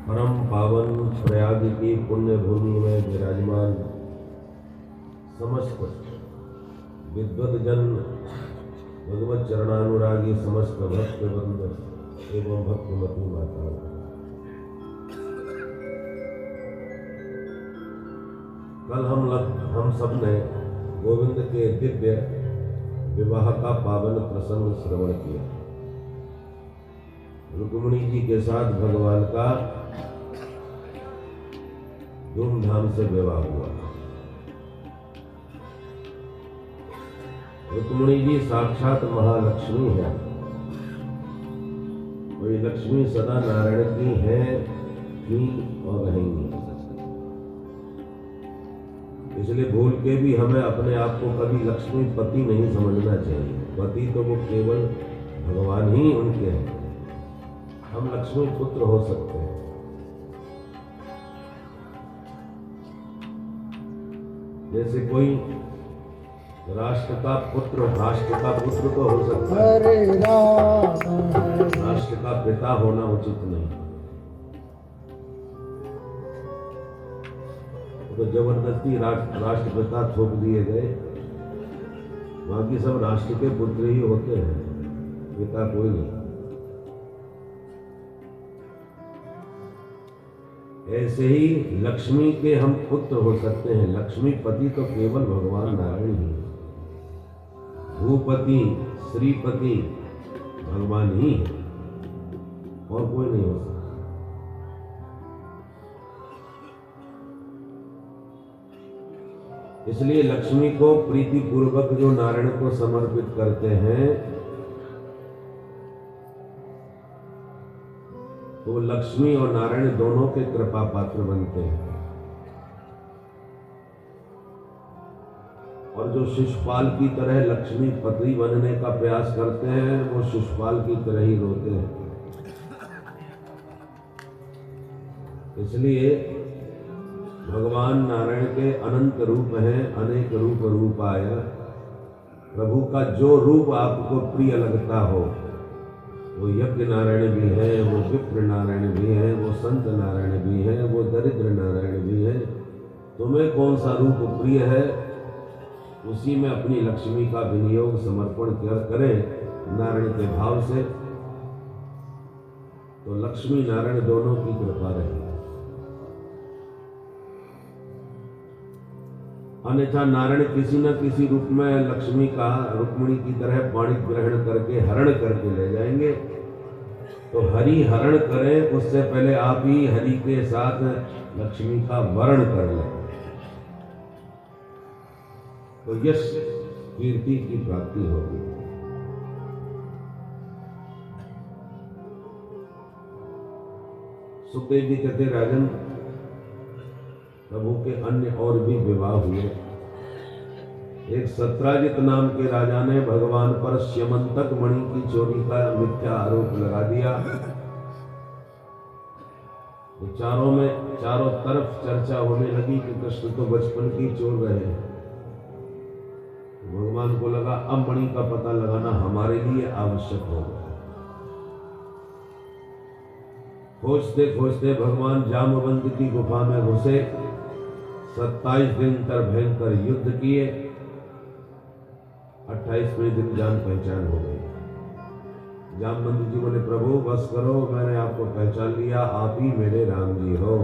परम पावन प्रयाग की पुण्य भूमि में विराजमान समस्त विद्वत जन, भगवत चरणानुरागी समस्त भक्त वृंद एवं भक्तिमती माता, कल हम सब ने गोविंद के दिव्य विवाह का पावन प्रसंग श्रवण किया। रुक्मिणी जी के साथ भगवान का धूमधाम से विवाह हुआ। रुक्मिणी जी साक्षात महालक्ष्मी है। वही लक्ष्मी सदा नारायण की है, थी और रहेंगी। इसलिए भूल के भी हमें अपने आप को कभी लक्ष्मी पति नहीं समझना चाहिए। पति तो वो केवल भगवान ही उनके हैं। हम लक्ष्मी पुत्र हो सकते हैं। जैसे कोई राष्ट्र का पुत्र तो हो सकता है, राष्ट्र का पिता होना उचित नहीं। तो जबरदस्ती राष्ट्रपिता थोप दिए गए। बाकी सब राष्ट्र के पुत्र ही होते हैं, पिता कोई नहीं। ऐसे ही लक्ष्मी के हम पुत्र हो सकते हैं। लक्ष्मी पति तो केवल भगवान नारायण ही है। भूपति श्रीपति भगवान ही है और कोई नहीं हो सकता। इसलिए लक्ष्मी को प्रीति पूर्वक जो नारायण को समर्पित करते हैं तो लक्ष्मी और नारायण दोनों के कृपा पात्र बनते हैं। और जो शिशुपाल की तरह लक्ष्मी पति बनने का प्रयास करते हैं वो शिशुपाल की तरह ही रोते हैं। इसलिए भगवान नारायण के अनंत रूप हैं, अनेक रूप आया। प्रभु का जो रूप आपको प्रिय लगता हो, वो यज्ञ नारायण भी है, वो विप्र नारायण भी है, वो संत नारायण भी है, वो दरिद्र नारायण भी है। तुम्हें कौन सा रूप प्रिय है, उसी में अपनी लक्ष्मी का विनियोग समर्पण करें नारायण के भाव से, तो लक्ष्मी नारायण दोनों की कृपा रहेगी। अन्यथा नारायण किसी न किसी रूप में लक्ष्मी का रुक्मिणी की तरह पाणी ग्रहण करके हरण करके ले जाएंगे। तो हरि हरण करें उससे पहले आप ही हरि के साथ लक्ष्मी का वरण कर लें, तो यश कीर्ति की प्राप्ति होगी। सुखदेव जी कहते राजन, प्रभु के अन्य और भी विवाह हुए। एक सत्राजित नाम के राजा ने भगवान पर स्यमंतक मणि की चोरी का मिथ्या आरोप लगा दिया। तो चारों तरफ चर्चा होने लगी कि कृष्ण तो बचपन की चोर रहे हैं। भगवान को लगा अब मणि का पता लगाना हमारे लिए आवश्यक होगा। खोजते खोजते भगवान जामवंत की गुफा में घुसे। 27 दिन तक भयंकर युद्ध किए। 28वें दिन जान पहचान हो गई। जामवंत जी बोले, प्रभु बस करो, मैंने आपको पहचान लिया, आप ही मेरे राम जी हो।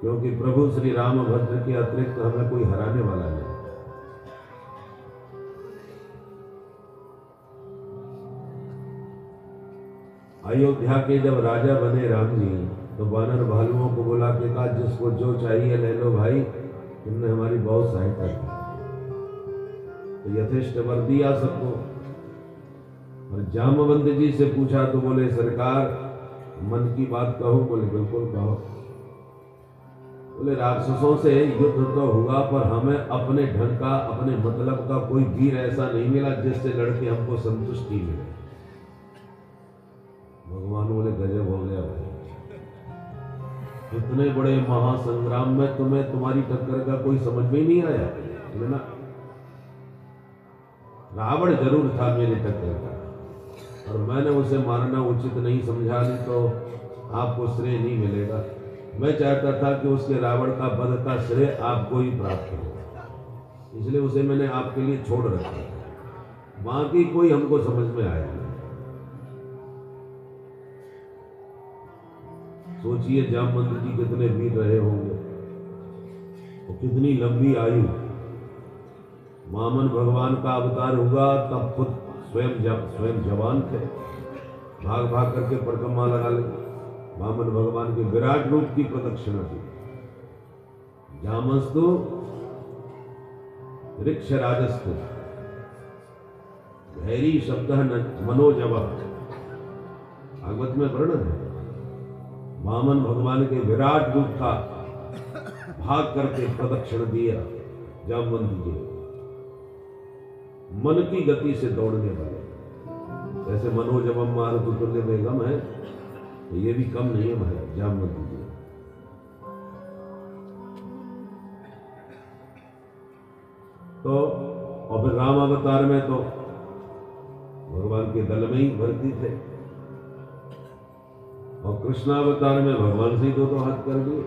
क्योंकि प्रभु श्री रामभद्र के अतिरिक्त हमें कोई हराने वाला नहीं। अयोध्या के जब राजा बने राम जी, तो वानर भालुओं को बुला के कहा, जिसको जो चाहिए ले लो भाई, तुमने हमारी बहुत सहायता की। तो यथेष्ट वर दिया सबको। और जामवंत जी से पूछा तो बोले, सरकार मन की बात कहो। बोले बिल्कुल कहो। बोले राक्षसों से युद्ध तो हुआ, पर हमें अपने ढंग का, अपने मतलब का कोई वीर ऐसा नहीं मिला जिससे लड़के हमको संतुष्टि मिले। भगवान बोले गजब हो गया भाई, इतने बड़े महासंग्राम में तुम्हें तुम्हारी टक्कर का कोई समझ में ही नहीं आया ना। रावण जरूर था मेरे टक्कर का, और मैंने उसे मारना उचित नहीं समझा। नहीं तो आपको श्रेय नहीं मिलेगा। मैं चाहता था कि उसके रावण का वध का श्रेय आपको ही प्राप्त हो, इसलिए उसे मैंने आपके लिए छोड़ रखा। बाकी कोई हमको समझ में आया नहीं। सोचिए जामवंत जी कितने वीर रहे होंगे और कितनी लंबी आयु। वामन भगवान का अवतार हुआ तब खुद स्वयं जवान थे, भाग भाग करके परिक्रमा लगा लगे। वामन भगवान के विराट रूप की प्रदक्षिणा दी। जामस्तु ऋक्ष राजस्तु धैर्य शब्द मनोजव, भागवत में वर्णन है। वामन भगवान के विराट रूप का भाग करके प्रदक्षिण दिया जामवंत जी, मन की गति से दौड़ने वाले। जैसे मनोजवम मारुति तुल्य वेगम है, तो ये भी कम नहीं है महाराज जामवंत जी। तो और फिर राम अवतार में तो भगवान के दल में ही भर्ती थे, और कृष्णावतार में भगवान से ही दो हाथ कर दिए।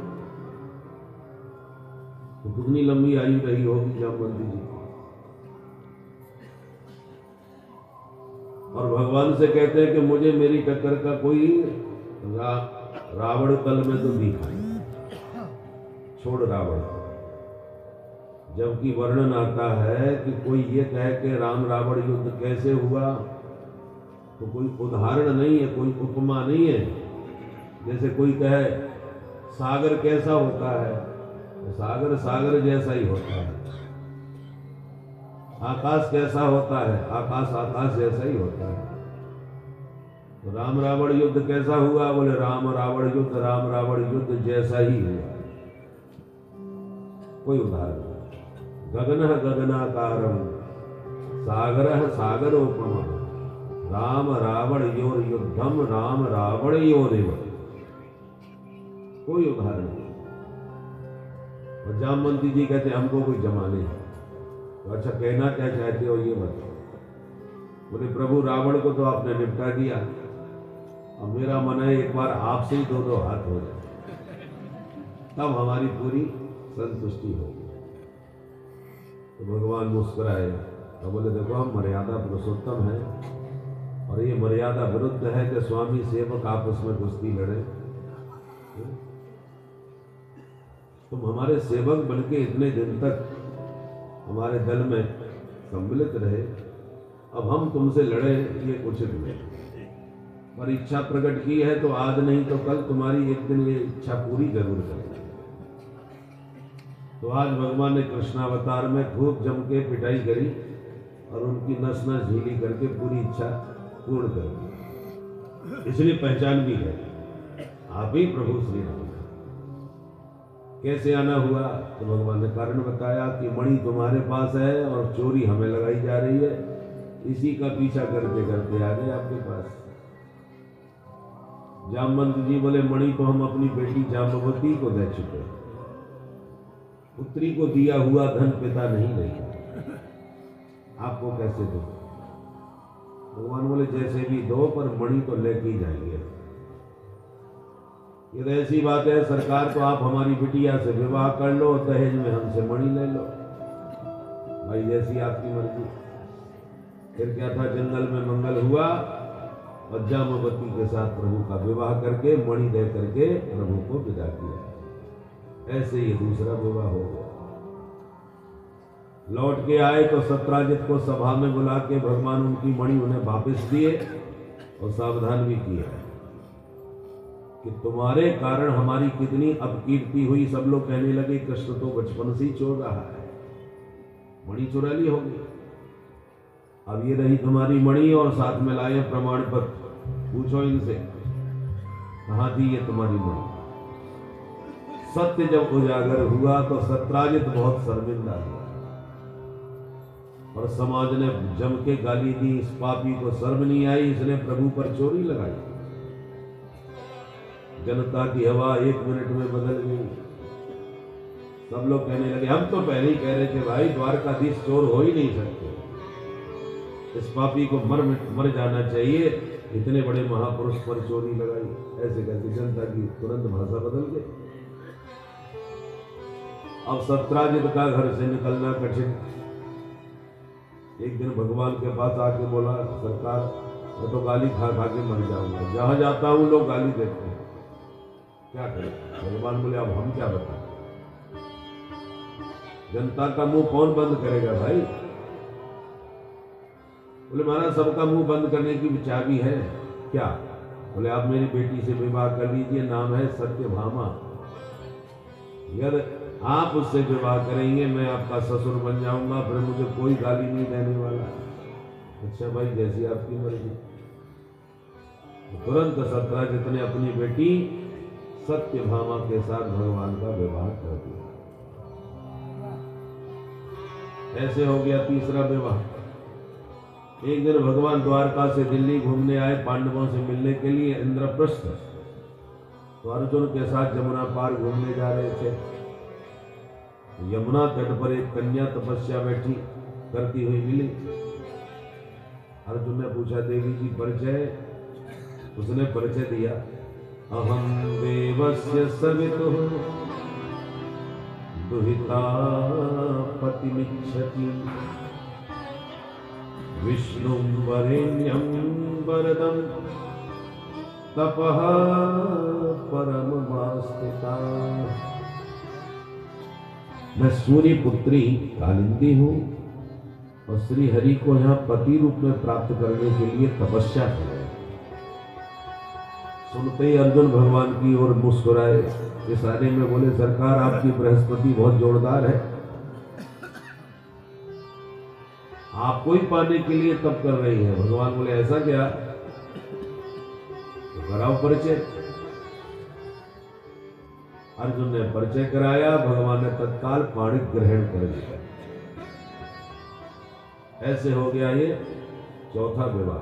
तो कितनी लंबी आयु रही होगी जामवंत जी की। और भगवान से कहते हैं कि मुझे मेरी टक्कर का कोई रावण तल में तो दिखा नहीं, छोड़ रावण। जबकि वर्णन आता है कि कोई ये कहे कि राम रावण युद्ध कैसे हुआ, तो कोई उदाहरण नहीं है, कोई उपमा नहीं है। जैसे कोई कहे सागर कैसा होता है, तो सागर सागर जैसा ही होता है। आकाश कैसा होता है, आकाश आकाश जैसा ही होता है। तो राम रावण युद्ध कैसा हुआ, बोले राम रावण युद्ध जैसा ही हुआ, कोई उदाहरण नहीं। गगनः गगनाकारं सागरः सागरोपमः राम रावण योर युद्धम राम रावण योरेव, कोई उदाहरण नहीं। और जामवंती जी कहते हमको कोई जमा नहीं है। तो अच्छा कहना क्या चाहते हो ये बताओ। बोले प्रभु रावण को तो आपने निपटा दिया, अब मेरा मन है एक बार आपसे ही दो हाथ हो जाए, तब हमारी पूरी संतुष्टि होगी। तो भगवान मुस्कुराए और बोले देखो हम मर्यादा पुरुषोत्तम है, और ये मर्यादा विरुद्ध है कि स्वामी सेवक आपस में कुश्ती लड़े। तुम हमारे सेवक बनके इतने दिन तक हमारे दल में सम्मिलित रहे, अब हम तुमसे लड़े ये उचित नहीं। पर इच्छा प्रकट की है तो आज नहीं तो कल तुम्हारी एक दिन ये इच्छा पूरी जरूर करेंगे। तो आज भगवान ने कृष्णावतार में खूब जम के पिटाई करी और उनकी नस नस ढीली करके पूरी इच्छा पूर्ण कर दी। इसलिए पहचान भी है आप ही प्रभु श्री राम। कैसे आना हुआ, तो भगवान ने कारण बताया कि मणि तुम्हारे पास है और चोरी हमें लगाई जा रही है, इसी का पीछा करते करते आ गए आपके पास। जामवंत जी बोले मणि तो हम अपनी बेटी जाम्बवती को दे चुके, पुत्री को दिया हुआ धन पिता नहीं लेगा, आपको कैसे दो। भगवान बोले जैसे भी दो, पर मणि तो लेके ही जाएंगे। ये तो ऐसी बात है, सरकार तो आप हमारी बिटिया से विवाह कर लो, दहेज में हमसे मणि ले लो, भाई जैसी आपकी मर्जी। फिर क्या था, जंगल में मंगल हुआ और जाम्बवती के साथ प्रभु का विवाह करके मणि दे करके प्रभु को विदा किया। ऐसे ये दूसरा विवाह हो गया। लौट के आए तो सत्राजित को सभा में बुला के भगवान उनकी मणि उन्हें वापस दिए और सावधान भी किया कि तुम्हारे कारण हमारी कितनी अपकीर्ति हुई। सब लोग कहने लगे कृष्ण तो बचपन से ही चोर रहा है, मणि चुरा ली होगी। अब ये रही तुम्हारी मणि और साथ में लाए प्रमाण पत्र, पूछो इनसे कहां थी ये तुम्हारी मणि। सत्य जब उजागर हुआ तो सत्राजित बहुत शर्मिंदा हुआ और समाज ने जम के गाली दी, इस पापी को शर्म नहीं आई, इसने प्रभु पर चोरी लगाई। जनता की हवा एक मिनट में बदल गई। सब लोग कहने लगे हम तो पहले ही कह रहे थे भाई द्वारकाधीश चोर हो ही नहीं सकते, इस पापी को मर जाना चाहिए, इतने बड़े महापुरुष पर चोरी लगाई, ऐसे कहती जनता की तुरंत भाषा बदल गई। अब सत्राजित का घर से निकलना कठिन। एक दिन भगवान के पास आके बोला, सरकार मैं तो गाली खा खा के मर जाऊंगा, जहां जाता हूं लोग गाली देते हैं, क्या करें? भगवान बोले अब हम क्या बताएं, जनता का मुंह कौन बंद करेगा भाई? बोले महाराज सबका मुंह बंद करने की चाबी है क्या? बोले आप मेरी बेटी से विवाह कर लीजिए, नाम है सत्यभामा, यदि आप उससे विवाह करेंगे मैं आपका ससुर बन जाऊंगा, फिर मुझे कोई गाली नहीं देने वाला। अच्छा भाई जैसी आपकी मर्जी। तुरंत सत्राजित ने अपनी बेटी सत्यभामा के साथ भगवान का विवाह कर दिया। ऐसे हो गया तीसरा विवाह। एक दिन भगवान द्वारका से दिल्ली घूमने आए पांडवों से मिलने के लिए इंद्रप्रस्थ, तो अर्जुन के साथ यमुना पार घूमने जा रहे थे। यमुना तट पर एक कन्या तपस्या बैठी करती हुई मिली। अर्जुन ने पूछा देवी जी परिचय? उसने परिचय दिया, अहम देवस्य सवितुः दुहिता पतिमिच्छति विष्णुं वरेण्यं वरदं तपः परममास्थिता। मैं सूर्य पुत्री कालिंदी हूं और श्री हरि को यहाँ पति रूप में प्राप्त करने के लिए तपस्या कर रहे। सुनते ही अर्जुन भगवान की ओर मुस्कुराए, इशारे में बोले सरकार आपकी बृहस्पति बहुत जोरदार है, आपको ही पाने के लिए तप कर रही है। भगवान बोले ऐसा क्या? तो कराओ परिचय। अर्जुन ने परिचय कराया, भगवान ने तत्काल पाणी ग्रहण कर लिया। ऐसे हो गया ये चौथा विवाह।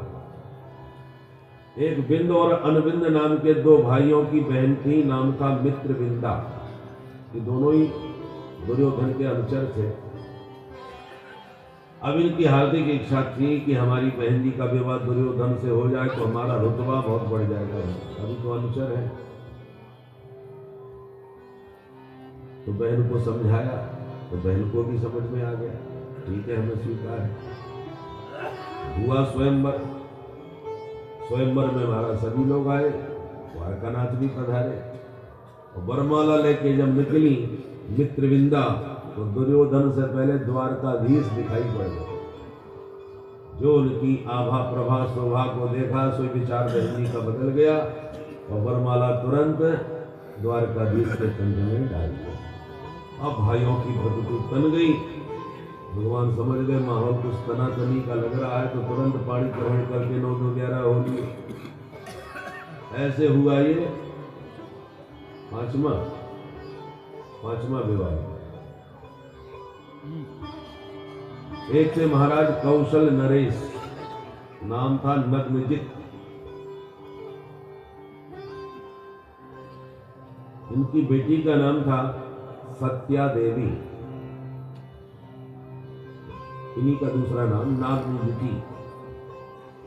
एक बिंद और अनबिंद नाम के दो भाइयों की बहन थी, नाम था मित्रविंदा। ये दोनों ही दुर्योधन के अनुचर थे। अब इनकी हार्दिक इच्छा थी कि हमारी बहन जी का विवाह दुर्योधन से हो जाए तो हमारा रुतबा बहुत बढ़ जाएगा, अभी तो अनुचर है। तो बहन को समझाया तो बहन को भी समझ में आ गया, ठीक है हमें स्वीकार है। हुआ स्वयंवर। स्वयंवर में हमारा सभी लोग आए, द्वारकानाथ भी पधारे और वरमाला लेके जब निकली मित्रविंदा तो दुर्योधन से पहले द्वारकाधीश दिखाई पड़ गए। जो उनकी आभा प्रभा शोभा को देखा सो विचार बहन जी का बदल गया और वरमाला तुरंत द्वारकाधीश के कंधे में डाल दिया। अब भाइयों की भक्ति तन गई। भगवान समझ गए माहौल कुछ तनातनी का लग रहा है तो तुरंत पानी ग्रहण करके 9-2-11 हो लिए। ऐसे हुआ ये पांचवा विवाह। एक थे महाराज कौशल नरेश, नाम था नग्नजित। इनकी बेटी का नाम था सत्या देवी, इन्हीं का दूसरा नाम नागनिजिति।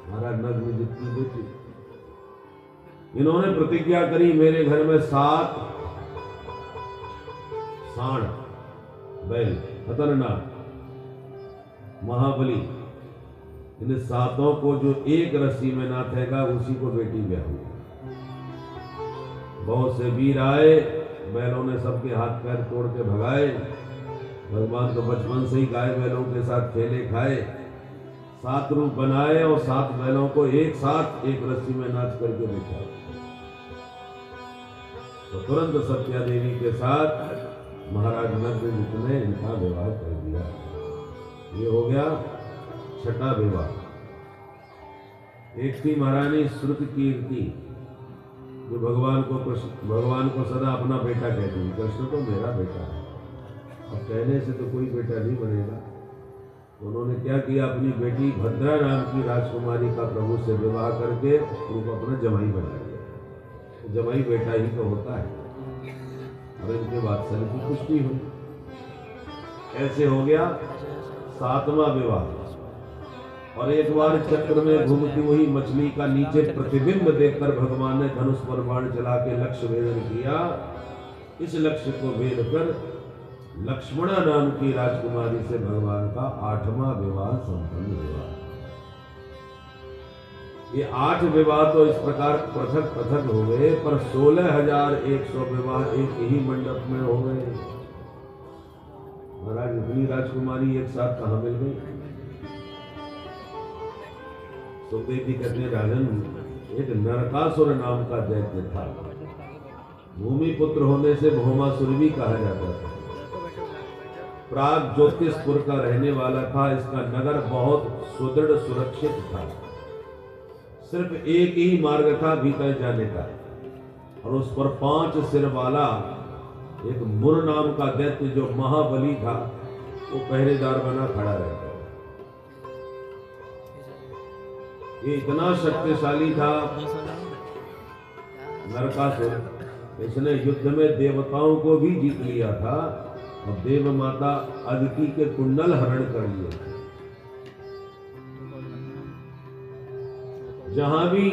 महाराज नग्नजित की बेटी। इन्होंने प्रतिज्ञा करी मेरे घर में 7 सांड बैल खतरनाक महाबली, इन 7 को जो एक रस्सी में नाथेगा उसी को बेटी ब्याहूंगी। बहुत से वीर आए, बैलों ने सबके हाथ पैर तोड़ के भगाए। भगवान तो बचपन से ही गाय बैलों के साथ खेले खाए। 7 रूप बनाए और 7 बैलों को एक साथ एक रस्सी में नाच करके बिठाए। तो तुरंत सत्या देवी के साथ महाराज नग्नजित ने इनका विवाह कर दिया। ये हो गया छठा विवाह। एक थी महारानी श्रुतकीर्ति, जो भगवान को सदा अपना बेटा कहती है। कृष्ण तो मेरा बेटा है, अब कहने से तो कोई बेटा नहीं बनेगा। तो उन्होंने क्या किया, अपनी बेटी भद्रा नाम की राजकुमारी का प्रभु से विवाह करके उनको अपना जमाई बना दिया। तो जमाई बेटा ही तो होता है। और इनके वात्सल्य की पुष्टि हुई। ऐसे हो गया 7वां विवाह। और एक बार चक्र में घूमती हुई मछली का नीचे प्रतिबिंब देखकर भगवान ने धनुष पर बाण चला के लक्ष्य भेदन किया। इस लक्ष्य को भेद कर लक्ष्मणा नाम की राजकुमारी से भगवान का 8वां विवाह संपन्न हुआ। ये 8 विवाह तो इस प्रकार पृथक पृथक हो गए, पर 16,100 विवाह एक ही मंडप में हो गए। महाराज इतनी राजकुमारी एक साथ कहां मिल गई? सुखदेव जी कहते हैं, राजन एक नरकासुर नाम का दैत्य था। भूमि पुत्र होने से भौमासुर भी कहा जाता था। प्राग ज्योतिषपुर का रहने वाला था। इसका नगर बहुत सुदृढ़ सुरक्षित था। सिर्फ एक ही मार्ग था भीतर जाने का, और उस पर 5 सिर वाला एक मुर नाम का दैत्य जो महाबली था, वो पहरेदार बना खड़ा रहता। ये इतना शक्तिशाली था नरकासुर, इसने युद्ध में देवताओं को भी जीत लिया था और देव माता अदिति के कुंडल हरण कर लिए। जहां भी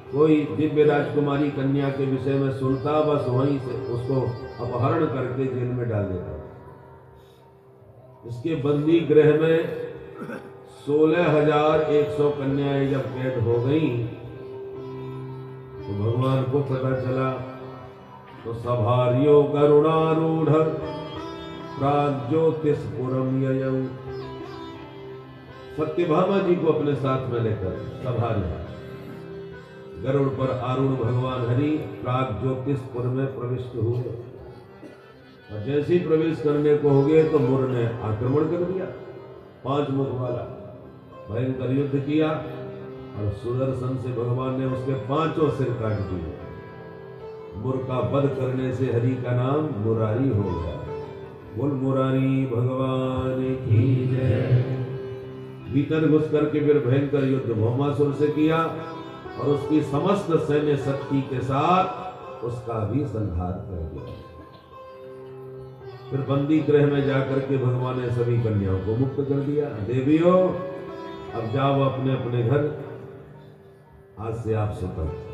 कोई दिव्य राजकुमारी कन्या के विषय में सुनता, बस वहीं से उसको अपहरण करके जेल में डाल देता। इसके बंदी गृह में 16,100 कन्याएं जब कैद हो गई तो भगवान को पता चला। तो सभार्यो गरुणारूढ़ प्राग्ज्योतिषपुरम ययौ, सत्यभामा जी को अपने साथ में लेकर सभार्य गरुड़ पर आरूढ़ भगवान हरि प्राग्ज्योतिषपुर में प्रविष्ट हुए। और जैसे ही प्रवेश करने को हो गए तो मुर ने आक्रमण कर दिया। 5 मुख वाला भयंकर युद्ध किया और सुदर्शन से भगवान ने उसके 5 सिर काट दिए। मुर का वध करने से हरि का नाम मुरारी हो गया। बोल मुरारी भगवान की जय। भीतर घुस करके फिर भयंकर युद्ध भौमासुर से किया और उसकी समस्त सैन्य शक्ति के साथ उसका भी संहार कर दिया। फिर बंदी गृह में जाकर के भगवान ने सभी कन्याओं को मुक्त कर दिया। देवियों, अब जाओ अपने अपने घर, आज से आप स्वतंत्र।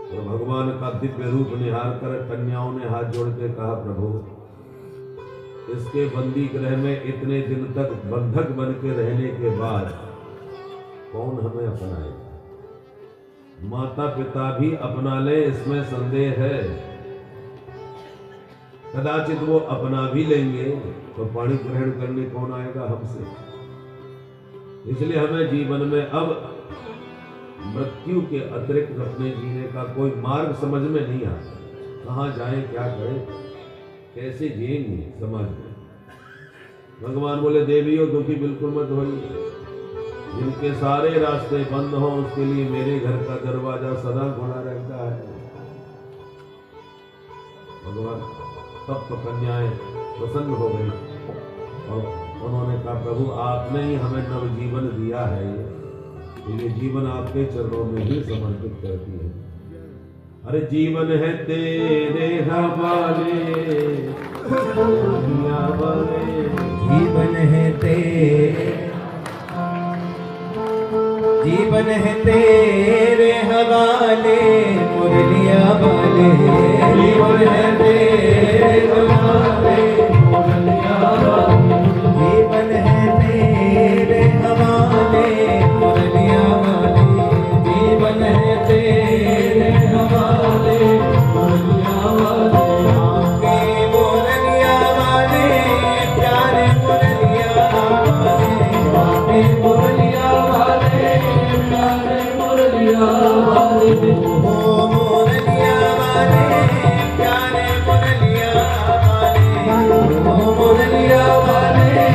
और भगवान का दिव्य रूप निहार कर कन्याओं ने हाथ जोड़ के कहा, प्रभु इसके बंदी गृह में इतने दिन तक बंधक बन के रहने के बाद कौन हमें अपनाएगा? माता पिता भी अपना ले, इसमें संदेह है। कदाचित वो अपना भी लेंगे तो पाणी ग्रहण करने कौन आएगा हमसे? इसलिए हमें जीवन में अब मृत्यु के अतिरिक्त अपने जीने का कोई मार्ग समझ में नहीं आता। कहाँ जाएं, क्या करें, कैसे जिएंगे समाज में। भगवान बोले, देवियों दुखी बिल्कुल मत होइए। जिनके सारे रास्ते बंद हो उसके लिए मेरे घर का दरवाजा सदा खुला रहता है। भगवान तब तो कन्याएं प्रसन्न हो गई और उन्होंने कहा, प्रभु आपने ही हमें नव जीवन दिया है, ये जीवन आपके चरणों में ही समर्पित करती है। अरे जीवन है तेरे हवाले, जीवन है तेरे, जीवन है तेरे हवाले, मुरलिया वाले। जीवन है तेरे हवाले, मुरलिया वाले। जीवन है तेरे हवाले, मुरलिया वाले। जीवन है तेरे हवाले, मुरलिया वाले। आपके मुरलिया वाले, प्यारे मुरलिया वाले। आपके मुरलिया वाले, प्यारे मुरलिया वाले। ओ मुरलिया वाले, प्यारे मुरलिया वाले। ओ मुरलिया वाले,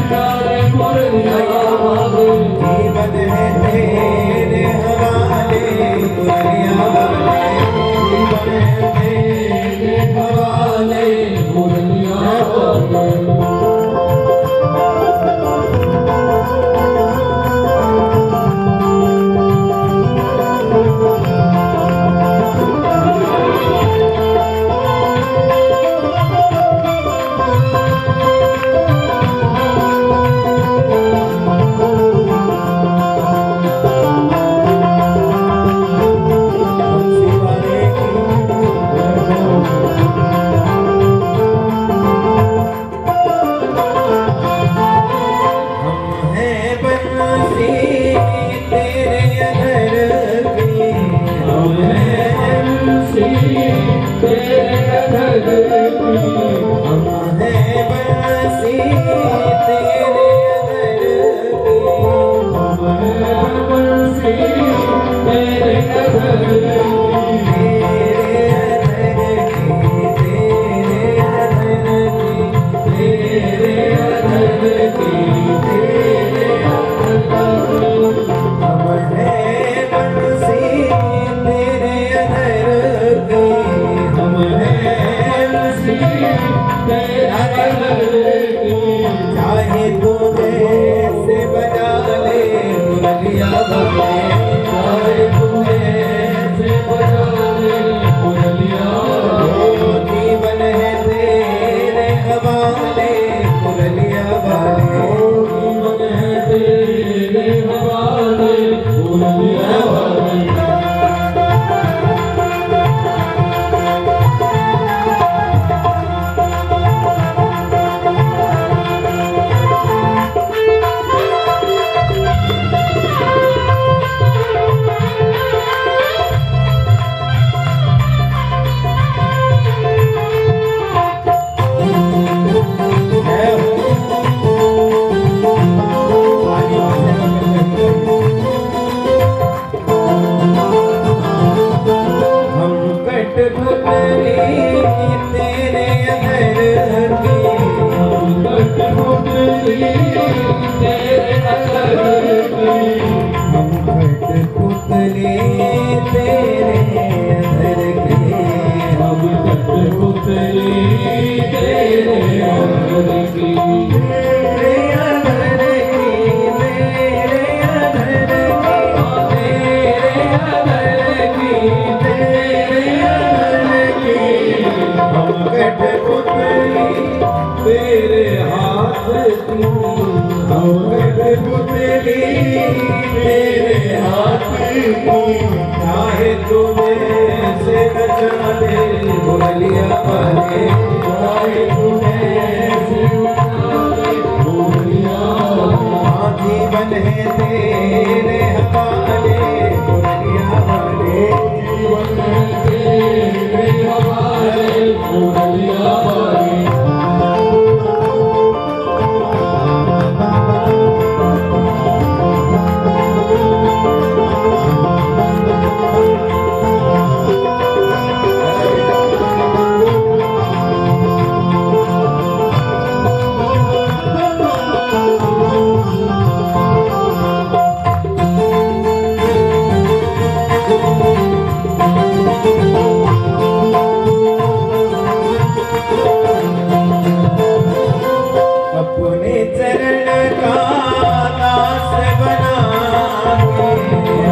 प्यारे मुरलिया वाले। जीवन है तेरे हवाले, मुरलिया वाले। जीवन है तेरे हवाले, मुरलिया वाले। हम हैं बंसी तेरे अधर की, हम हैं बंसी तेरे अधर की, हम हैं बंसी तेरे अधर की, तेरे अधर की, तेरे अधर की, हम हैं बंसी तेरे अधर की, हम हैं बंसी तेरे अधर की, चाहे तू जैसे बजा ले मुरलिया वाले, चाहे तू जैसे बजा ले मुरलिया वाले, जीवन है तेरे हवाले मुरलिया वाले, जीवन है तेरे हवाले मुरलिया वाले। तेरे हाथ की, तेरे हाथ की, चाहे तुम्हें से नचा ले मुरलिया वाले, चाहे तुम्हें से नचा ले मुरलिया वाले, जीवन है तेरे हवाले मुरलिया वाले, जीवन है तेरे हवाले मुरलिया वाले। अपने चरण का दास बना के,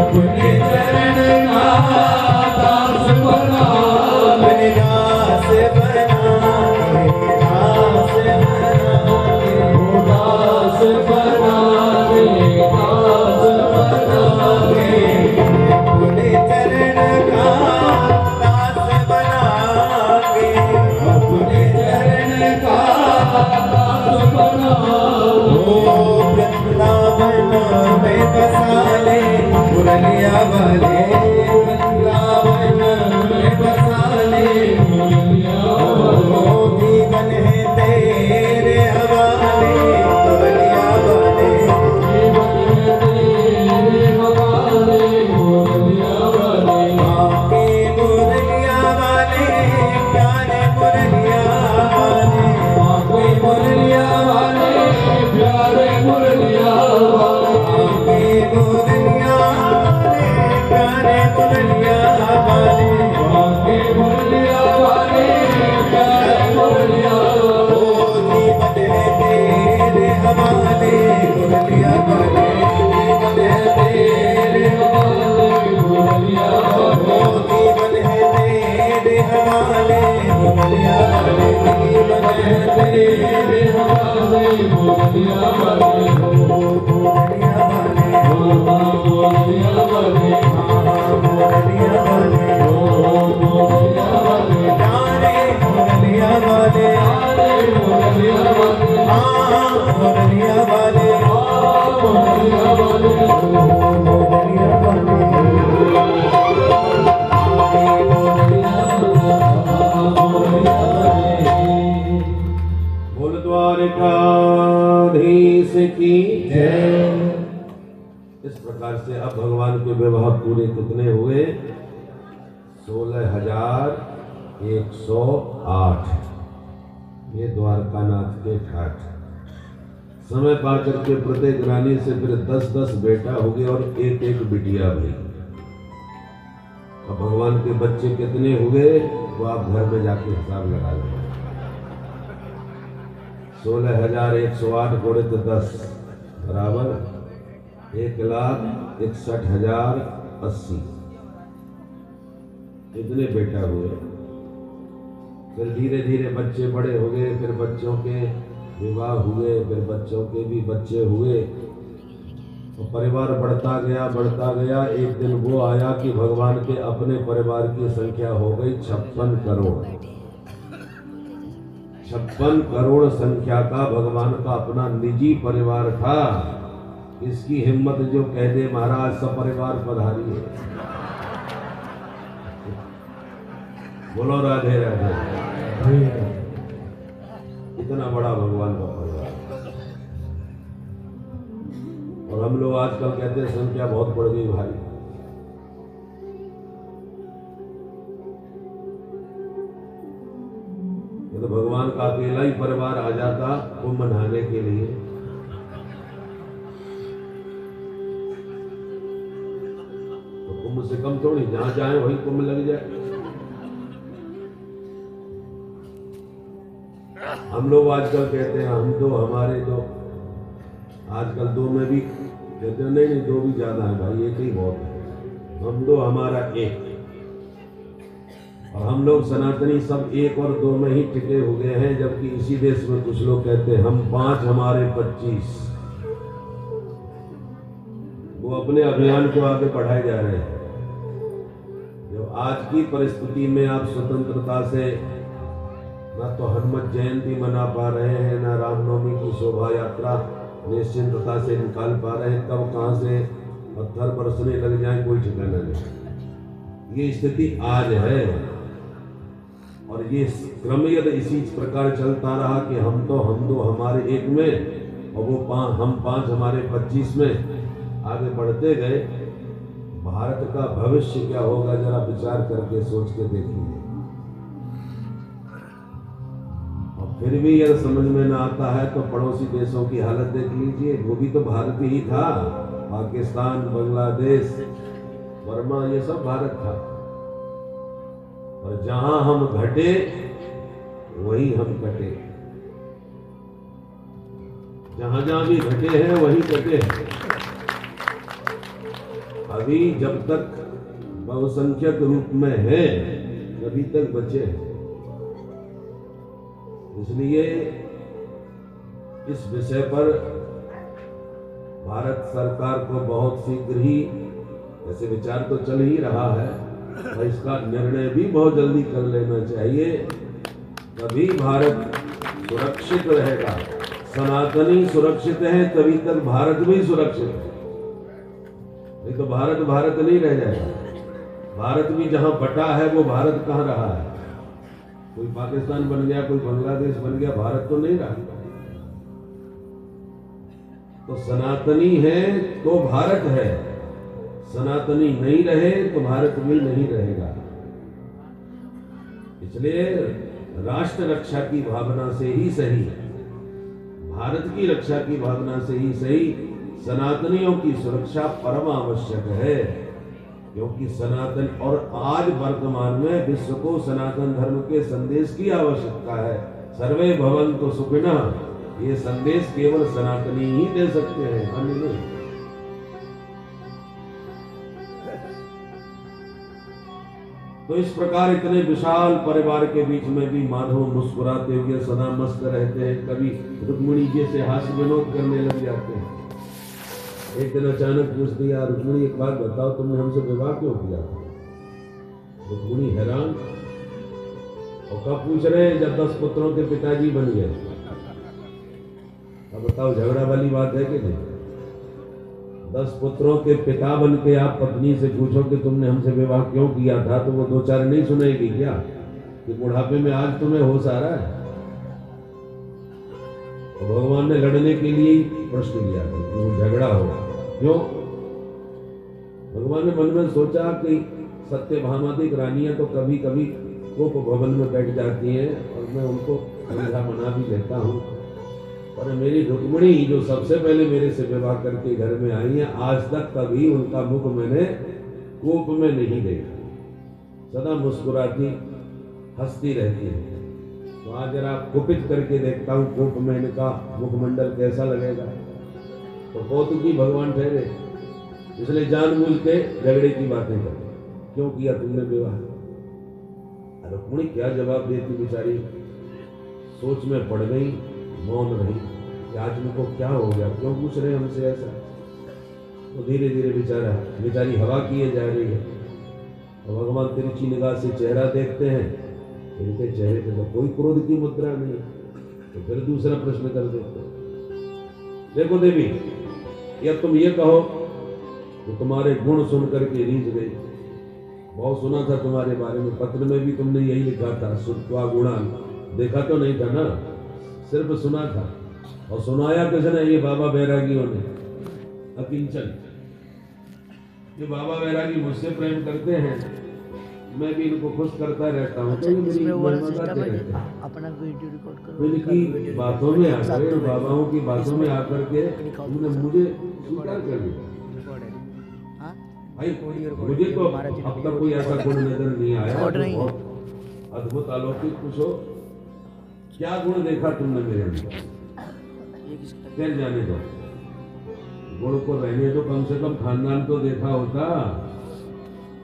अपने चरण का दास बना के, दास बना के, दास बना के, दास बना के, दास बना के, अपने चरण का दास बना के, अपने चरण का वृंदावन में बसा ले मुरलिया वाले, वृंदावन में बसा ले मुरलिया वाले, जीवन है तेरे हवाले मुरलिया वाले, जीवन है तेरे हवाले मुरलिया वाले, आके मुरलिया वाले प्यारे मुरलिया वाले, आके मुरलिया वाले प्यारे मुरलिया वाले, आके मुरलिया वाले प्यारे मुरलिया वाले, आके मुरलिया वाले प्यारे मुरलिया वाले, जीवन है तेरे हवाले मुरलिया वाले, जीवन है तेरे हवाले मुरलिया वाले, जीवन है तेरे हवाले मुरलिया वाले, जीवन है तेरे हवाले मुरलिया वाले, मुरलिया वाले, मुरलिया वाले, मुरलिया वाले, मुरलिया वाले, प्यारे मुरलिया वाले, मुरलिया वाले, मुरलिया वाले, मुरलिया वाले, मुरलिया वाले। 16,108 ये द्वारकानाथ के ठाठ। समय पा करके प्रत्येक रानी से फिर 10-10 बेटा हो गए और एक एक बिटिया भी। अब भगवान के बच्चे कितने हुए तो आप घर में जाके हिसाब लगा लें। 16,108 गुणे 10 बराबर 1,61,080 इतने बेटा हुए। फिर धीरे धीरे बच्चे बड़े हो गए, फिर बच्चों के विवाह हुए, फिर बच्चों के भी बच्चे हुए, तो परिवार बढ़ता गया। एक दिन वो आया कि भगवान के अपने परिवार की संख्या हो गई 56 करोड़। 56 करोड़ संख्या का भगवान का अपना निजी परिवार था। इसकी हिम्मत जो कह दे महाराज सपरिवार पधारी है। बोलो राधे राधे। इतना बड़ा भगवान का परिवार। और हम लोग आजकल कहते हैं संख्या बहुत बढ़ गई भाई। ये तो भगवान का अकेला ही परिवार आ जाता कुंभ नहाने के लिए, तो कुंभ से कम थोड़ी, जहां जाए वही कुंभ लग जाए। हम लोग आजकल कहते हैं हम दो हमारे दो, आजकल दो में भी कहते हैं नहीं दो भी ज्यादा है भाई, एक ही बहुत है। हम दो हमारा एक। और हम लोग सनातनी सब एक और दो में ही टिके हुए हैं, जबकि इसी देश में कुछ लोग कहते हैं हम 5 हमारे 25। वो अपने अभियान को आगे बढ़ाए जा रहे हैं। जो आज की परिस्थिति में आप स्वतंत्रता से ना तो हनुमत जयंती मना पा रहे हैं, ना रामनवमी की शोभा यात्रा निश्चिंतता से निकाल पा रहे हैं, कब कहां से पत्थर बरसने लग जाए कोई ठिकाना नहीं। ये स्थिति आज है। और ये क्रम यदि इसी प्रकार चलता रहा कि हम दो हमारे एक में और वो हम 5 हमारे 25 में आगे बढ़ते गए, भारत का भविष्य क्या होगा जरा विचार करके सोच के देखिए। फिर भी यदि समझ में ना आता है तो पड़ोसी देशों की हालत देख लीजिए। वो भी तो भारत ही था। पाकिस्तान, बांग्लादेश, बर्मा, ये सब भारत था। और जहां हम घटे वही हम कटे। जहां जहां भी घटे हैं वही कटे हैं। अभी जब तक बहुसंख्यक रूप में है तभी तक बचे हैं। इसलिए इस विषय पर भारत सरकार को बहुत शीघ्र ही, ऐसे विचार तो चल ही रहा है, और इसका निर्णय भी बहुत जल्दी कर लेना चाहिए। तभी भारत सुरक्षित रहेगा। सनातनी सुरक्षित है तभी तक भारत भी सुरक्षित है। नहीं तो भारत नहीं रह जाएगा। भारत भी जहां बटा है वो भारत कहां रहा है? कोई पाकिस्तान बन गया, कोई बांग्लादेश बन गया, भारत तो नहीं रहा। तो सनातनी है तो भारत है, सनातनी नहीं रहे तो भारत भी नहीं रहेगा। इसलिए राष्ट्र रक्षा की भावना से ही सही, भारत की रक्षा की भावना से ही सही, सनातनियों की सुरक्षा परम आवश्यक है। क्योंकि सनातन, और आज वर्तमान में विश्व को सनातन धर्म के संदेश की आवश्यकता है। सर्वे भवन्तु सुखिनः, ये संदेश केवल सनातनी ही दे सकते हैं, अन्य नहीं। तो इस प्रकार इतने विशाल परिवार के बीच में भी माधव मुस्कुराते हुए सदा मस्त रहते हैं। कभी रुक्मिणी जी से हास्य विनोद करने लग जाते हैं। एक दिन अचानक पूछ दिया, रुक्मिणी एक बात बताओ, तुमने हमसे विवाह क्यों किया? रुक्मिणी हैरान, और कब पूछ रहे हैं? जब 10 पुत्रों के पिताजी बन गए। अब बताओ झगड़ा वाली बात है कि नहीं? 10 पुत्रों के पिता बन के आप पत्नी से पूछो कि तुमने हमसे विवाह क्यों किया था, तो वो 2-4 नहीं सुनेगी क्या कि बुढ़ापे में आज तुम्हें होश आ रहा है? तो भगवान ने लड़ने के लिए ही प्रश्न किया था कि वो झगड़ा हो। क्यों? भगवान ने मन में सोचा कि सत्यभामादिक रानियां तो कभी कभी कोप भवन में बैठ जाती हैं और मैं उनको समझा मना भी लेता हूँ, और मेरी रुक्मिणी जो सबसे पहले मेरे से विवाह करके घर में आई है, आज तक कभी उनका मुख मैंने कोप में नहीं देखा, सदा मुस्कुराती हंसती रहती है। तो आज जरा कुपित करके देखता हूँ कोप में इनका मुखमंडल कैसा लगेगा। तो कौतुकी भगवान ठहरे, इसलिए जानबूझ के झगड़े की बातें कर, क्यों किया तुमने विवाह? रुक्मिणी क्या जवाब देती बेचारी, सोच में पड़ गई, मौन रही कि आज इनको क्या हो गया, क्यों पूछ रहे हमसे ऐसा। तो धीरे धीरे बेचारी हवा किए जा रही है। और भगवान तिरछी निगाह से चेहरा देखते हैं, इनके चेहरे पे तो कोई क्रोध की मुद्रा नहीं। तो फिर दूसरा प्रश्न कर देते हैं, देखो देवी, या तुम ये कहो कि तुम्हारे गुण सुन करके रीझ गई। बहुत सुना था तुम्हारे बारे में, पत्र में भी तुमने यही लिखा था, सुत्वा गुणान। देखा तो नहीं था ना, सिर्फ सुना था। और सुनाया किसने? ये बाबा बैरागियों ने, अकिंचन। ये बाबा बैरागी मुझसे प्रेम करते हैं, मैं भी इनको खुश करता रहता हूँ, तो ये मेरी महिमा गाते रहते हैं। अपना वीडियो रिकॉर्ड करो, इनकी बातों में आकर, बाबाओं की बातों में आकर के उन्होंने मुझे स्वीकार कर दिया। भाई मुझे तो अब तक कोई ऐसा गुण नजर नहीं आया, बहुत अद्भुत अलौकिक कुछ हो। क्या गुण देखा तुमने मेरे अंदर? फिर जाने दो, गुण को रहने दो, कम से कम खानदान तो देखा होता।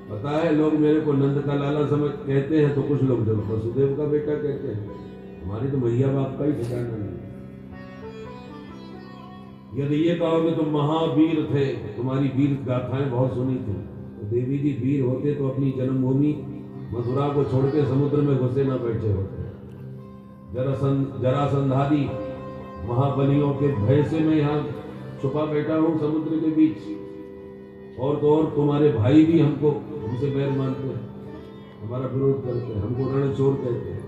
पता है लोग मेरे को नंद का लाला समझ कहते हैं, तो कुछ लोग जो वसुदेव का बेटा कहते हैं। हमारी तो मैया बाप का ही ठिकाना नहीं। यदि ये कहो कि तुम महावीर थे, तुम्हारी वीर गाथाएं बहुत सुनी थी, तो देवी जी वीर होते तो अपनी जन्मभूमि मथुरा को छोड़ के समुद्र में घुसे न बैठे होते। जरासंधादि महाबलियों के भय से मैं यहाँ छुपा बैठा हूँ समुद्र के बीच। और तो और तुम्हारे भाई भी हमसे बैर मानते हैं, हमारा विरोध करते हैं, हमको रणचोर कहते हैं।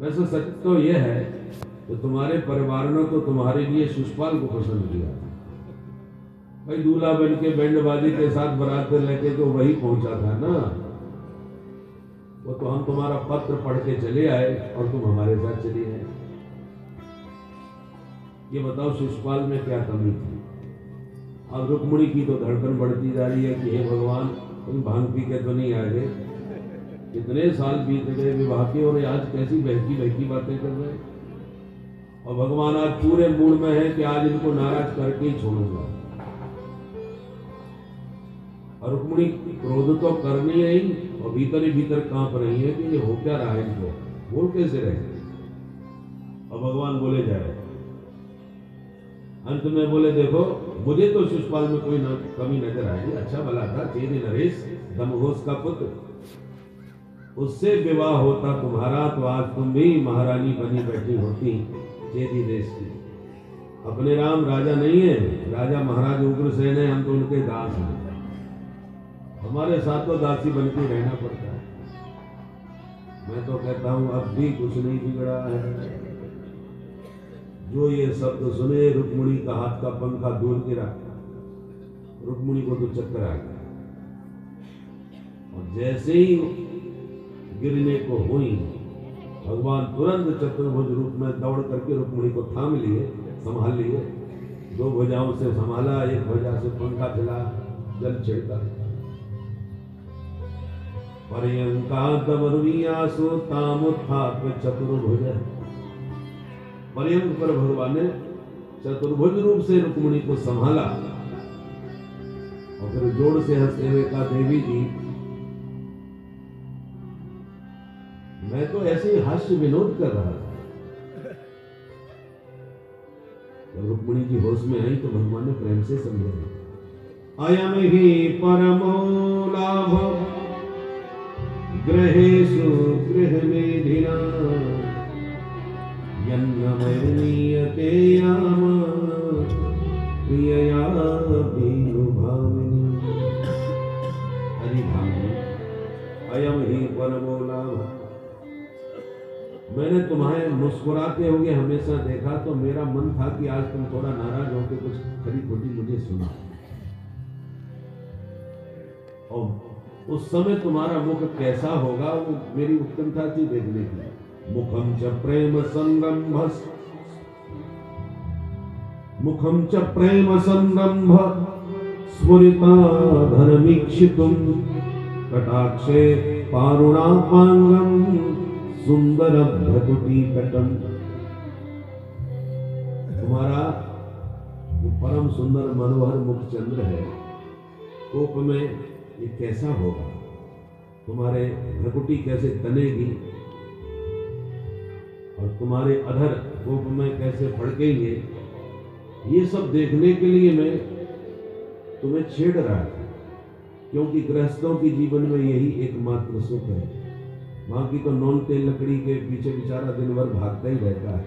वैसे सच तो यह है कि तुम्हारे परिवार ने तो तुम्हारे लिए शिशुपाल को पसंद किया। भाई दूल्हा बन के बैंडबाजी के साथ बारात लेके तो वही पहुंचा था ना। वो तो हम तुम्हारा पत्र पढ़ के चले आए और तुम हमारे साथ चली आए। ये बताओ शिशुपाल में क्या कमी थी? अब रुक्मिणी की तो धड़कन बढ़ती जा रही है कि हे भगवान, तुम भांग पी के तो नहीं आ गए? कितने साल बीत गए विवाह के और आज कैसी बहकी बहकी बातें कर रहे हैं। और भगवान आज पूरे मूड में है कि आज इनको नाराज करके ही छोड़ूंगा। और रुक्मिणी क्रोध तो करनी है ही, और भीतर ही भीतर कांप रही है कि ये हो क्या रहा है, इनको बोल कैसे रहे। और भगवान बोले जा रहे, अंत में बोले देखो, मुझे तो शिशुपाल में कोई कमी नजर आई। अच्छा भला था, चेदी नरेश दमघोष का पुत्र, उससे विवाह होता तुम्हारा तो आज तुम भी महारानी बनी बैठी होती चेदी देश की। अपने राम राजा नहीं है, राजा महाराज उग्रसेन है, हम तो उनके दास हैं। हमारे साथ तो दासी बन के रहना पड़ता है। मैं तो कहता हूं अब भी कुछ नहीं बिगड़ा है। जो ये शब्द सुने, रुक्मिणी का हाथ का पंखा दूर गिरा। रुक्मिणी को तो चक्कर आ गया, और जैसे ही गिरने को हुई, भगवान तुरंत चतुर्भुज रूप में दौड़ करके रुक्मिणी को थाम लिए, संभाल लिए। दो भुजाओं से संभाला, एक भुजा से पंखा चला, जल छिड़का। पर्यंकादवरुयासु तामुत्थाप चतुर्भुज। पर्यंक पर भगवान ने चतुर्भुज रूप से रुक्मिणी को संभाला, और फिर जोर से हंसते हुए कहा, देवी जी मैं तो ऐसे ही हास्य विनोद कर रहा था। जब रुक्मिणी की होश में आई तो भगवान ने प्रेम से समझाया, अयम ही परमो लाभ ग्रहेषु गृहमेधिना यन्नमयनीयते याम प्रियया विनुभामिनी। हरि भामिनी, अयम ही परमो लाभ। मैंने तुम्हें मुस्कुराते हुए हमेशा देखा, तो मेरा मन था कि आज तुम थोड़ा नाराज होकर कुछ खरी खोटी मुझे सुना। और उस समय तुम्हारा मुख कैसा होगा, वो मेरी उत्कंठा थी देखने की। मुखम च प्रेम संरंभ, मुखम च प्रेम संरंभ स्फुरिता धनमीक्षितुम, कटाक्षे पारुणापांगम सुंदर भ्रकुटीकटम। तुम्हारा जो परम सुंदर मनोहर मुख चंद्र है, कोप में ये कैसा होगा, तुम्हारे भ्रकुटी कैसे तनेगी और तुम्हारे अधर कोप में कैसे फड़केंगे, ये सब देखने के लिए मैं तुम्हें छेड़ रहा था। क्योंकि गृहस्थों की जीवन में यही एकमात्र सुख है। बाकी तो नॉन तेल लकड़ी के पीछे बेचारा दिन भर भागता ही रहता है।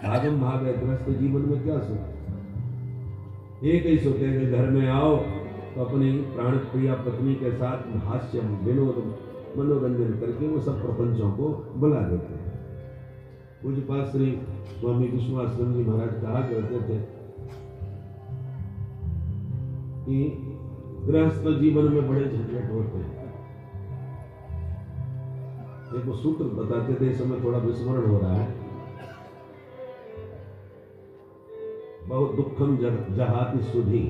भागम भाग है, गृहस्थ जीवन में क्या सुख। एक ही सुख है कि घर में आओ तो अपनी प्राण प्रिया पत्नी के साथ हास्य विनोद मनोरंजन करके वो सब प्रपंचों को बुला देते हैं। पूज्यपाद श्री स्वामी विश्वाश्रम जी महाराज कहा करते थे कि गृहस्थ जीवन में बड़े झंझट होते हैं। एक वो सूत्र बताते थे, इस समय थोड़ा विस्मरण हो रहा है। बहुत दुखम जहाति सुधी,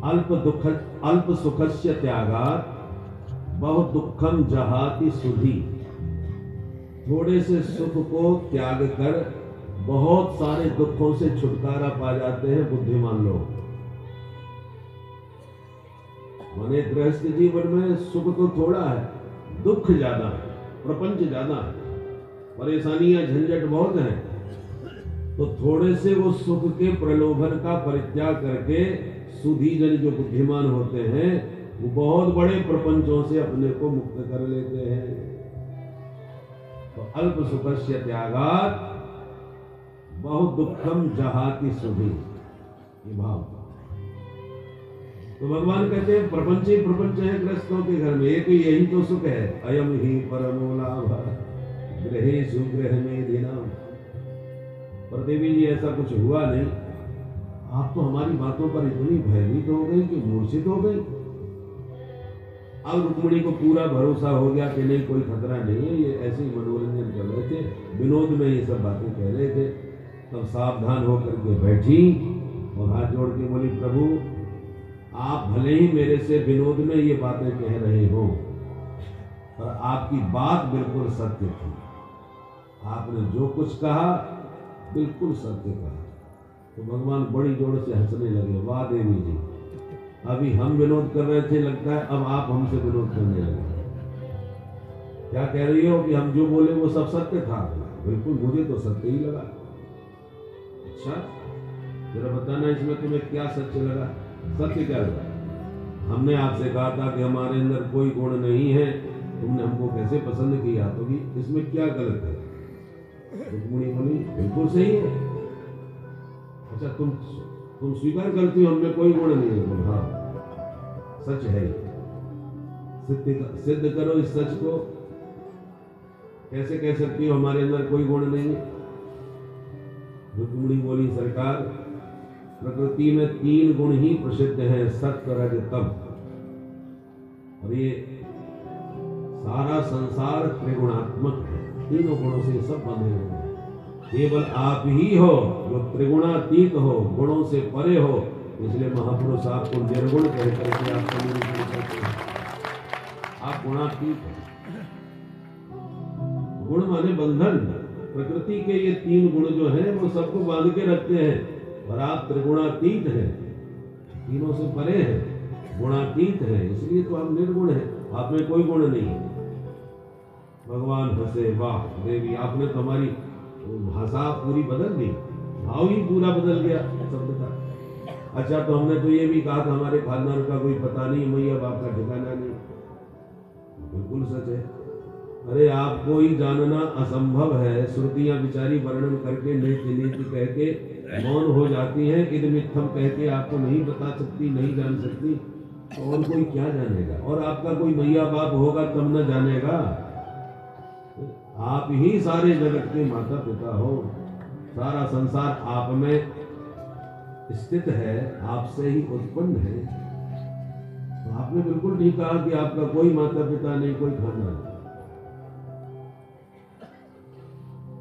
अल्प सुखस्य त्यागात बहुत दुखम जहाति सुधी। थोड़े से सुख को त्याग कर बहुत सारे दुखों से छुटकारा पा जाते हैं बुद्धिमान लोग। माने गृहस्थ जीवन में सुख तो थोड़ा है, दुख ज्यादा है, प्रपंच ज्यादा है, परेशानियां झंझट बहुत हैं। तो थोड़े से वो सुख के प्रलोभन का परित्याग करके सुधीजन जो बुद्धिमान होते हैं वो बहुत बड़े प्रपंचों से अपने को मुक्त कर लेते हैं। तो अल्प सुखस्य त्यागात बहुत दुखम जहाति सुधी, ये भाव। तो भगवान कहते हैं प्रपंच ही प्रपंच है गृहस्थों के घर में, एक यही तो सुख है। अयम ही परमो लाभ गृहेषु गृहमेधिनाम। पर देवी जी ऐसा कुछ हुआ नहीं। आप तो हमारी बातों पर इतनी भयभीत हो गई कि मूर्छित हो गई। अब रुक्मिणी को पूरा भरोसा हो गया कि नहीं, कोई खतरा नहीं है, ये ऐसे ही मनोरंजन कर रहे थे, विनोद में ये सब बातें कह रहे थे। तब सावधान होकर के बैठी और हाथ जोड़ के बोली, प्रभु आप भले ही मेरे से विनोद में ये बातें कह रहे हो, पर आपकी बात बिल्कुल सत्य थी। आपने जो कुछ कहा बिल्कुल सत्य कहा। तो भगवान बड़ी जोर से हंसने लगे, वाह देवी जी, अभी हम विनोद कर रहे थे, लगता है अब आप हमसे विनोद करने लगे। क्या कह रही हो कि हम जो बोले वो सब सत्य था? बिल्कुल, मुझे तो सत्य ही लगा। अच्छा, जरा बताना इसमें तुम्हें क्या सत्य लगा? सत्य क्या लगा? हमने आपसे कहा था कि हमारे अंदर कोई गुण नहीं है, तुमने हमको कैसे पसंद किया, तो इसमें क्या गलत है? रुक्मिणी बोली, बिल्कुल सही है। अच्छा, तुम स्वीकार करती हो हमने कोई गुण नहीं है? बोले हाँ, सच है। सिद्ध करो इस सच को। कैसे कह सकती हो हमारे अंदर कोई गुण नहीं है? रुक्मिणी बोली, सरकार प्रकृति में 3 गुण ही प्रसिद्ध हैं, सत्व रज तम, और ये सारा संसार त्रिगुणात्मक है। तीनों गुणों से सब बंधे हुए हैं। केवल आप ही हो जो त्रिगुणातीत हो, गुणों से परे हो। इसलिए महापुरुष आपको निर्गुण कह करके आपको निरूपण करते हैं। आप गुणातीत हैं। गुण माने बंधन। प्रकृति के ये 3 गुण जो हैं वो सबको बांध के रखते हैं, और आप त्रिगुणातीत हैं, तीनों से परे हैं, गुणातीत हैं। इसलिए तो आप निर्गुण हैं, आप में कोई गुण नहीं है। भगवान हंसे, वाह देवी, आपने तो हमारी भाषा पूरी बदल दी, भाव ही पूरा बदल गया शब्द का। अच्छा, तो हमने तो ये भी कहा था हमारे खानदान का कोई पता नहीं, मैया बाप का ठिकाना नहीं। बिल्कुल सच है। अरे आपको ही जानना असंभव है। श्रुतियां बिचारी वर्णन करके नीति नीति कह के मौन हो जाती हैं, इद मिथ्यम कह के आपको नहीं बता सकती, नहीं जान सकती, तो और कोई क्या जानेगा? और आपका कोई मैया बाप होगा तब न जानेगा। आप ही सारे जगत के माता पिता हो, सारा संसार आप में स्थित है, आपसे ही उत्पन्न है। तो आपने बिल्कुल ठीक कहा कि आपका कोई माता पिता नहीं, कोई खानदान नहीं।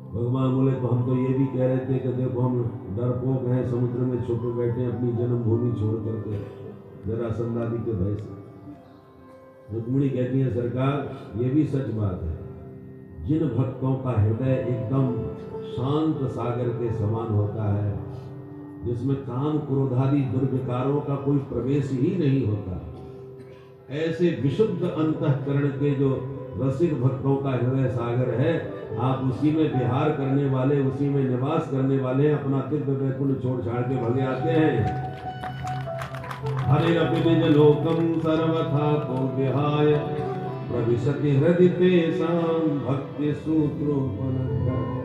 भगवान बोले तो हम तो ये भी कह रहे थे कि देखो हम डरपोक हैं, समुद्र में छुपे बैठे हैं अपनी जन्मभूमि छोड़ करके जरासंध आदि के भय से। रुक्मिणी कहती है सरकार ये भी सच बात है, जिन भक्तों का हृदय एकदम शांत सागर के समान होता है, जिसमें काम क्रोधादि दुर्विकारों का कोई प्रवेश ही नहीं होता, ऐसे विशुद्ध अंतःकरण के जो रसिक भक्तों का हृदय सागर है, आप उसी में विहार करने वाले, उसी में निवास करने वाले, अपना दिव्य वैकुंठ छोड़ छाड़ के भगे आते हैं। हरे रपि निज लोकम सर्वथा को विहाय प्रविशति हृदय तेषां भक्ति सूत्रोपनः।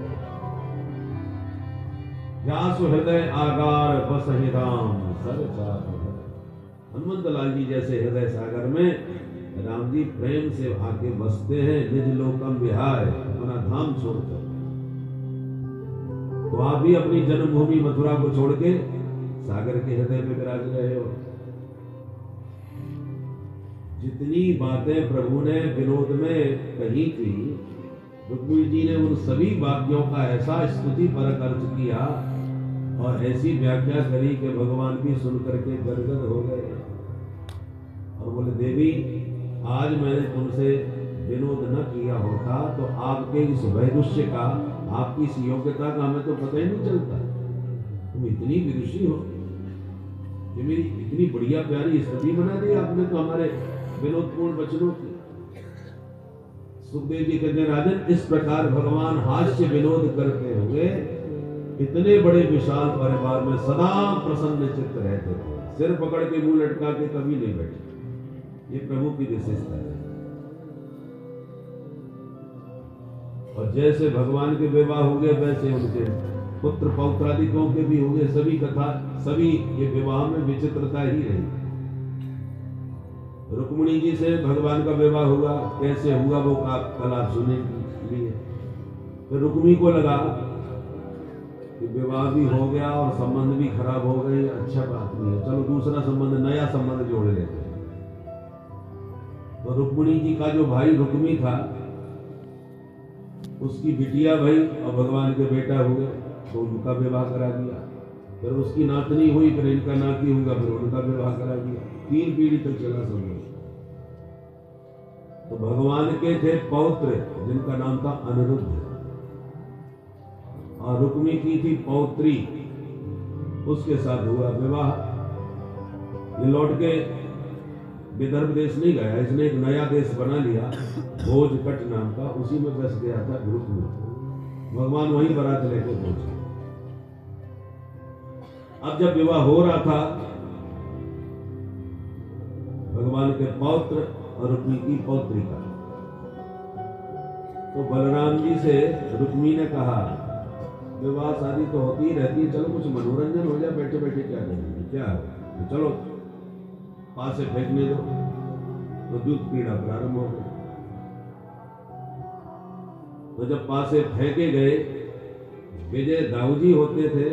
व्यासु हृदय आगार बसहि राम सर चाप। हनुमंत लाल जी जैसे हृदय सागर में राम जी प्रेम से आके बसते हैं, निज लोकम विहाय, अपना धाम छोड़कर। तो आप भी अपनी जन्मभूमि मथुरा को छोड़ के सागर के हृदय में विराज रहे हो। जितनी बातें प्रभु ने विनोद में कही थी, रुक्मिणी जी ने उन सभी वाक्यों का ऐसा स्तुति परक अर्थ किया और ऐसी व्याख्या करी कि भगवान भी सुनकर के गदगद हो गए और बोले देवी आज मैंने तुमसे विनोद न किया होता तो आपके इस वैदुष्य का, आपकी इस योग्यता का हमें तो पता ही नहीं चलता। तुम इतनी विदुषी हो, ये मेरी इतनी बढ़िया प्यारी स्तुति बना दी आपने तो हमारे विनोदपूर्ण वचनों की। सुखदेव जी कहते राजन, इस प्रकार भगवान हास्य विनोद करते हुए इतने बड़े विशाल परिवार में सदा प्रसन्न चित्त रहते थे, सिर पकड़ के मुंह लटका के कभी नहीं बैठे। ये प्रभु की विशेषता है। और जैसे भगवान के विवाह हो गए वैसे उनके पुत्र पौत्रादिकों के भी हो गए। सभी कथा, सभी ये विवाह में विचित्रता ही रही। रुक्मिणी जी से भगवान का विवाह हुआ, कैसे हुआ वो कल आप सुनेंगे। तो रुक्मिणी को लगा कि विवाह भी हो गया और संबंध भी खराब हो गए, अच्छा बात नहीं है, चलो दूसरा संबंध, नया संबंध जोड़ लेते हैं। तो रुक्मिणी जी का जो भाई रुक्मी था, उसकी बिटिया भाई और भगवान के बेटा हुए, तो उनका विवाह करा दिया। फिर उसकी नातनी हुई, फिर इनका नाती हुआ, फिर उनका विवाह करा दिया। 3 पीढ़ी तक चला संबंध। तो भगवान के थे पौत्र जिनका नाम था अनिरुद्ध, और रुक्मी की थी पौत्री, उसके साथ हुआ विवाह। ये लौट के विदर्भ देश नहीं गया, इसने एक नया देश बना लिया भोजकट नाम का, उसी में बस गया था ग्रुप में। भगवान वहीं बारात लेके पहुंचे। अब जब विवाह हो रहा था भगवान के पौत्र और रुक्मी की पौत्री का, तो बलराम जी से रुक्मी ने कहा विवाह शादी तो होती ही रहती है, चलो कुछ मनोरंजन हो जाए, बैठे बैठे क्या करेंगे, क्या है, तो चलो पास से फेंकने दो। तो दूध पीड़ा प्रारंभ हो गई। तो जब पास से फेंके गए, विजय दाऊजी होते थे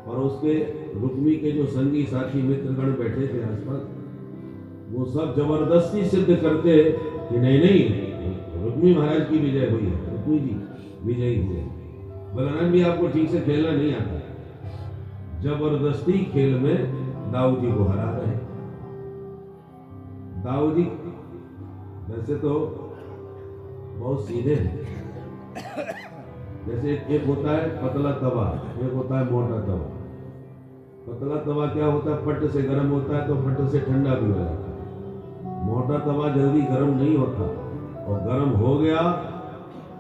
और उसके रुक्मी के जो संगी साथी मित्रगण बैठे थे आसपास, वो सब जबरदस्ती सिद्ध करते कि नहीं नहीं रुक्मी महाराज की विजय हुई है, रुक्मी जी विजयी हुए। बलराम भी आपको ठीक से खेलना नहीं आता, जबरदस्ती खेल में दाऊजी को हरा रहे। दाऊजी वैसे तो बहुत सीधे हैं, जैसे एक होता है पतला तवा, एक होता है मोटा तवा। पतला तवा क्या होता है, फट से गर्म होता है तो फट से ठंडा भी हो जाता है। मोटा तवा जल्दी गर्म नहीं होता, और गर्म हो गया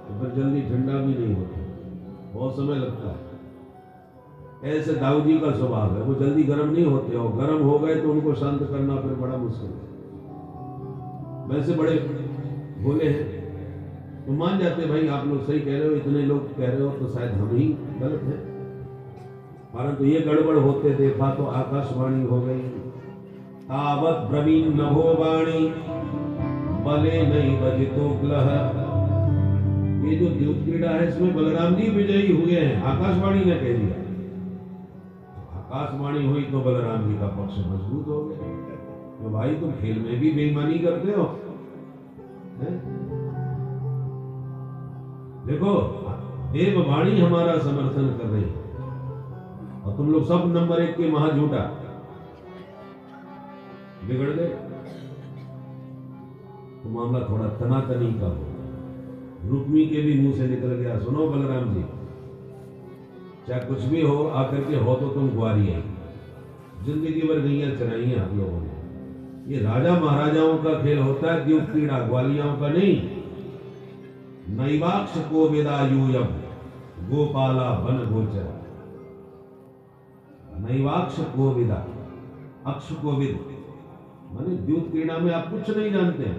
तो फिर जल्दी ठंडा भी नहीं होता, बहुत समय लगता है। ऐसे दाऊजी का स्वभाव है, वो जल्दी गर्म नहीं होते, और गर्म हो गए तो उनको शांत करना फिर बड़ा मुश्किल है। वैसे बड़े भोले हैं तो मान जाते भाई आप लोग सही कह रहे हो, इतने लोग कह रहे हो तो शायद हम ही गलत हैं। परंतु ये गड़बड़ होते देखा तो आकाशवाणी हो गई, तावत ब्रवीण नभो वाणी बले नहीं बजितो ग्लह। ये जो द्यूत क्रीड़ा है इसमें बलराम जी विजयी हुए हैं, आकाशवाणी ने कह दिया। आकाशवाणी हुई तो बलराम जी का पक्ष मजबूत हो गया। तो भाई तुम खेल में भी बेईमानी करते हो, हैं? देखो देववाणी हमारा समर्थन कर रही है और तुम लोग सब नंबर 1 के महाझूठा बिगड़ गए। तो मामला थोड़ा तनातनी का हो। रुक्मी के भी मुंह से निकल गया, सुनो बलराम जी, चाहे कुछ भी हो, आकर के हो तो तुम ग्वारी आई, जिंदगी भर गैया चराई आप लोगों ने। ये राजा महाराजाओं का खेल होता है, द्यूत क्रीड़ा, ग्वालियाओं का नहीं। नैवाक्ष को वेदायूयम गोपाला बन गोचरा। नैवाक्ष को विदा, अक्ष को विद माने द्यूत क्रीड़ा में आप कुछ नहीं जानते हैं,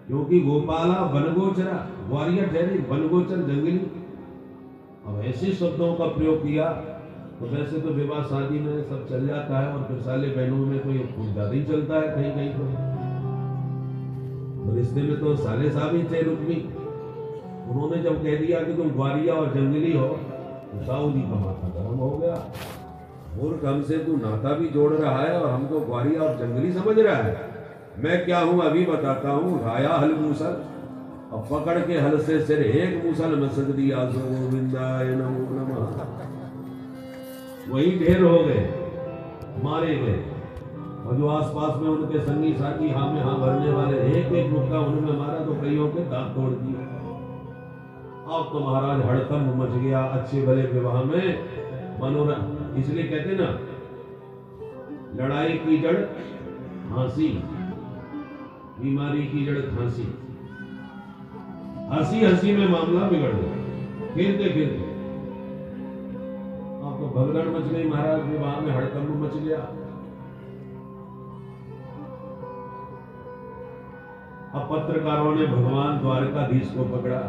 क्योंकि गोपाला बनगोचरा, ग्वालिया ठहरे, बनगोचर जंगली। अब ऐसे शब्दों का प्रयोग किया तो वैसे तो विवाह शादी में सब चल जाता है, और फिर साले बहनों में तो ये कुछ ज्यादा ही चलता है कहीं कहीं तो रिश्ते में तो साले साहब ही थे रुक्मी। उन्होंने जब कह दिया कि तुम ग्वारिया और जंगली हो तो साहू जी का माथा गर्म हो गया। मूर्ख, हमसे तू नाता भी जोड़ रहा है और हमको ग्वारिया और जंगली समझ रहा है। मैं क्या हूं अभी बताता हूं। उठाया हल मूसल और पकड़ के हल से सिर एक मूसल मसक दिया, सो गोविंदाय नमो नमः। वही ढेर हो गए, मारे गए, और जो आसपास में उनके संगी साथी हाँ में हाँ भरने वाले एक एक मुक्का उन्होंने मारा तो कईयों के दांत तोड़ दिए। अब तो महाराज हड़कंप मच गया। अच्छे भले विवाह में मनोरंजन, इसलिए कहते ना लड़ाई की जड़ फांसी, बीमारी की जड़ खांसी। हंसी हंसी में मामला बिगड़ गया, खेलते खेलते अब तो भगदड़ मच गई। महाराज विवाह में हड़कंप मच गया। अब पत्रकारों ने भगवान द्वारकाधीश को पकड़ा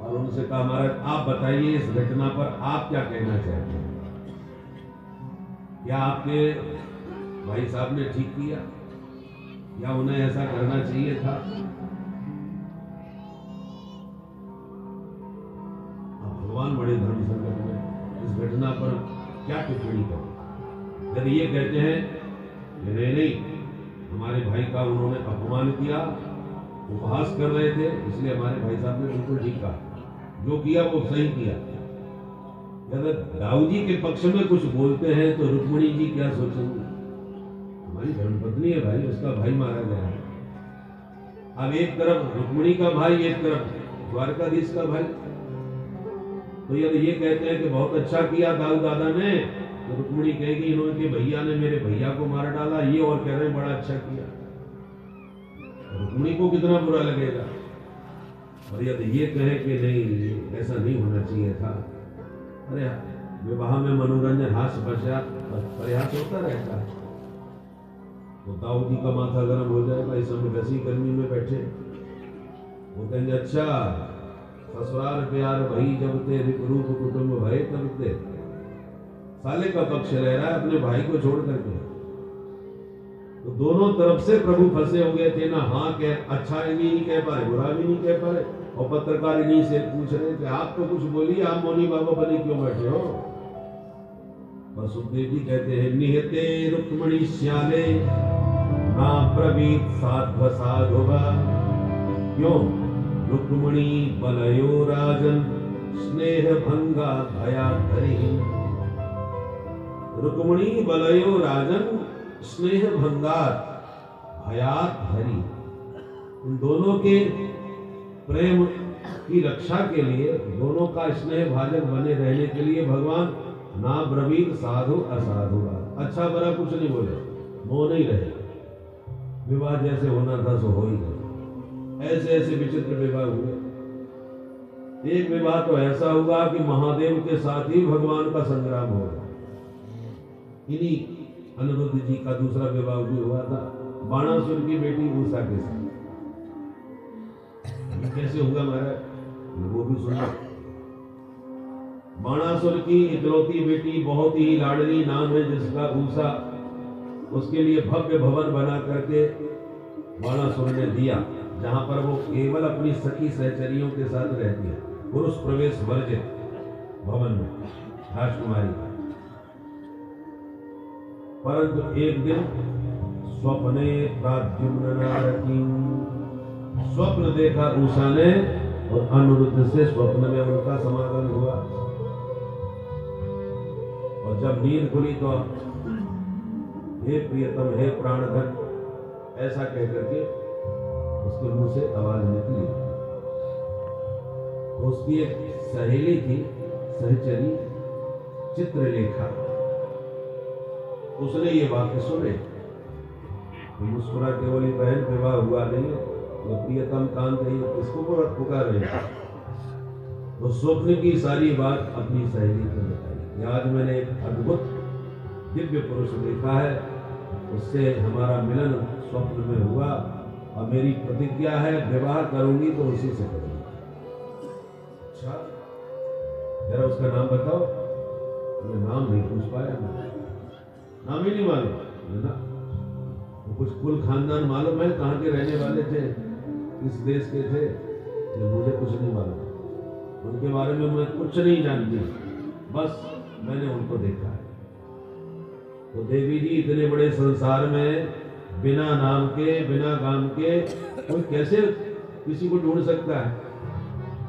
और उनसे कहा, महाराज आप बताइए इस घटना पर आप क्या कहना चाहते हैं? क्या आपके भाई साहब ने ठीक किया या उन्हें ऐसा करना चाहिए था? भगवान बड़े धर्म संकट में इस घटना पर क्या टिप्पणी करें? यदि ये कहते हैं कि नहीं, हमारे भाई का उन्होंने अपमान किया, उपहास कर रहे थे, इसलिए हमारे भाई साहब ने बिल्कुल ठीक कहा, जो किया वो सही किया। यदि दाऊ जी के पक्ष में कुछ बोलते हैं तो रुक्मिणी जी क्या सोचेंगे? हमारी धर्मपत्नी है भाई, उसका भाई मारा गया है। अब एक तरफ रुक्मिणी का भाई, एक तरफ द्वारकाधीश का भाई। तो यदि ये कहते हैं कि बहुत अच्छा किया दाऊ दादा ने, तो रुक्मिणी कहेगी इन्होंने भैया ने मेरे भैया को मार डाला, ये और कह रहे हैं बड़ा अच्छा किया। रुक्मिणी को कितना बुरा लगेगा। और यदि ये कहे कि नहीं ऐसा नहीं होना चाहिए था, अरे विवाह में मनोरंजन हास्य बचा प्रयास होता रहता है, तो दाऊ जी का माथा गर्म हो जाएगा। इस समय वैसी गर्मी में बैठे वो कहेंगे अच्छा ससुराल प्यार वही जब ते रूप कुटुंब भय तब ते। साले का पक्ष ले रहा है अपने भाई को छोड़ करके। तो दोनों तरफ से प्रभु फंसे हो गए थे ना। हाँ कह अच्छा भी नहीं कह पा रहे, बुरा भी नहीं कह पा रहे, और पत्रकार इन्हीं से पूछ रहे थे आप तो कुछ बोलिए, आप मौनी बाबा बने क्यों बैठे हो? बस सुखदेव जी कहते हैं निहते रुक्मिणी श्याले ना प्रवीत साध्व साधुवा। क्यों? रुक्मिणी बलयो राजन स्नेह भंगा भया धरी। रुक्मिणी बलयो राजन स्नेह भंगार भयात धरी। इन दोनों के प्रेम की रक्षा के लिए, दोनों का स्नेह भाजक बने रहने के लिए भगवान ना ब्रवीत साधु असाधु। अच्छा बुरा कुछ नहीं बोले, मोह नहीं रहे। विवाह जैसे होना था सो हो ही गया। ऐसे ऐसे विचित्र विवाह हुए। एक विवाह तो ऐसा हुआ कि महादेव के साथ ही भगवान का संग्राम होगा। इन्हीं अनिरुद्ध जी का दूसरा विवाह भी हुआ था बाणासुर की बेटी उषा के साथ। कैसे हुआ महाराज वो भी सुना। बाणासुर की इकलौती बेटी बहुत ही लाडली नाम है जिसका उषा, उसके लिए भव्य भवन बना करके बाणासुर ने दिया, जहां पर वो केवल अपनी सखी सहचरियों के साथ रहती है, पुरुष प्रवेश वर्जित भवन में राजकुमारी का। परंतु एक दिन स्वप्ने प्राद्युम्न नारकीं, स्वप्न देखा उषा ने और अनिरुद्ध से स्वप्न में उनका समागम हुआ। और जब नींद खुली तो हे प्रियतम, हे प्राणधन, ऐसा कहकर के उसके मुंह से आवाज निकली। उसकी एक सहेली थी, सहचरी चित्रलेखा, उसने ये वाक्य सुने तो मुस्कुरा के बोली, बहन विवाह हुआ नहीं है तो प्रियतम कांत नहीं, किसको पुकार रहे हैं? तो स्वप्न की सारी बात अपनी सहेली को बताई। आज मैंने एक अद्भुत दिव्य पुरुष देखा है, उससे हमारा मिलन स्वप्न में हुआ और मेरी प्रतिज्ञा है विवाह करूंगी तो उसी से करूंगी। अच्छा, जरा उसका नाम बताओ। मैं नाम नहीं पूछ पाया, नाम ही नहीं मालूम ना। तो कुछ कुल खानदान मालूम है, कहाँ के रहने वाले थे, किस देश के थे, ये मुझे कुछ नहीं मालूम। उनके बारे में मैं कुछ नहीं जानती, बस मैंने उनको देखा है। तो देवी जी, इतने बड़े संसार में बिना नाम के, बिना गाम के कोई कैसे किसी को ढूंढ सकता है?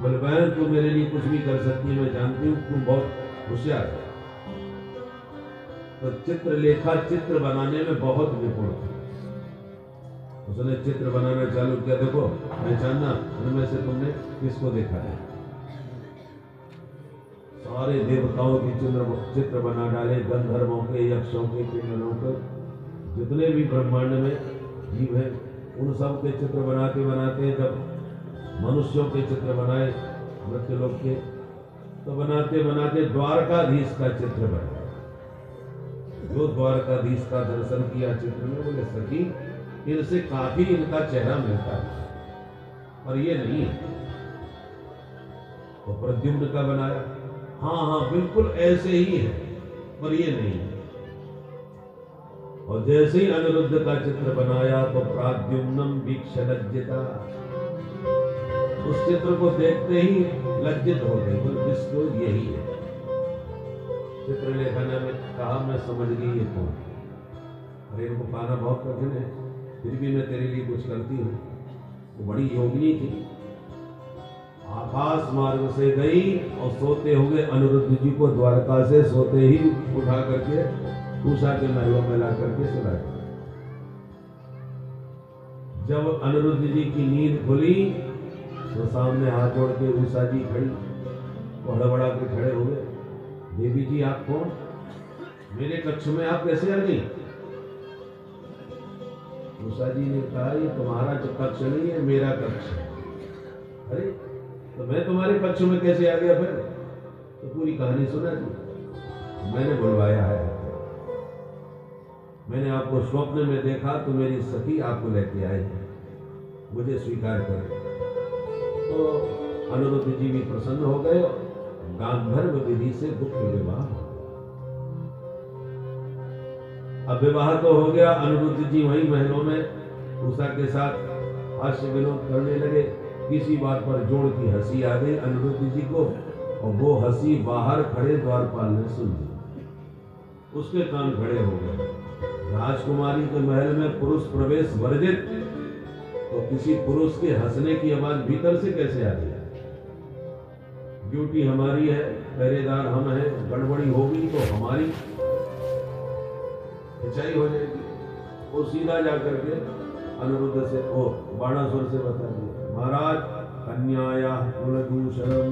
बोले, बहन तू मेरे लिए कुछ भी कर सकती है, मैं जानती हूँ तुम बहुत होशियार है। तो चित्रलेखा चित्र बनाने में बहुत निपुण थी। उसने चित्र बनाना चालू किया। देखो, पहचानना उनमें से तुमने किसको देखा है? सारे देवताओं के चित्र बना डाले, गंधर्वों के, यक्षों के, किन्नरों के, जितने भी ब्रह्मांड में जीव है उन सब के चित्र बनाते बनाते जब मनुष्यों के चित्र बनाए, मृत्यु लोक के, तो बनाते बनाते द्वारकाधीश का चित्र बना। जो द्वारकाधीश का दर्शन किया चित्र में, बोले सखी इनसे काफी इनका चेहरा मिलता है, पर ये नहीं है। तो प्रद्युम्न का बनाया, हाँ हाँ बिल्कुल ऐसे ही है, पर ये नहीं है। और जैसे ही अनिरुद्ध का चित्र बनाया तो प्राद्युम्नम वीक्ष लज्जिता, उस चित्र को देखते ही लज्जित हो गए, बोले इसको यही है। चित्रलेखा ने कहा, मैं समझ गई ये कौन है। अरे इनको पाना बहुत कठिन है, फिर भी मैं तेरे लिए कुछ करती हूँ। वो बड़ी योगिनी थी, आकाश मार्ग से गई और सोते हुए अनिरुद्ध जी को द्वारका से सोते ही उठा करके उषा के महलों में ला करके सुलाया। जब अनिरुद्ध जी की नींद खुली तो सामने हाथ जोड़ के उषा जी खड़ी, हड़बड़ा के खड़े हो गए। देवी जी आप कौन? मेरे कक्ष में आप कैसे आ गई? उषा जी ने कहा, ये तुम्हारा जो कक्ष नहीं है, मेरा कक्ष है। अरे तो मैं तुम्हारे कक्ष में कैसे आ गया? फिर तो पूरी कहानी सुना थी। मैंने बुलवाया है, मैंने आपको स्वप्न में देखा तो मेरी सखी आपको लेके आई है, मुझे स्वीकार कर। तो अनिरुद्ध जी भी प्रसन्न हो गए, गांधर्व विधि से गुप्त विवाह हो गया। अब विवाह तो हो गया, अनिरुद्ध जी वहीं महलों में उषा के साथ हास्य विनोद करने लगे। किसी बात पर जोड़ की हंसी आ गई अनिरुद्ध जी को, और वो हंसी बाहर खड़े द्वारपाल ने सुन ली। उसके कान खड़े हो गए। राजकुमारी के महल में पुरुष प्रवेश वर्जित, तो किसी पुरुष के हंसने की आवाज भीतर से कैसे आ गई? ड्यूटी हमारी है, पहरेदार हम हैं, गड़बड़ी होगी तो हमारी खिंचाई हो जाएगी। वो सीधा जाकर के अनिरुद्ध से, ओ बाणासुर से बता दिया, महाराज कन्याया कुलदूषणम,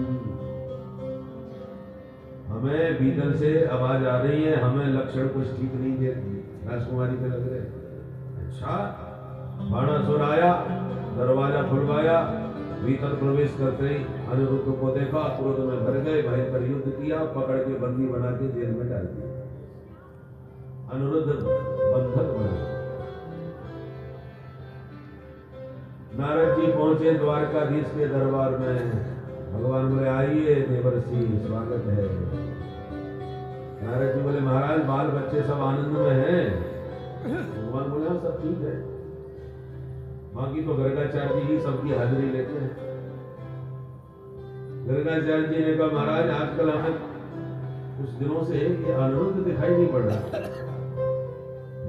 हमें भीतर से आवाज आ रही है, हमें लक्षण कुछ ठीक नहीं दे राजकुमारी के लग रहे। अच्छा, बाणासुर आया, दरवाजा खुलवाया, भीतर प्रवेश करते ही अनिरुद्ध को देखा, क्रोध में भर गए, भयंकर युद्ध किया, पकड़ के बंदी बना के जेल में डाल दिया। अनिरुद्ध बंधक बने। नारद जी पहुंचे द्वारकाधीश के दरबार में। भगवान बोले, आइए देवर्षि, स्वागत है। नारद जी बोले, महाराज बाल बच्चे सब आनंद में हैं। भगवान बोले, हाँ सब ठीक है, बाकी तो गर्गाचार्य जी ही सबकी हाजिरी लेते हैं। गर्गाचार्य जी ने कहा, महाराज आजकल हमें कुछ दिनों से ये अनिरुद्ध दिखाई नहीं पड़ रहा।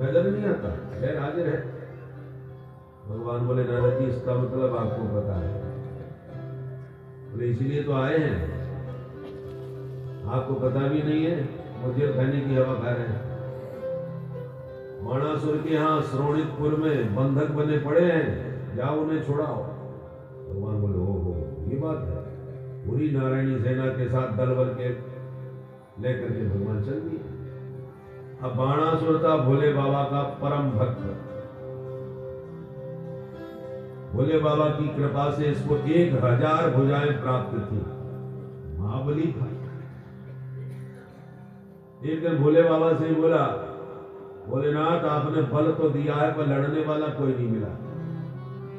नजर नहीं आता, खैर हाजिर है। भगवान बोले नारद जी इसका मतलब आपको पता है? बोले इसलिए तो आए हैं, आपको पता भी नहीं है, मुझे खाने की हवा खा रहे हैं। बाणासुर के यहाँ श्रोणितपुर में बंधक बने पड़े हैं, जाओ उन्हें छुड़ाओ। भगवान बोले हो ये बात है। पूरी नारायणी सेना के साथ दल बल के लेकर के भगवान चल दिए। अब बाणासुर था भोले बाबा का परम भक्त। भोले बाबा की कृपा से इसको 1000 भुजाएं प्राप्त थी, महाबली था। एक दिन भोले बाबा से ही बोला, भोलेनाथ आपने बल तो दिया है पर लड़ने वाला कोई नहीं मिला,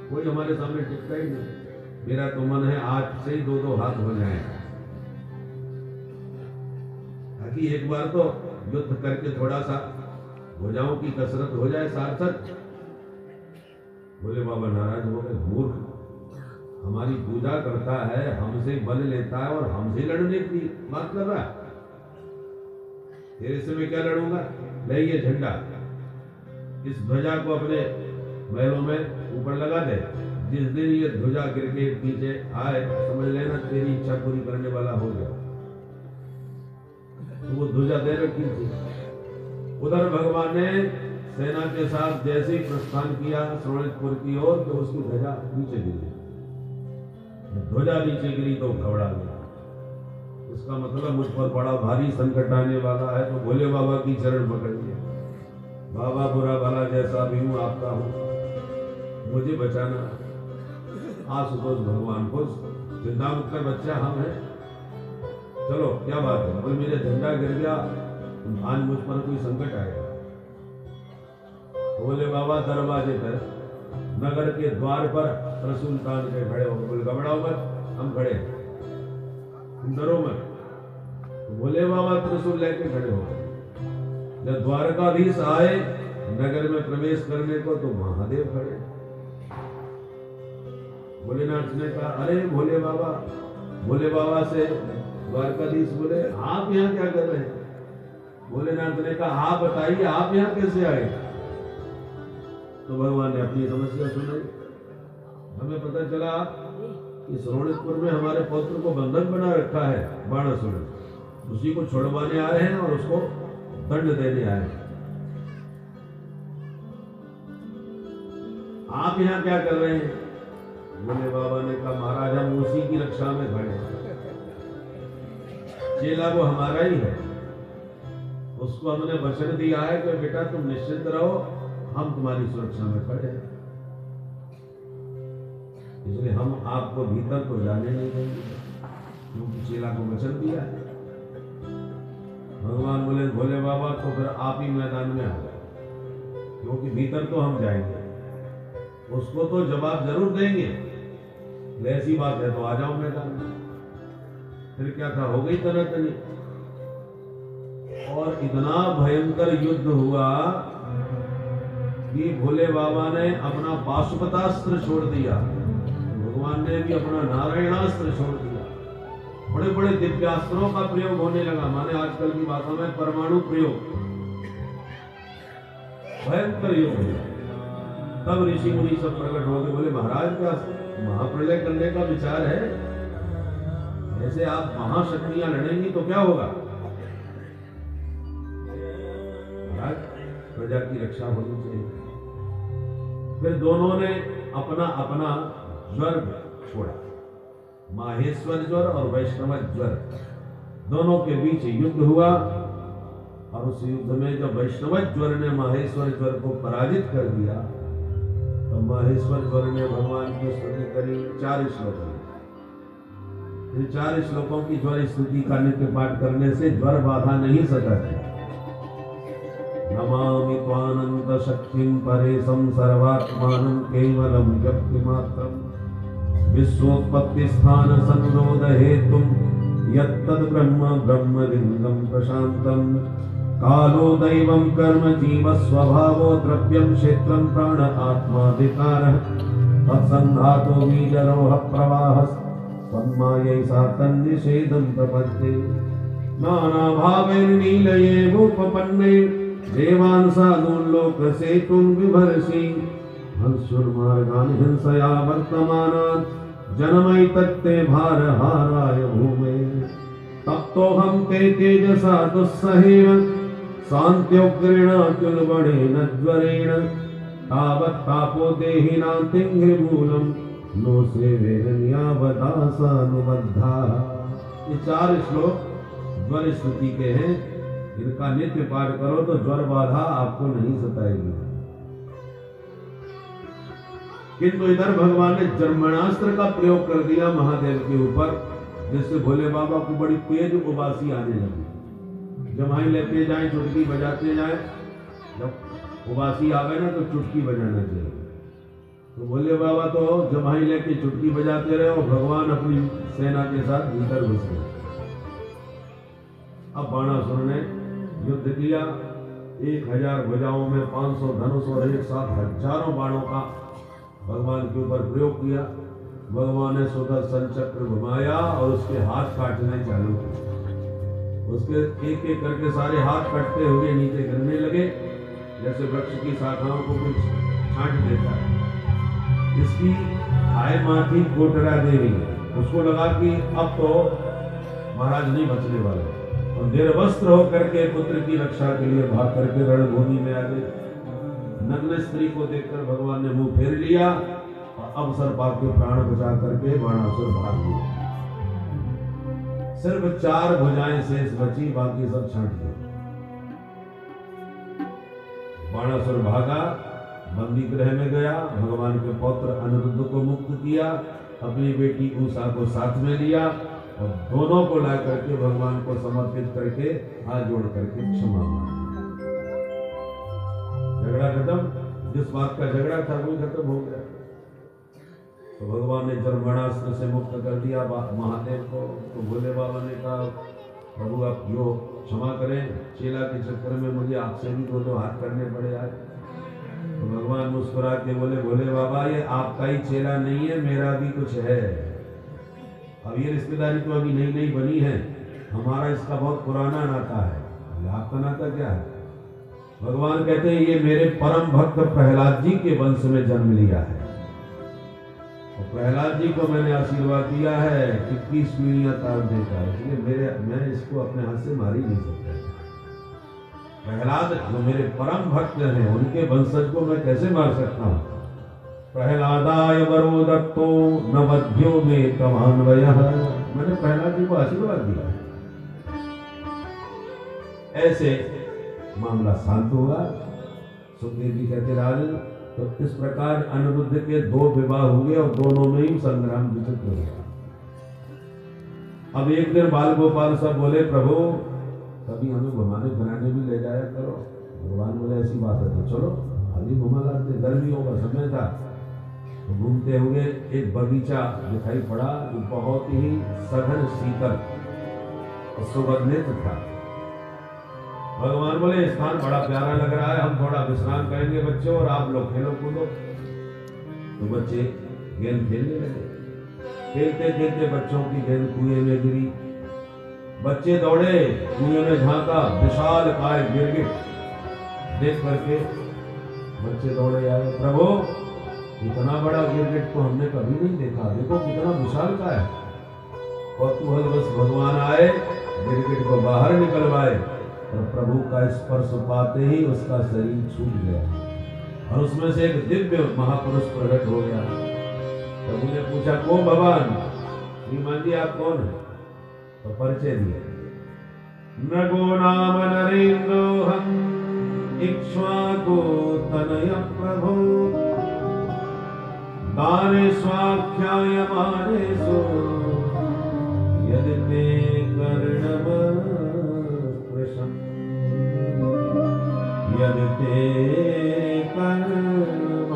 कोई हमारे सामने टिकता ही नहीं। मेरा तो मन है आज से ही 2-2 हाथ हो जाए, ताकि एक बार तो युद्ध करके थोड़ा सा भुजाओं की कसरत हो जाए सार्थक। भोले बाबा नाराज हो गए, मूर्ख, हमारी पूजा करता है, हमसे बल लेता है और हमसे लड़ने की बात कर रहा है। तेरे से मैं क्या लड़ूंगा? ले ये झंडा, इस ध्वजा को अपने महलों में ऊपर लगा दे। जिस दिन ये ध्वजा गिर के पीछे आए, समझ लेना तेरी इच्छा पूरी करने वाला हो गया। तो वो ध्वजा दे रखी थी। उधर भगवान ने सेना के साथ जैसे ही प्रस्थान किया श्रोणितपुर की ओर, तो उसकी ध्वजा नीचे गिरी। ध्वजा नीचे गिरी तो घबरा गया। इसका मतलब मुझ पर बड़ा भारी संकट आने वाला है। तो भोले बाबा की चरण पकड़ लिया, बाबा बुरा भला जैसा भी हूं आपका हूं, मुझे बचाना। आशुतोष भगवान को चिंता मत कर बच्चा, हम हैं, चलो क्या बात है। बोले मेरे झंडा गिर गया, आज मुझ पर कोई संकट आएगा। भोले बाबा दरवाजे पर नगर के द्वार पर त्रिशूल तान के खड़े हो। बोले घबराओ मत, हम खड़े हैं, तुम डरो मत। भोले बाबा त्रिशूल लेके खड़े हो गए। जब द्वारकाधीश आए नगर में प्रवेश करने को, तो महादेव खड़े। भोलेनाथ ने कहा, अरे भोले बाबा। भोले बाबा से द्वारकाधीश बोले, आप यहाँ क्या कर रहे हैं? भोलेनाथ ने कहा, आप बताइए आप यहाँ कैसे आए? तो भगवान ने अपनी समस्या सुनाई। हमें पता चला कि श्रोणितपुर में हमारे पौत्र को बंधक बना रखा है बाणासुर, उसी को छुड़वाने आए हैं और उसको दंड देने आए हैं। आप यहाँ क्या कर रहे हैं? भोले बाबा ने कहा, महाराज हम उसी की रक्षा में खड़े हैं, चेला वो हमारा ही है, उसको हमने वचन दिया है कि बेटा तुम निश्चिंत रहो, हम तुम्हारी सुरक्षा में खड़े हैं, इसलिए हम आपको भीतर तो जाने नहीं देंगे, क्योंकि चेला को वचन दिया है। भगवान बोले, भोले बाबा तो फिर आप ही मैदान में आ जाओ, क्योंकि भीतर तो हम जाएंगे, उसको तो जवाब जरूर देंगे, ऐसी बात है तो आ जाओ मैदान में। फिर क्या था, हो गई तनातनी और इतना भयंकर युद्ध हुआ कि भोले बाबा ने अपना पाशुपतास्त्र छोड़ दिया, भगवान ने भी अपना नारायणास्त्र छोड़ दिया, बड़े बड़े दिव्यास्त्रों का प्रयोग होने लगा, माने आजकल की भाषा में परमाणु प्रयोग, भयंकर युद्ध हुआ। तब ऋषि मुनि सब प्रकट हो गए, बोले महाराज क्या महाप्रलय करने का विचार है? ऐसे आप महाशक्तियां लड़ेंगी तो क्या होगा? महाराज प्रजा की रक्षा होनी चाहिए। फिर दोनों ने अपना अपना ज्वर छोड़ा, माहेश्वर ज्वर और वैष्णव ज्वर, दोनों के बीच युद्ध हुआ और उस युद्ध में जब वैष्णव ज्वर ने माहेश्वर ज्वर को पराजित कर दिया, तो माहेश्वर ज्वर ने भगवान की स्तुति करी 4 श्लोकों में। इन 4 श्लोकों की ज्वर स्तुति का नित्य पाठ करने से ज्वर बाधा नहीं सकता है। नमामि त्वानंत शक्तिं परेशं सर्वात्मानं केवलं व्यक्तिमात्रं विश्वोत्पत्ति स्थान संरोध हेतुं यत्तद् ब्रह्म ब्रह्मलिंगं प्रशान्तं कालो दैवं कर्म जीव स्वभावो द्रव्यं क्षेत्रं प्राण आत्मा विकारः तत्संघातो बीजरोह प्रवाहः तन्मायैषा तन्निषेधं प्रपद्ये नानाभावैर्नीलये रूपपन्ने देवान साधून लोक से तुम विभर्षि हंसुर्मार्गान हिंसया वर्तमानात् जनमयि तत्ते भार हाराय भूमे तब तो हम ते तेजसा दुस्सहेन शांत्योग्रेण तुलबणेन ज्वरेण तावत् तापो देहिना तिंघ्रिमूलम नो सेवेरन्यावदासानुबद्धा। ये 4 श्लोक ज्वर स्तुति के हैं। इनका नित्य पाठ करो तो ज्वर बाधा आपको नहीं सताएगी। किंतु इधर भगवान ने जर्मणास्त्र का प्रयोग कर दिया महादेव के ऊपर, जिससे भोले बाबा को बड़ी तेज उबासी आने लगी। जमाई लेते जाए, चुटकी बजाते जाए, जब उबासी आवे ना तो चुटकी बजाना चाहिए। तो भोले बाबा तो जमाई लेके चुटकी बजाते रहे और भगवान अपनी सेना के साथ भीतर घुस गए। अब बाणासुर ने युद्ध किया। 1000 भुजाओं में 500 धनुष और एक साथ हजारों बाणों का भगवान के ऊपर प्रयोग किया। भगवान ने सुदर्शन चक्र घुमाया और उसके हाथ काटने चालू किए। उसके एक एक करके सारे हाथ कटते हुए नीचे गिरने लगे, जैसे वृक्ष की शाखाओं को कुछ छांट देता है। इसकी आय माँ थी कोटरा देवी, उसको लगा कि अब तो महाराज नहीं बचने वाले, और निर्वस्त्र होकर के पुत्र की रक्षा के लिए भाग करके रणभूमि में आ गए। नग्न स्त्री को देखकर भगवान ने मुंह फेर लिया और अवसर पाके प्राण बचा करके बाणासुर भाग गया। सिर्फ 4 भुजाएं शेष बची, बाकी सब छांट गए। बाणासुर भागा, बंदी गृह में गया, भगवान के पौत्र अनिरुद्ध को मुक्त किया, अपनी बेटी उषा को साथ में लिया और दोनों को ला करके भगवान को समर्पित करके हाथ जोड़ करके क्षमा मांगी। झगड़ा खत्म। जिस बात का झगड़ा था वो खत्म हो गया। तो भगवान ने जर्मणास्त्र से मुक्त कर दिया महादेव को। तो भोले बाबा ने कहा, प्रभु आप यो क्षमा करें, चेला के चक्कर में मुझे आपसे भी 2 हाथ करने पड़े आज। तो भगवान मुस्कुरा के बोले, भोले बाबा ये आपका ही चेला नहीं है, मेरा भी कुछ है। अब ये रिश्तेदारी तो अभी नई नई बनी है, हमारा इसका बहुत पुराना नाता है। आपका नाता क्या है? भगवान कहते हैं ये मेरे परम भक्त प्रहलाद जी के वंश में जन्म लिया है, और प्रहलाद जी को मैंने आशीर्वाद दिया है कि 21 पीढ़ियां तार देगा, इसलिए मैं इसको अपने हाथ से मार ही नहीं सकता। प्रहलाद जो मेरे परम भक्त हैं, उनके वंशज को मैं कैसे मार सकता हूँ? प्रहलादाय वरो दत्तो न वध्यो में तमान्वयः। मैंने प्रहलाद जी को आशीर्वाद दिया। ऐसे मामला शांत हुआ। सुखदेव जी कहते राजन, तो इस प्रकार अनिरुद्ध के 2 विवाह हुए और दोनों में ही संग्राम विचित्र हुआ। अब एक दिन बाल गोपाल सब बोले, प्रभु कभी हमें घुमाने फिराने भी ले जाया करो। भगवान बोले ऐसी बात है तो चलो अभी घुमा लाते, गर्मियों का समय था। तो घूमते हुए एक बगीचा दिखाई पड़ा जो बहुत ही सघन शीतल और सुगंधित था। भगवान बोले स्थान बड़ा प्यारा लग रहा है, हम थोड़ा विश्राम करेंगे बच्चों, और आप लोग खेलो कूदो। तो बच्चे गेंद खेलने लगे। खेलते खेलते बच्चों की गेंद कुएं में गिरी। बच्चे दौड़े, कुएं में झांका, विशाल काय गिरगिट देख करके बच्चे दौड़े आए। प्रभु इतना बड़ा गिरगिट तो हमने कभी नहीं देखा, देखो कितना विशाल काय है। कौतूहलवश भगवान आए, गिरगिट को बाहर निकलवाए और प्रभु का स्पर्श पाते ही उसका शरीर छूट गया और उसमें से एक दिव्य महापुरुष प्रकट हो गया। प्रभु ने पूछा, कौन भगवान? श्रीमान जी आप कौन है? तो परिचय दिया, नगो नाम नरेंद्रोहम इक्ष्वाकु तनय प्रभु दाने स्वाख्यायमानेषु यदि ते कर्णम कृष्ण यदि ते कर्णम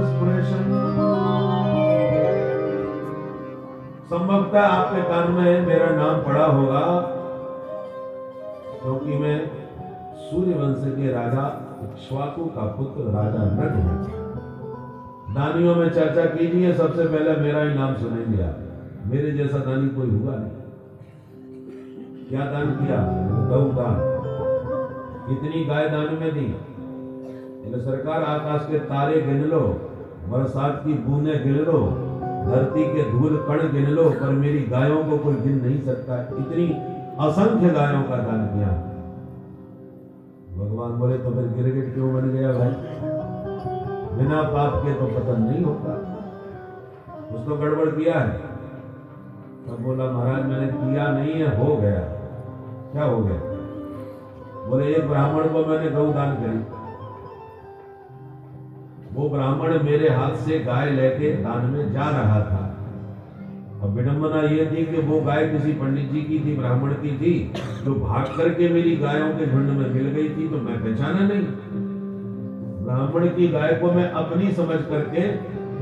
स्पृशन्। संभवतः आपके कान में मेरा नाम पड़ा होगा, क्योंकि मैं सूर्य वंश के राजा इक्ष्वाकु का पुत्र राजा नग हूं। दानियों में चर्चा कीजिए, सबसे पहले मेरा ही नाम सुनेंगे आप। मेरे जैसा दानी कोई हुआ नहीं। क्या दान किया? गौ दान। कितनी गाय दान में दी? बोले सरकार आकाश के तारे गिन लो, बरसात की बूंदें गिन लो, धरती के धूल कण गिन लो, पर मेरी गायों को कोई गिन नहीं सकता। इतनी असंख्य गायों का दान किया। भगवान बोले तो फिर गिरगिट क्यों बन गया भाई? बिना पाप के तो पतन नहीं होता, कुछ तो गड़बड़ किया है। तब बोला महाराज मैंने किया नहीं है, हो गया। क्या हो गया? बोले एक ब्राह्मण को मैंने गौ दान करी, वो ब्राह्मण मेरे हाथ से गाय लेके दान में जा रहा था। अब विडंबना ये थी कि वो गाय किसी पंडित जी की थी, ब्राह्मण की थी, जो भाग करके मेरी गायों के झुंड में मिल गई थी, तो मैं पहचाना नहीं। ब्राह्मण की गाय को मैं अपनी समझ करके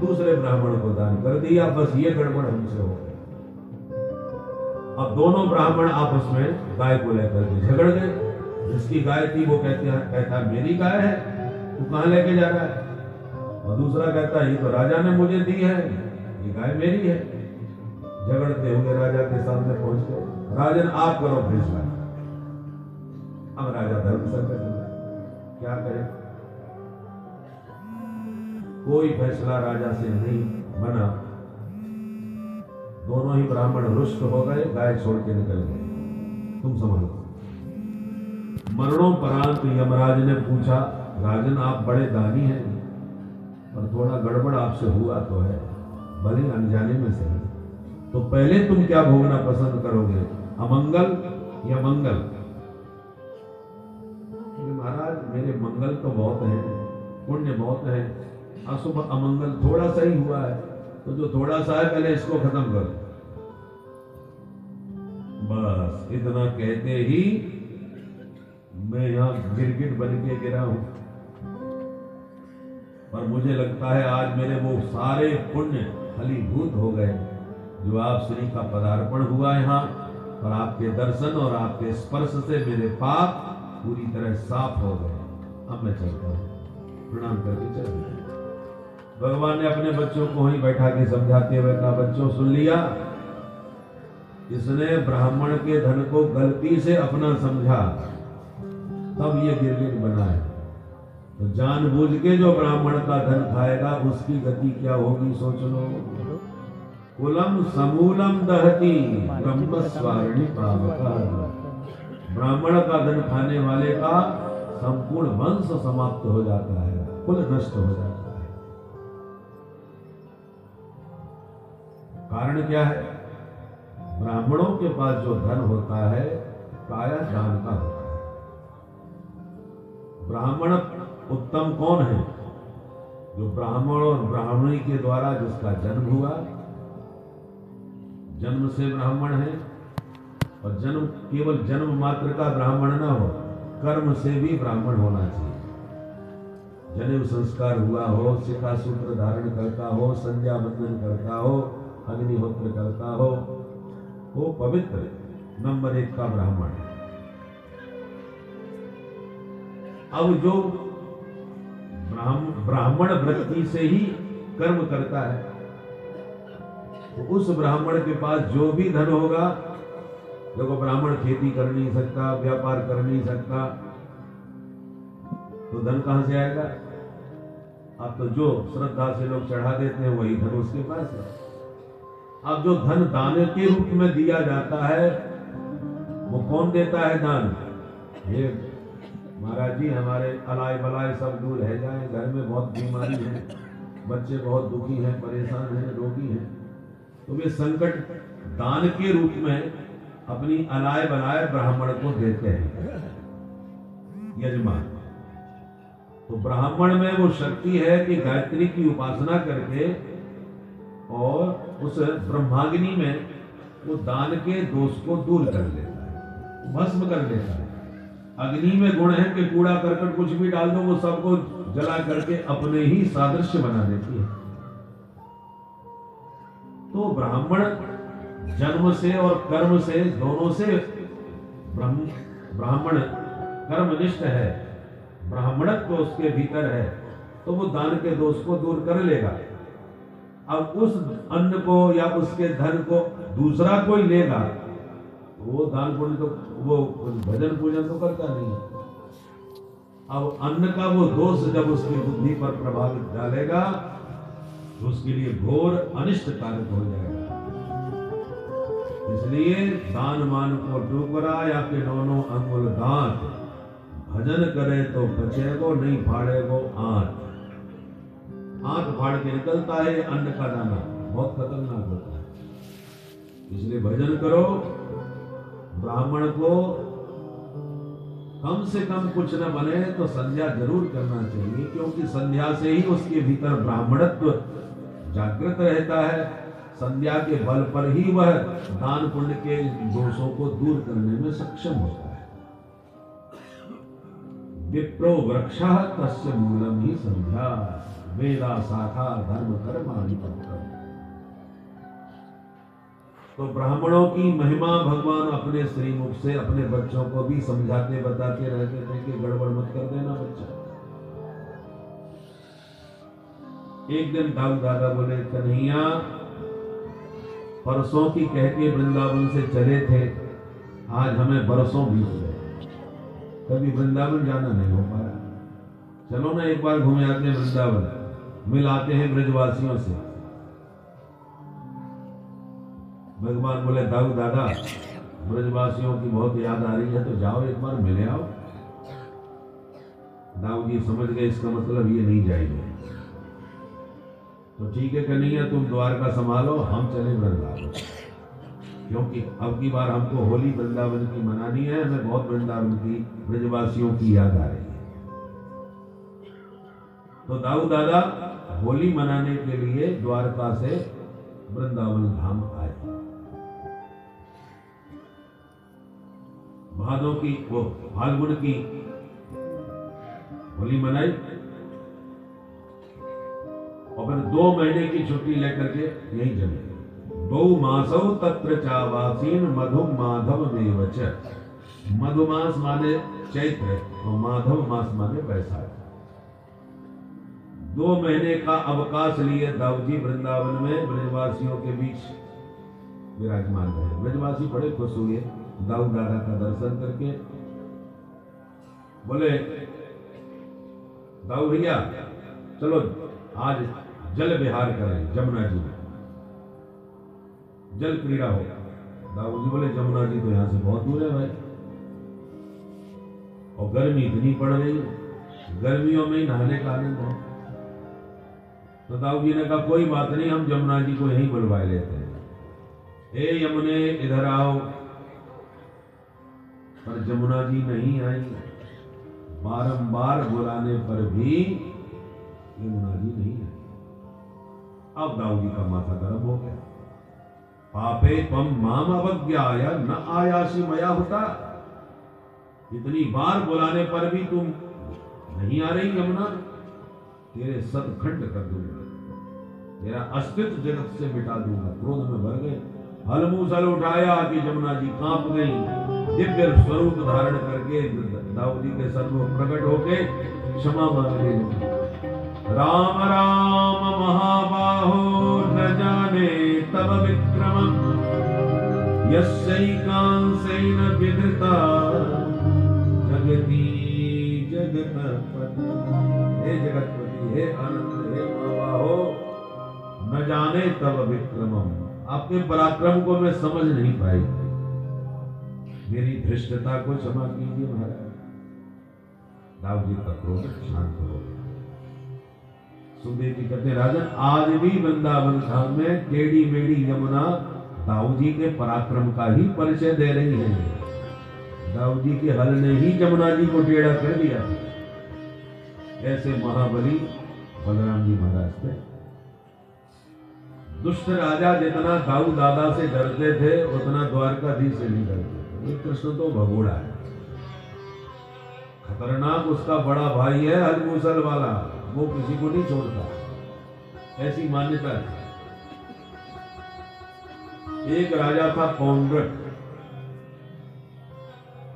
दूसरे ब्राह्मण को दान कर दिया, बस ये गड़बड़ हमसे हो गई। अब दोनों ब्राह्मण आपस में गाय को लेकर के झगड़ गए। जिसकी गाय थी वो कहता मेरी गाय है, तू कहां लेके जा रहा है? और दूसरा कहता ये तो राजा ने मुझे दी है, ये गाय मेरी है। झगड़ते हुए राजा के सामने पहुंच गए। राजन आप करो फैसला। अब राजा धर्म संकट में क्या करे? कोई फैसला राजा से नहीं बना। दोनों ही ब्राह्मण रुष्ट हो गए, गाय छोड़ के निकल गए। तुम संभालो। मरणोपरांत यमराज ने पूछा, राजन आप बड़े दानी हैं, पर थोड़ा गड़बड़ आपसे हुआ तो है, भले अनजाने में सही, तो पहले तुम क्या भोगना पसंद करोगे, अमंगल या मंगल? महाराज मेरे मंगल तो बहुत है, पुण्य बहुत है, अशुभ अमंगल थोड़ा सा ही हुआ है, तो जो थोड़ा सा है पहले इसको खत्म करो। बस इतना कहते ही मैं यहां गिरगिट बन के गिरा हूं, पर मुझे लगता है आज मेरे वो सारे पुण्य फलीभूत हो गए जो आप श्री का पदार्पण हुआ यहाँ, और आपके दर्शन और आपके स्पर्श से मेरे पाप पूरी तरह साफ हो गए। अब मैं चलता हूं, प्रणाम करके चल दिया। भगवान ने अपने बच्चों को वहीं बैठा के समझाते हुए कहा, बच्चों सुन लिया, इसने ब्राह्मण के धन को गलती से अपना समझा, तब ये गिरगिट बना है। तो जानबूझ के जो ब्राह्मण का धन खाएगा उसकी गति क्या होगी सोच लो। कुलम समूलम दहती ब्रह्म स्वारिणी पावका। ब्राह्मण का धन खाने वाले का संपूर्ण वंश समाप्त हो जाता है, कुल नष्ट हो जाता है। कारण क्या है? ब्राह्मणों के पास जो धन होता है काया दान का होता है। ब्राह्मण उत्तम कौन है? जो ब्राह्मण और ब्राह्मणी के द्वारा जिसका जन्म हुआ, जन्म से ब्राह्मण है, और जन्म केवल जन्म मात्र का ब्राह्मण ना हो, कर्म से भी ब्राह्मण होना चाहिए। जनेऊ संस्कार हुआ हो, शिखा सूत्र धारण करता हो, संध्या बंदन करता हो, अग्निहोत्र करता हो, वो पवित्र नंबर 1 का ब्राह्मण है। अब जो ब्राह्मण वृत्ति से ही कर्म करता है, तो उस ब्राह्मण के पास जो भी धन होगा, देखो ब्राह्मण खेती कर नहीं सकता, व्यापार कर नहीं सकता, तो धन कहां से आएगा? अब तो जो श्रद्धा से लोग चढ़ा देते हैं वही धन उसके पास है। अब जो धन दान के रूप में दिया जाता है, वो कौन देता है दान? ये महाराज जी हमारे अलाय बलाय सब दूर है जाए, घर में बहुत बीमारी है, बच्चे बहुत दुखी हैं, परेशान हैं, रोगी हैं, तो वे संकट दान के रूप में अपनी अलाय बलाय ब्राह्मण को देते हैं यजमान। तो ब्राह्मण में वो शक्ति है कि गायत्री की उपासना करके और उस ब्रह्माग्नि में वो दान के दोष को दूर कर लेता है, भस्म कर लेता है। अग्नि में गुण है कि कूड़ा करकट कुछ भी डाल दो वो सबको जला करके अपने ही सादृश्य बना देती है। तो ब्राह्मण जन्म से और कर्म से दोनों से ब्राह्मण कर्मनिष्ठ है, ब्राह्मणत्व उसके भीतर है, तो वो दान के दोष को दूर कर लेगा। अब उस अन्न को या उसके धन को दूसरा कोई लेगा, वो दान पुण्य तो वो भजन पूजन तो करता नहीं है, अब अन्न का वो दोष जब उसकी बुद्धि पर प्रभावित डालेगा तो उसके लिए घोर अनिष्ट कारक हो जाएगा। इसलिए दान मान को डूबरा या के दोनों अंगुल दांत, भजन करे तो बचेगो नहीं फाड़ेगो आंत। आंत फाड़ के निकलता है अन्न का दाना, बहुत खतरनाक होता है। इसलिए भजन करो। ब्राह्मण को कम से कम कुछ न बने तो संध्या जरूर करना चाहिए, क्योंकि संध्या से ही उसके भीतर ब्राह्मणत्व जागृत रहता है। संध्या के बल पर ही वह दान पुण्य के दोषों को दूर करने में सक्षम होता है। विप्रो वृक्षः तस्य मूलम ही संध्या, वेदा शाखा धर्म कर्माणि पत्रम्। तो ब्राह्मणों की महिमा भगवान अपने श्रीमुख से अपने बच्चों को भी समझाते बताते रहते थे कि गड़बड़ मत कर देना बच्चा। एक दिन दाऊ दादा बोले, कन्हैया परसों की कह के वृंदावन से चले थे, आज हमें बरसों बीत गए, कभी वृंदावन जाना नहीं हो पाया। चलो ना एक बार घूमे आते हैं वृंदावन, मिल आते हैं ब्रजवासियों से। भगवान बोले, दाऊ दादा ब्रजवासियों की बहुत याद आ रही है, तो जाओ एक बार मिले आओ। दाऊ जी समझ गए इसका मतलब ये नहीं जाएंगे। तो ठीक है कन्हैया, तुम द्वारका संभालो, हम चले वृंदावन, क्योंकि अब की बार हमको होली वृंदावन की मनानी है। हमें बहुत वृंदावन की ब्रजवासियों की याद आ रही है। तो दाऊ दादा होली मनाने के लिए द्वारका से वृंदावन धाम आए। भादों की वो फाल्गुन की होली मनाई और फिर 2 महीने की छुट्टी लेकर के यही जमे। 2 मासौ तत्र चावासीन मधु माधव मेवच। मधुमास माने चैत्र और माधव मास माने बैसाख। 2 महीने का अवकाश लिए दाऊजी वृंदावन में ब्रजवासियों के बीच विराजमान रहे। ब्रजवासी बड़े खुश हुए दाऊ दादा का दर्शन करके। बोले, दाऊ भैया चलो आज जल विहार करें, जमुना जी में जल क्रीड़ा हो। दाऊ जी बोले, जमुना जी तो यहाँ से बहुत दूर है भाई, और गर्मी इतनी पड़ रही है, गर्मियों में ही नहाने का आनंद है। तो दाऊ जी ने कहा, कोई बात नहीं, हम जमुना जी को यहीं बुलवा लेते हैं। हे यमुने इधर आओ। पर जमुना जी नहीं आई। बारंबार बुलाने पर भी यमुना जी नहीं आई। अब दाऊ जी का माथा गर्म हो गया। पापे त्वं माम अवज्ञाय न आयासि मया हुता। इतनी बार बुलाने पर भी तुम नहीं आ रही यमुना, तेरे सदखंड कर दूंगा, तेरा अस्तित्व जगत से मिटा दूंगा। क्रोध में भर गए, हलमूसल उठाया कि जमुना जी कांप गई। दिव्य स्वरूप धारण करके दाऊ जी के सन्मुख प्रकट होके क्षमा मांगने लगी। राम राम महाबाहो न जाने तब विक्रमम्, यस्यैकांसेन विधृता जगती जगतपति। हे जगतपति, हे अनंत, हे महाबाहो, न जाने तब विक्रमम्, आपके पराक्रम को मैं समझ नहीं पाई, मेरी धृष्टता को क्षमा कीजिए महाराज। दाऊ जी का क्रोध शांत हो गया। सुखदेव जी कहते, राजन आज भी वृंदावन धाम में टेढ़ी मेढ़ी यमुना दाऊ जी के पराक्रम का ही परिचय दे रही है। दाऊ जी के हल ने ही जमुना जी को टेढ़ा कर दिया। ऐसे महाबली बलराम जी महाराज थे। दुष्ट राजा जितना दाऊ दादा से डरते थे उतना द्वारकाधीश से नहीं डरते। ये कृष्ण तो भगोड़ा है, खतरनाक उसका बड़ा भाई है हलमूसल वाला, वो किसी को नहीं छोड़ता, ऐसी मान्यता है। एक राजा था पौंड्रक,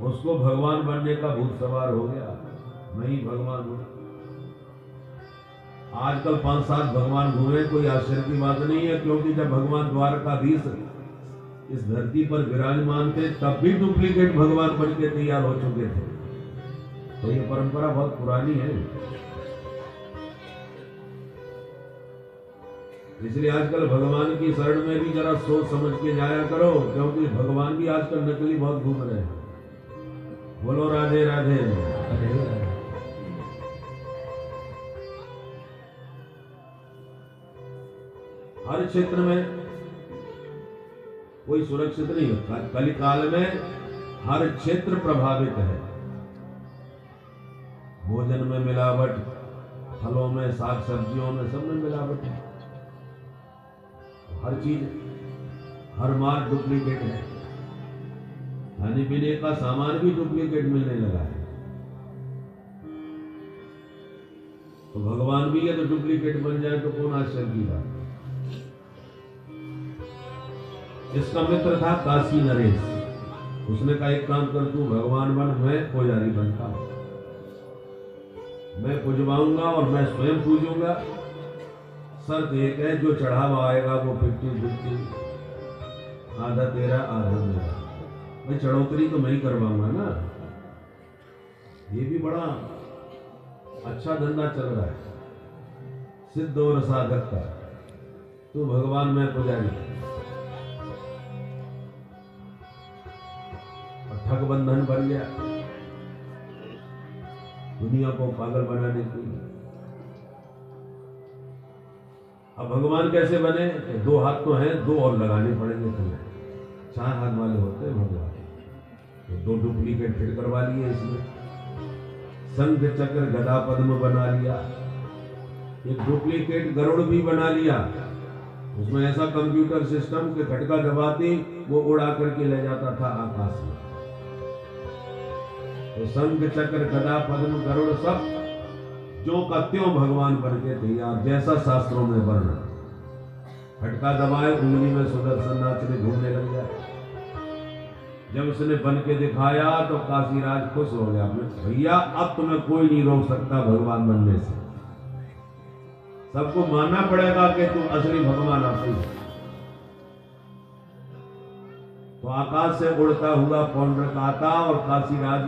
उसको भगवान बनने का भूत सवार हो गया, मैं ही भगवान हूं। आजकल 5-7 भगवान घूमे, कोई आश्चर्य की बात नहीं है, क्योंकि जब भगवान द्वारकाधीश इस धरती पर विराजमान थे तब भी डुप्लीकेट भगवान बन के तैयार हो चुके थे। तो ये परंपरा बहुत पुरानी है। इसलिए आजकल भगवान की शरण में भी जरा सोच समझ के जाया करो, क्योंकि भगवान भी आजकल नकली बहुत घूम रहे हैं। बोलो राधे राधे। हर क्षेत्र में कोई सुरक्षित नहीं होता। कलिकाल में हर क्षेत्र प्रभावित है। भोजन में मिलावट, फलों में, साग सब्जियों में, सब में मिलावट है। हर चीज, हर माल डुप्लीकेट है। खाने पीने का सामान भी डुप्लीकेट मिलने लगा है। तो भगवान भी है तो डुप्लीकेट बन जाए तो कौन आश्चर्य की बात। इसका मित्र था काशी नरेश। उसने कहा एक काम कर, तू भगवान बन, मैं पुजारी बनता हूं। मैं पुजवाऊंगा और मैं स्वयं पूजूंगा। शर्त एक है, जो चढ़ावा आएगा वो 50-50, आधा तेरा आधा मेरा। भाई चढ़ोतरी तो मैं ही करवाऊंगा ना। ये भी बड़ा अच्छा धंधा चल रहा है, सिद्ध और साधक का। तू भगवान, मैं पुजारी। और ठग बंधन बन गया दुनिया को पागल बनाने के लिए। अब भगवान कैसे बने? दो हाथ तो हैं, दो और लगाने पड़ेंगे तुम्हें। 4 हाथ वाले होते हैं भगवान। तो 2 डुप्लीकेट फिट करवा लिए इसमें। शंख चक्र गदा पद्म बना लिया। एक डुप्लीकेट गरुड़ भी बना लिया। उसमें ऐसा कंप्यूटर सिस्टम के खटका दबाते वो उड़ा करके ले जाता था आकाश में। तो शंख चक्र गदा पद्म गरुड़ सब जो का त्यों भगवान बन के तैयार, जैसा शास्त्रों में वर्णन। खटका दबाए, उंगली में सुदर्शन नाचने घूमने लग जाए। जब उसने बन के दिखाया तो काशीराज खुश हो गया। भैया अब तुम्हें कोई नहीं रोक सकता भगवान बनने से। सबको मानना पड़ेगा कि तुम असली भगवान आप ही। तो आकाश से उड़ता हुआ पौंड्रक आता और काशीराज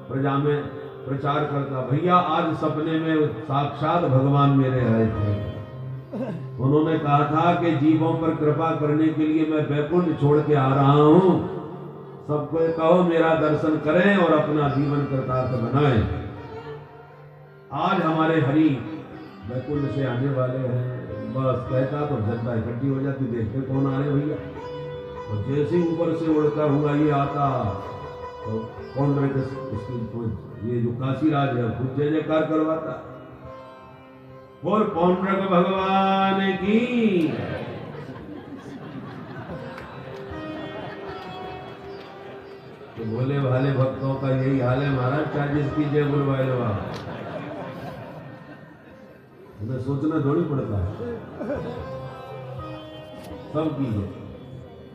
प्रजा में प्रचार करता, भैया आज सपने में साक्षात भगवान मेरे आए थे। उन्होंने कहा था कि जीवों पर कृपा करने के लिए मैं बैकुंठ छोड़ के आ रहा हूं। सबको कहो मेरा दर्शन करें और अपना जीवन कृतार्थ बनाएं। आज हमारे हरि बैकुंठ से आने वाले हैं। बस कहता तो जनता इकट्ठी हो जाती, देखते कौन आ रहे भैया। और जैसे ही ऊपर से उड़ता हुआ ये आता तो पौंड्रक ये जो काशीराज है खुद जय जयकार करवाता। और पौंड्रक भगवान की। तो भोले भाले भक्तों का यही हाल है महाराज, चाहे जिसकी जय बुलवाए लो आप। उन्हें सोचना थोड़ी पड़ता है, सब की जय।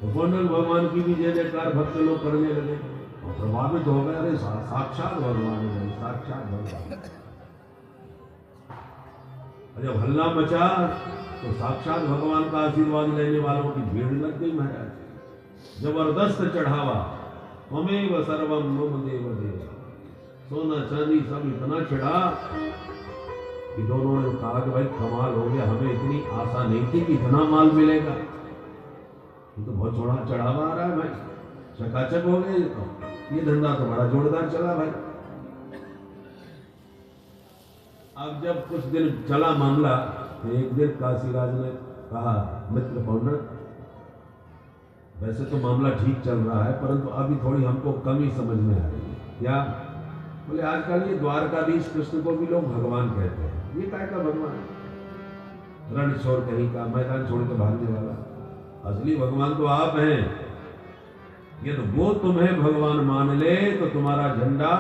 तो पौंड्रक भगवान की भी जय जयकार भक्त लोग करने लगे। प्रभावित हो गए, अरे साक्षात भगवान है, साक्षात भगवान। जब हल्ला मचा तो साक्षात भगवान का आशीर्वाद लेने वालों की भीड़ लग गई महाराज। जबरदस्त चढ़ावा। ममेव सर्वम मम देव देव। सोना चांदी सब इतना चढ़ा कि दोनों ने कहा कि भाई कमाल हो गया, हमें इतनी आशा नहीं थी कि इतना माल मिलेगा। ये तो बहुत छोड़ा चढ़ावा आ रहा है भाई, चकाचक हो गए। ये धंधा तो बड़ा जोरदार चला भाई। अब जब कुछ दिन चला मामला, तो एक दिन काशीराज ने कहा, मित्र पौंड्रक, वैसे तो मामला ठीक चल रहा है परंतु अभी थोड़ी हमको कमी समझ में आ रही है। क्या? बोले आजकल ये द्वारकाधीश कृष्ण को भी लोग भगवान कहते हैं। ये काय का भगवान? रण छोड़ कहीं का, मैदान छोड़ के भागने वाला। असली भगवान तो आप हैं। यदि वो तुम्हें भगवान मान ले तो तुम्हारा झंडा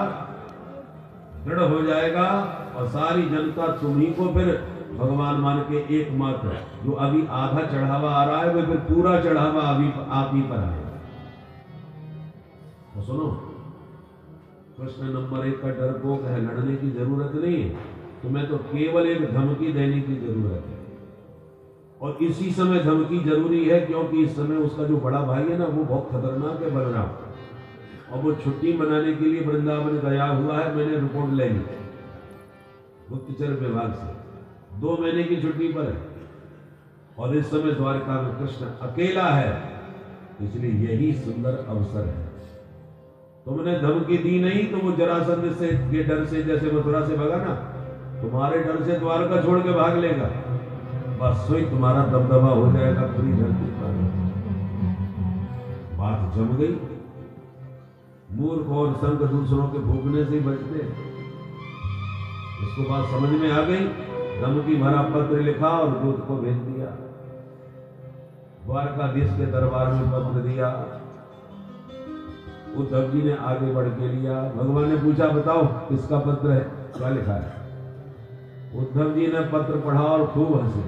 दृढ़ हो जाएगा और सारी जनता तुम्ही को फिर भगवान मान के एकमात्र, जो अभी आधा चढ़ावा आ रहा है वो फिर पूरा चढ़ावा अभी आप ही पर आएगा। तो सुनो, कृष्ण नंबर 1 का डरपोक है, लड़ने की जरूरत नहीं है। तुम्हें तो केवल एक धमकी देने की जरूरत है। और इसी समय धमकी जरूरी है क्योंकि इस समय उसका जो बड़ा भाई है ना, वो बहुत खतरनाक है, बलराम। और वो छुट्टी मनाने के लिए वृंदावन गया हुआ है। मैंने रिपोर्ट ले ली गुप्तचर विभाग से, 2 महीने की छुट्टी पर है और इस समय द्वारका में कृष्ण अकेला है। इसलिए यही सुंदर अवसर है। तुमने धमकी दी नहीं तो वो जरासंध से के डर से, जैसे मथुरा से भागा ना, तुम्हारे डर से द्वारका छोड़ के भाग लेगा। बस वही तुम्हारा दबदबा हो जाएगा पूरी धरती पर। बात जम गई। मूर्ख और संग दूसरों के भूखने से ही बचते। इसको बात समझ में आ गई। धमकी भरा पत्र लिखा और दूत को भेज दिया। द्वारकाधीश के दरबार में पत्र दिया। उद्धव जी ने आगे बढ़ के लिया। भगवान ने पूछा, बताओ किसका पत्र है, क्या लिखा है? उद्धव जी ने पत्र पढ़ा और खूब हंसे।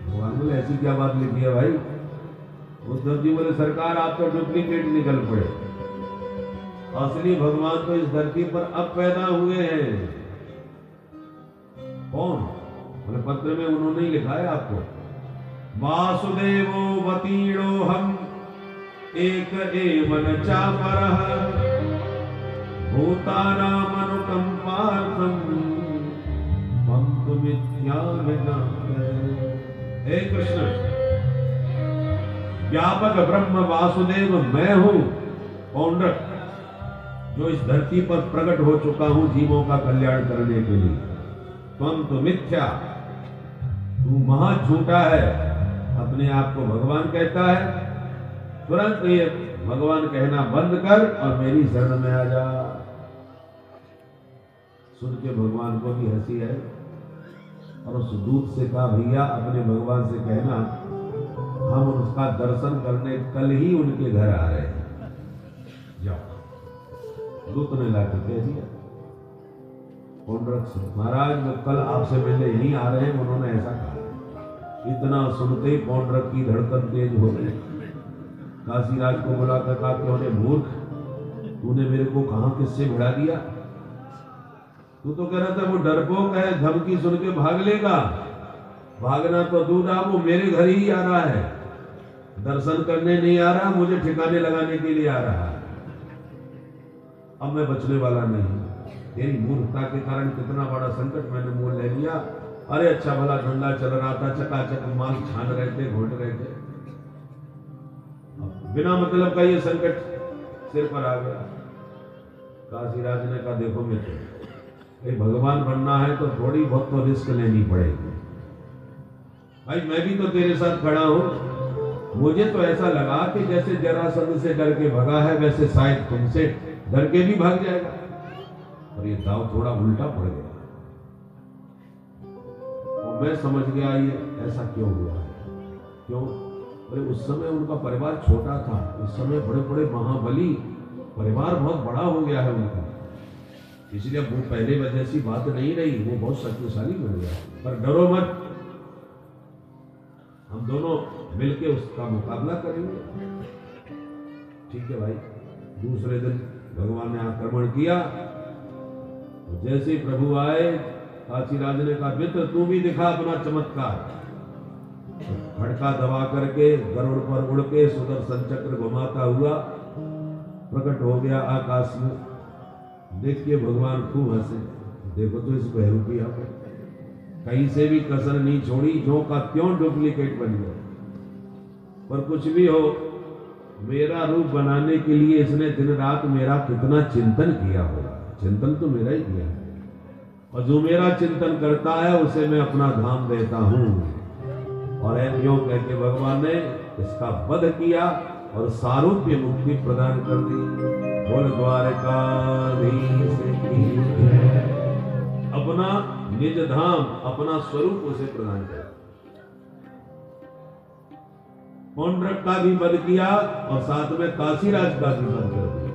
भगवान बोले, ऐसी क्या बात लिखी है भाई? उद्धव जी बोले, सरकार आप तो डुप्लीकेट निकल पड़े। असली भगवान तो इस धरती पर अब पैदा हुए हैं। कौन? बोले, पत्र में उन्होंने ही लिखा है आपको। वासुदेवो वतीड़ो हम एक एवन चापरः भूतानामनुकंपार्थं हे कृष्ण, व्यापक ब्रह्म वासुदेव मैं हूं, पौंड्रक, जो इस धरती पर प्रकट हो चुका हूं जीवों का कल्याण करने के लिए। त्वं तो मिथ्या, तू महा झूठा है, अपने आप को भगवान कहता है। तुरंत ये भगवान कहना बंद कर और मेरी शरण में आ जा। सुन के भगवान को भी हंसी आई और उस दूत से कहा, भैया अपने भगवान से कहना हम उसका दर्शन करने कल ही उनके घर आ रहे हैं, जाओ। दूत ने लाके कह दिया पौंड्रक से, महाराज वो कल आपसे मिलने यहीं आ रहे हैं, उन्होंने ऐसा कहा। इतना सुनते ही पौंड्रक की धड़कन तेज हो गई। काशीराज को बुलाकर कहा, क्यों ने मूर्ख, तूने मेरे को कहां किससे भिड़ा दिया? तू तो कह रहा था वो डरपोक है, धमकी सुन के भाग लेगा। भागना तो दूर आ, वो मेरे घर ही आ रहा है, दर्शन करने नहीं आ रहा, मुझे ठिकाने लगाने के लिए आ रहा है। अब मैं बचने वाला नहीं। तेरी मूर्खता के कारण कितना बड़ा संकट मैंने मोल ले लिया। अरे अच्छा भला धंधा चल रहा था, चकाचक माल छान रहे थे, घोट रहे थे, बिना मतलब का ये संकट सिर पर आ गया। काशीराज ने कहा, देखो मित्र, भगवान बनना है तो थोड़ी बहुत तो रिस्क लेनी पड़ेगी। भाई मैं भी तो तेरे साथ खड़ा हूं। मुझे तो ऐसा लगा कि जैसे जरासंध से डर के भगा है, वैसे शायद तुमसे डर के भी भाग जाएगा। और ये दाव थोड़ा उल्टा पड़ गया और मैं समझ गया ये ऐसा क्यों हुआ है। क्यों? अरे उस समय उनका परिवार छोटा था, इस समय बड़े बड़े महाबली, परिवार बहुत बड़ा हो गया है उनका। इसलिए वो पहले वजह सी बात नहीं रही, वो बहुत शक्तिशाली बन गया। पर डरो मत, हम दोनों मिलके उसका मुकाबला करेंगे। ठीक है भाई। दूसरे दिन भगवान ने आक्रमण किया। जैसे ही प्रभु आए, काशीराज ने कहा, मित्र तू भी दिखा अपना चमत्कार। खड़का दबा करके गरुड़ पर उड़ के सुदर्शन चक्र घुमाता हुआ प्रकट हो गया आकाश में। देख के भगवान खूब हंसे। देखो तो इस बहरूपिया को कहीं से भी कसर नहीं छोड़ी, जो का त्यों डुप्लीकेट बन गया। पर कुछ भी हो, मेरा रूप बनाने के लिए इसने दिन रात मेरा कितना चिंतन किया होगा। चिंतन तो मेरा ही किया है, और जो मेरा चिंतन करता है उसे मैं अपना धाम देता हूं। और यूं कह के भगवान ने इसका वध किया और सारूप्य मुक्ति प्रदान कर दी। बोल द्वारकाधीश की जय। अपना निज धाम, अपना स्वरूप उसे प्रदान कर। पौंड्रक का भी वध किया और साथ में काशीराज का भी वध कर दिया।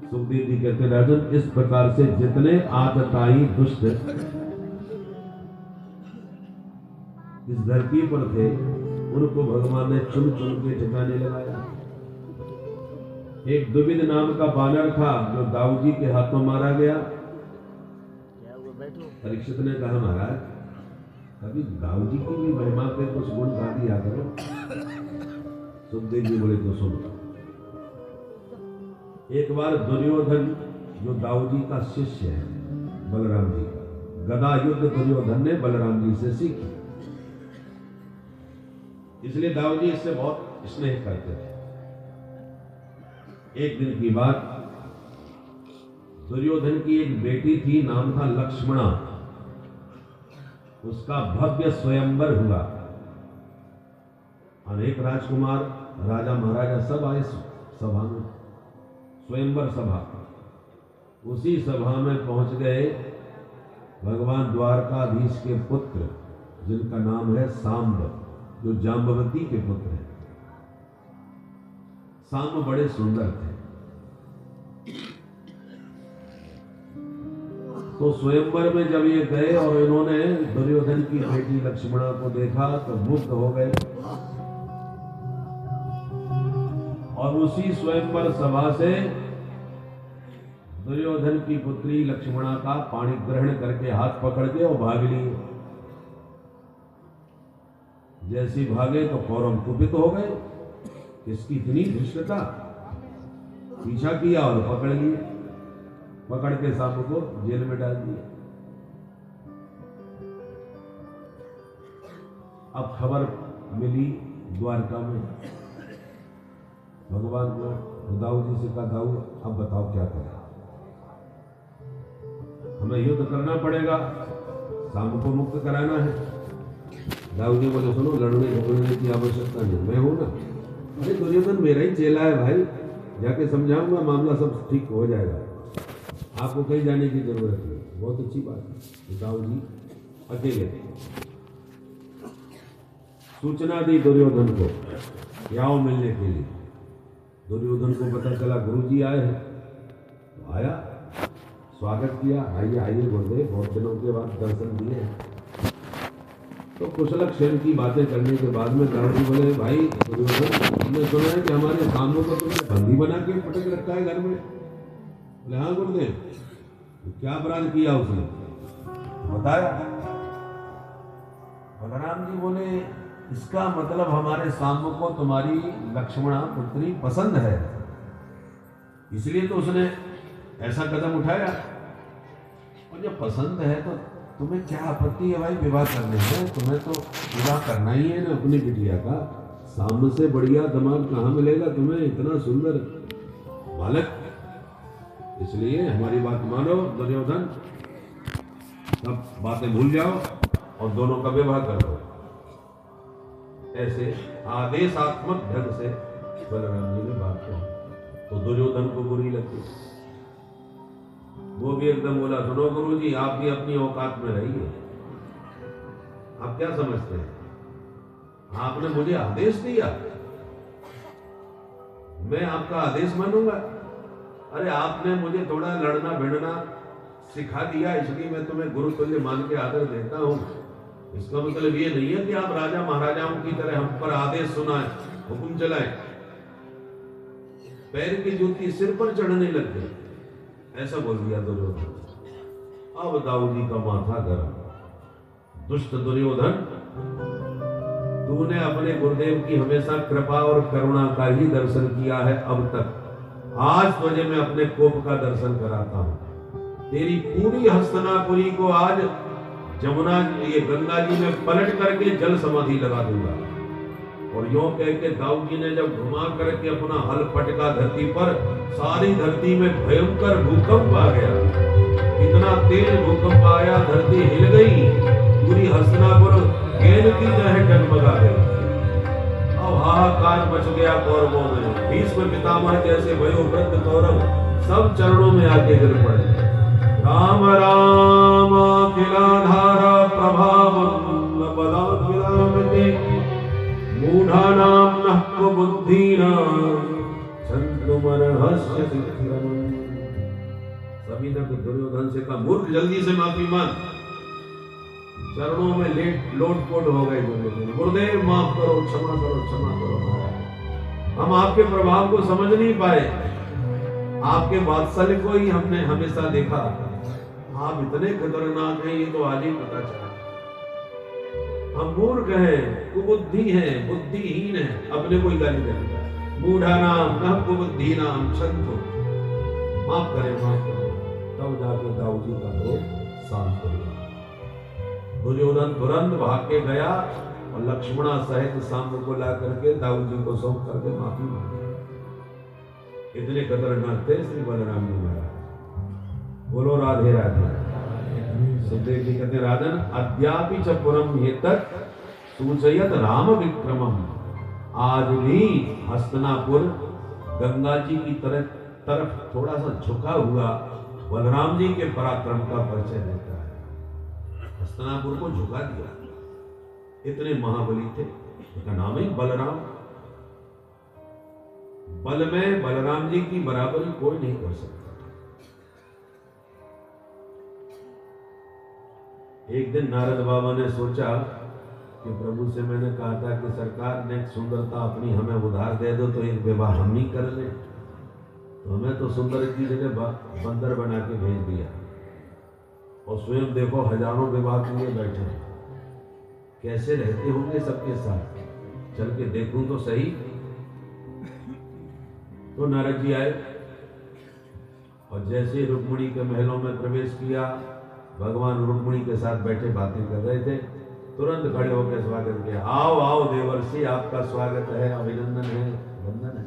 सुखदेव जी कहते, राजन इस प्रकार से जितने आतताई दुष्ट इस धरती पर थे, उनको भगवान ने चुन चुन के ठिकाने लगाया। एक दुविध नाम का बानर था जो दाऊद जी के हाथों मारा गया। परीक्षित ने कहा, महाराज कभी दाऊद जी की भी महिमा पे कुछ गुण गा दिया करो। सुखदेव जी बोले तो सुनो। एक बार दुर्योधन जो दाऊ जी का शिष्य है बलराम जी का, गदा युद्ध दुर्योधन ने बलराम जी से सीखी, इसलिए दाऊ जी इससे बहुत स्नेह करते थे। एक दिन की बात, दुर्योधन की एक बेटी थी, नाम था लक्ष्मणा। उसका भव्य स्वयंवर हुआ, अनेक राजकुमार राजा महाराजा सब आए सभा में, स्वयंवर सभा। उसी सभा में पहुंच गए भगवान द्वारकाधीश के पुत्र, जिनका नाम है सांब, जो जाम्बवती के पुत्र हैं। सांब बड़े सुंदर थे। तो स्वयंवर में जब ये गए और इन्होंने दुर्योधन की बेटी लक्ष्मणा को देखा तो मुग्ध हो गए, और उसी स्वयंवर सभा से दुर्योधन की पुत्री लक्ष्मणा का पाणी ग्रहण करके हाथ पकड़ के और भाग लिए। जैसे भागे तो कौरव कुपित हो गए, इसकी इतनी धृष्टता, पीछा किया और पकड़ लिए, पकड़ के सांप को जेल में डाल दिया। अब खबर मिली द्वारका में, भगवान को दाऊ जी से कहा, दाऊ अब बताओ क्या करें, हमें युद्ध करना पड़ेगा, सांप को मुक्त कराना है। दाऊ जी बोले, सुनो, लड़ने झगड़ने की आवश्यकता नहीं, मैं हूं ना। अरे दुर्योधन मेरा ही चेला है भाई, जाके समझाऊंगा, मामला सब ठीक हो जाएगा, आपको कहीं जाने की जरूरत नहीं। बहुत अच्छी बात है। दाऊ जी अकेले सूचना दी दुर्योधन को कि आओ मिलने के लिए। दुर्योधन को पता चला गुरुजी आए हैं, तो आया, स्वागत किया, आइए आइए गुरुदेव, बहुत दिनों के बाद दर्शन दिए। तो कुशल क्षेम की बातें करने के बाद में दाऊ जी बोले, भाई दुर्योधन, हमने सुना है कि हमारे सामने को तुमने बंदी बना के पटक रखा है घर में। बोले, हाँ गुरुदेव, क्या अपराध किया उसने, बताया। बलराम जी बोले, इसका मतलब हमारे सामने को तुम्हारी लक्ष्मणा पुत्री पसंद है, इसलिए तो उसने ऐसा कदम उठाया। और जब पसंद है तो तुम्हें क्या आपत्ति है भाई विवाह करने में, तुम्हें तो विवाह करना ही है ना अपनी बिटिया का। सामने से बढ़िया दिमाग कहाँ मिलेगा तुम्हें, इतना सुंदर बालक। इसलिए हमारी बात मानो दुर्योधन, सब बातें भूल जाओ और दोनों का विवाह कर दो। ऐसे आदेशात्मक ढंग से बलराम जी ने बात कही तो दुर्योधन को बुरी लगी। वो भी एकदम बोला, सुनो गुरुजी, आप भी अपनी औकात में रहिए, आप क्या समझते हैं, आपने मुझे आदेश दिया, मैं आपका आदेश मानूंगा? अरे आपने मुझे थोड़ा लड़ना भिड़ना सिखा दिया, इसलिए मैं तुम्हें गुरु तुल्य मान के आदर देता हूं। इसका मतलब ये नहीं है कि आप राजा महाराजाओं की तरह हम पर आदेश सुनाएं, हुक्म चलाएं। पैर की जूती सिर पर चढ़ने लग गई, ऐसा बोल दिया दुर्योधन। अब दाऊ जी का माथा गरम। दुष्ट दुर्योधन, तूने अपने गुरुदेव की हमेशा कृपा और करुणा का ही दर्शन किया है अब तक, आज तुझे मैं अपने कोप का दर्शन कराता हूं। तेरी पूरी हस्तिनापुरी को आज जमुना, ये गंगा जी में पलट करके जल समाधि लगा दूंगा। और यूं कह के दाऊ जी ने जब घुमा करके अपना हल पटका धरती पर, सारी धरती में भयंकर भूकंप आ गया। इतना तेज भूकंप आया, धरती हिल गई, पूरी हस्तिनापुर गेंद की तरह डगमगा गई। अब हाहाकार मच गया कौरवों में। भीष्म पितामह जैसे वयोवृद्ध कौरव सब चरणों में आके गिर पड़े। राम राम अखिलाधारा प्रभावं पदाखिलामते, मूढ़ानां नः कुबुद्धीनां छन्दोमर्हस्य शिखरम्। सभी ने दुर्योधन से कहा, मूर्ख जल्दी से माफी मांग। चरणों में लोटपोट हो गए दुर्योधन, गुरुदेव माफ करो, क्षमा करो, क्षमा करो, हम आपके प्रभाव को समझ नहीं पाए, आपके वात्सल्य को ही हमने हमेशा देखा, आप इतने खतरनाक हैं ये तो आज ही पता चला। हम मूर्ख हैं, कुबुद्धि हैं, बुद्धिहीन हैं, अपने कोई गाली देता है। मूढ़ा नाम न कुबुद्धि नाम छंतो, माफ करें माफ करें, तब जाके दाऊ जी का क्रोध शांत हो गया। दुर्योधन तुरंत भाग के गया और लक्ष्मणा सहित सांब को ला करके दाऊ जी को सौंप करके माफी मांगी। इतने खतरनाक थे श्री बलराम जी महाराज। बोलो राधे राधे। सुखदेव जी कहते राजन अद्यापि च पुरम एतत् सूचयत राम विक्रमम। आज भी हस्तिनापुर गंगा जी की तरफ थोड़ा सा झुका हुआ बलराम जी के पराक्रम का परिचय देता है। हस्तिनापुर को झुका दिया, इतने महाबली थे। उनका नाम ही बलराम। बल में बलराम जी की बराबरी कोई नहीं कर सकता। एक दिन नारद बाबा ने सोचा कि प्रभु से मैंने कहा था कि सरकार ने सुंदरता अपनी हमें उधार दे दो तो एक विवाह हम ही कर लें, तो हमें तो सुंदर की जगह बंदर बना के भेज दिया और स्वयं देखो हजारों विवाह के लिए बैठे हैं। कैसे रहते होंगे सबके साथ, चल के देखूं तो सही। तो नारद जी आए और जैसे रुक्मिणी के महलों में प्रवेश किया, भगवान रुक्मिणी के साथ बैठे बातें कर रहे थे, तुरंत खड़े होकर स्वागत किया। आओ आओ देवर्षि, आपका स्वागत है, अभिनंदन है, वंदन है।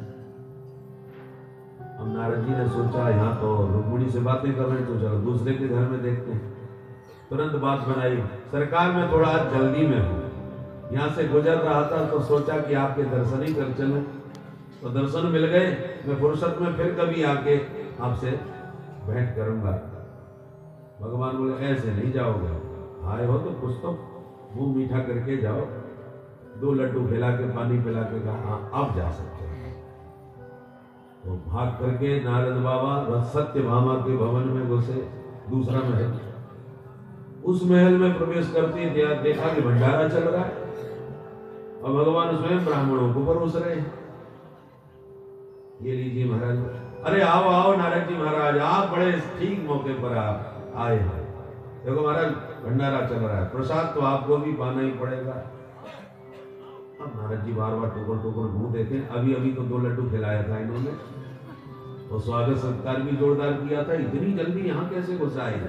अब नारद जी ने सोचा यहाँ तो रुक्मिणी से बातें कर रहे, तो चलो दूसरे के घर में देखते हैं। तुरंत बात बनाई, सरकार में थोड़ा जल्दी में हूँ, यहाँ से गुजर रहा था तो सोचा कि आपके दर्शन ही कर चलूं। तो दर्शन मिल गए, मैं फुर्सत में फिर कभी आके आपसे भेंट करूंगा। भगवान बोले ऐसे नहीं जाओगे, आए हो तो कुछ तो मुंह मीठा करके जाओ। 2 लड्डू खिला के पानी पिला के कहा हाँ अब जा सकते हैं। तो भाग करके नारद बाबा सत्यभामा के भवन में घुसे, दूसरा महल। उस महल में प्रवेश करते देखा कि भंडारा चल रहा है और भगवान स्वयं ब्राह्मणों को परोस रहे हैं। ये लीजिए महाराज। अरे आओ आओ नारद जी महाराज, आप बड़े ठीक मौके पर आप आए हैं। देखो महाराज भंडारा चल रहा है, प्रसाद तो आपको भी पाना ही पड़ेगा। अब नारद जी बार बार टुकड़ टुकड़ मुंह देखे, अभी अभी तो 2 लड्डू खिलाया था इन्होंने, और स्वागत सत्कार भी जोरदार किया था, इतनी जल्दी यहाँ कैसे घुसा है।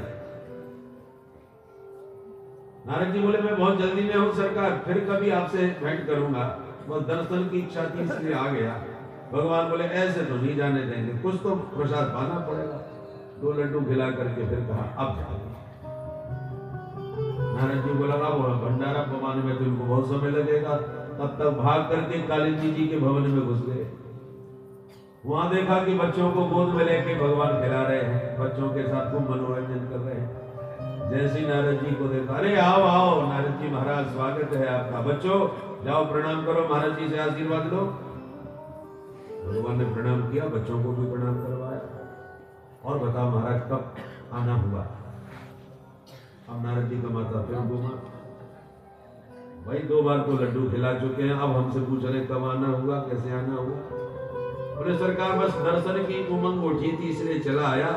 नारद जी बोले मैं बहुत जल्दी में हूँ सरकार, फिर कभी आपसे भेंट करूंगा, बस दर्शन की इच्छा थी इसलिए आ गया। भगवान बोले ऐसे तो नहीं जाने देंगे, कुछ तो प्रसाद पाना पड़ेगा। 2 लड्डू खिला करके फिर कहा अब जाओ। नारद जी बोला अब भंडारा पवाने में तो इनको बहुत समय लगेगा। तब तक भाग करके कालिंदी जी के भवन में घुस गए। वहां देखा कि बच्चों को गोद में लेके भगवान खिला रहे हैं, बच्चों के साथ खूब मनोरंजन कर रहे हैं। जैसे ही नारद जी को देखा, अरे आओ आओ नारद जी महाराज स्वागत है आपका, बच्चों जाओ प्रणाम करो, महाराज जी से आशीर्वाद लो। भगवान ने प्रणाम किया, बच्चों को भी प्रणाम करवाया और बता महाराज कब आना हुआ। अब नारद जी का माता फिर घूमा, भाई 2 बार तो लड्डू खिला चुके हैं, अब हमसे पूछ रहे कब आना हुआ, कैसे आना हुआ। बोले सरकार बस दर्शन की उमंग उठी थी इसलिए चला आया,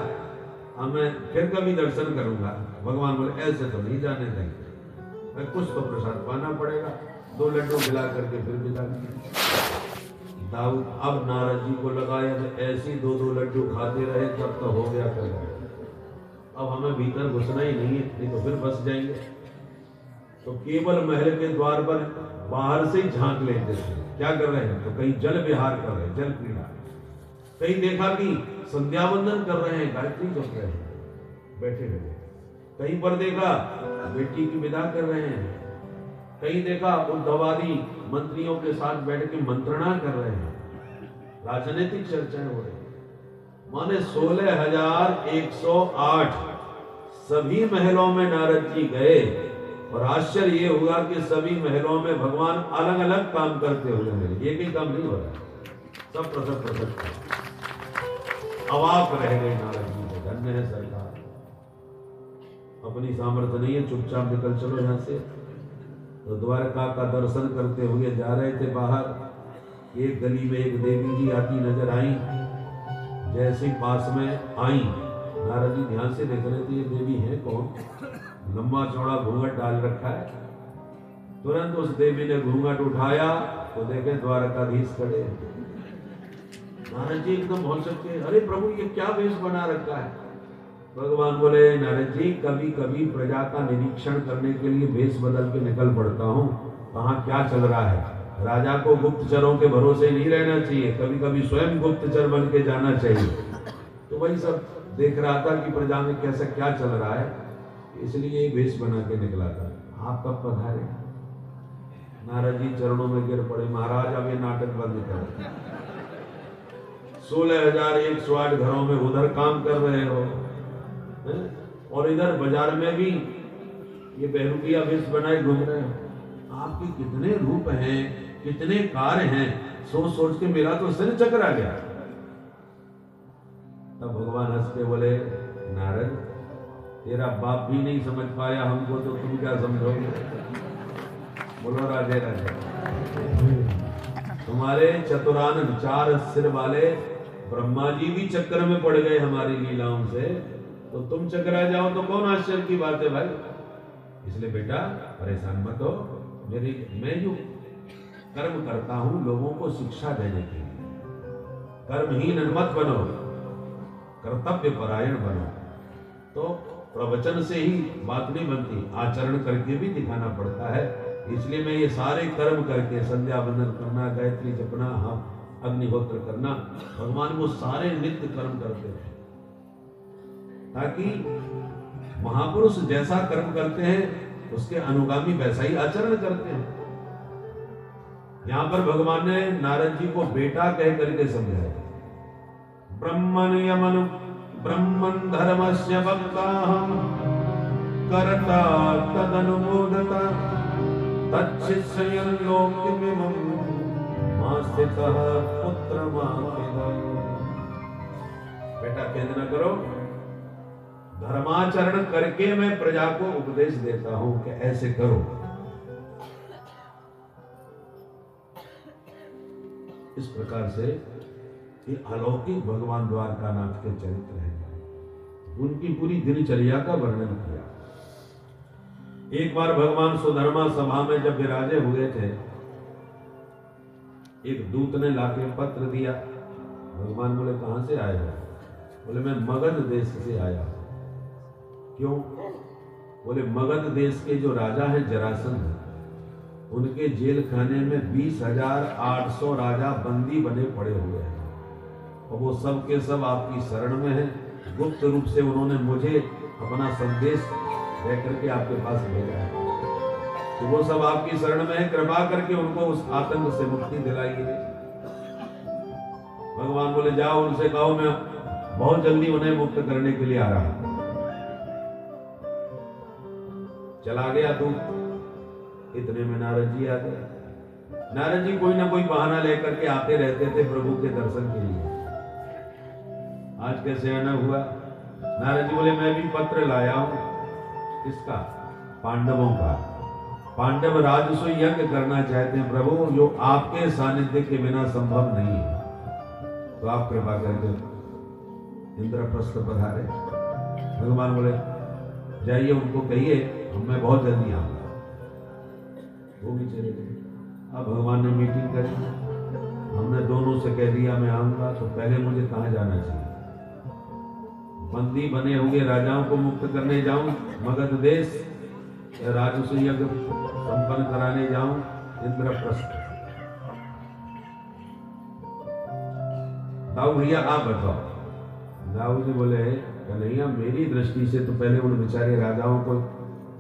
अब मैं फिर कभी दर्शन करूंगा। भगवान बोले ऐसे तो नहीं जाने देंगे, मैं कुछ तो प्रसाद पाना पड़ेगा। 2 लड्डू खिला करके फिर विदा किया। दाऊद अब नारद जी को लगाया तो ऐसी 2-2 लड्डू खाते रहे तब तो हो गया कर। अब हमें भीतर घुसना ही नहीं है, नहीं तो फिर फंस जाएंगे। तो केवल महल के द्वार पर बाहर से ही झांक लेते थे क्या कर रहे हैं, तो कहीं जल विहार कर रहे हैं, जल क्रीड़ा, कहीं देखा कि संध्या वंदन कर रहे हैं, गायत्री जप रहे हैं बैठे हुए, कहीं पर देखा बेटी की विदा कर रहे हैं, कहीं देखा उद्धवादी मंत्रियों के साथ बैठ के मंत्रणा कर रहे हैं, राजनीतिक चर्चाएं हो रही। माने 16,108 सभी महलों में नारद जी गए और आश्चर्य ये हुआ कि सभी महलों में भगवान अलग अलग काम करते हुए मिले, एक ही काम नहीं हो रहा, सब पृथक अवाक रह गए नारद जी को। धन्य है सरकार, अपनी सामर्थ्य नहीं है, चुपचाप निकल चलो यहाँ से। तो द्वारका का दर्शन करते हुए जा रहे थे बाहर, एक गली में एक देवी जी आती नजर आई। जैसे पास में आई, नारद जी ध्यान से देख रहे थे ये देवी है कौन, लंबा चौड़ा घूंघट डाल रखा है, तुरंत उस देवी ने घूंघट उठाया तो देखे द्वारकाधीश खड़े हैं। नारद जी एकदम भौंक सकते, अरे प्रभु ये क्या वेश बना रखा है। भगवान बोले, नारद जी कभी कभी प्रजा का निरीक्षण करने के लिए वेश बदल के निकल पड़ता हूँ, कहाँ क्या चल रहा है। राजा को गुप्तचरों के भरोसे नहीं रहना चाहिए, कभी कभी स्वयं गुप्तचर बन के जाना चाहिए। तो वही सब देख रहा था कि प्रजा में कैसा क्या चल रहा है, इसलिए वेश बना के निकला था। आप कब पधारे? नारद जी चरणों में गिर पड़े, महाराज अब ये नाटक बंद करो। 16,108 घरों में उधर काम कर रहे हो और इधर बाजार में भी ये बहरूपिया वेश बनाए घूम रहे हो। आपके कितने रूप हैं, कितने कार्य हैं, सोच सोच के मेरा तो सिर चकरा गया। तब भगवान हंस के बोले, नारद तेरा बाप भी नहीं समझ पाया हमको, तो तुम क्या समझोगे। बोलो राधे राधे। तुम्हारे चतुरानन 4 सिर वाले ब्रह्मा जी भी चक्कर में पड़ गए हमारी लीलाओं से, तो तुम चकरा जाओ तो कौन आश्चर्य की बात है भाई। इसलिए बेटा परेशान मत हो, मैं जो कर्म करता हूं लोगों को शिक्षा देने के लिए। कर्महीन मत बनो, कर्तव्य परायण बनो। तो प्रवचन से ही बात नहीं बनती, आचरण करके भी दिखाना पड़ता है। इसलिए मैं ये सारे कर्म करके, संध्या वंदन करना, गायत्री जपना, अग्निहोत्र करना, भगवान वो सारे नित्य कर्म करते हैं, ताकि महापुरुष जैसा कर्म करते हैं उसके अनुगामी वैसा ही आचरण करते हैं। यहां पर भगवान ने नारद जी को बेटा कह करके समझाया। ब्रह्मण यमन ब्रह्मण धर्मस्य वक्ताहं कर्ता तदनुमोदता तच्छिष्यं लोकमिमं मास्तितः पुत्रमाकेदम्। बेटा खेद न करो, धर्माचरण करके मैं प्रजा को उपदेश देता हूं कि ऐसे करो। इस प्रकार से ये अलौकिक भगवान द्वारकानाथ के चरित्र हैं। उनकी पूरी दिनचर्या का वर्णन किया। एक बार भगवान सुधर्मा सभा में जब विराजे हुए थे, एक दूत ने लाके पत्र दिया। भगवान बोले, कहां से आए हो? बोले, मैं मगध देश से आया। क्यों? बोले, मगध देश के जो राजा हैं जरासंध, उनके जेल खाने में 20,800 राजा बंदी बने पड़े हुए हैं और वो सब के सब आपकी शरण में हैं। गुप्त रूप से उन्होंने मुझे अपना संदेश दे करके आपके पास भेजा है कि वो सब आपकी शरण में है, कृपा करके उनको उस आतंक से मुक्ति दिलाइए। भगवान बोले, जाओ उनसे कहो मैं बहुत जल्दी उन्हें मुक्त करने के लिए आ रहा हूं। चला गया दूत। इतने में नारद जी आ गए। नारद जी कोई ना कोई बहाना लेकर के आते रहते थे प्रभु के दर्शन के लिए। आज कैसे आना हुआ? नारद जी बोले, मैं भी पत्र लाया हूं। किसका? पांडवों का। पांडव राजसूय यज्ञ करना चाहते हैं प्रभु, जो आपके सानिध्य के बिना संभव नहीं है, तो आप कृपा करके इंद्रप्रस्थ पधारे। भगवान बोले, जाइए उनको कहिए मैं बहुत जल्दी आऊंगा। वो भी चले गए। अब भगवान ने मीटिंग करी, हमने दोनों से कह दिया मैं आऊंगा, तो पहले मुझे कहाँ जाना चाहिए? बंदी बने हुए राजाओं को मुक्त करने जाऊं मगध देश, या राजसूय यज्ञ संपन्न कराने जाऊं इंद्रप्रस्थ? दाऊ भैया आप बताओ। दाऊ जी बोले, कन्हैया मेरी दृष्टि से तो पहले उन बेचारे राजाओं को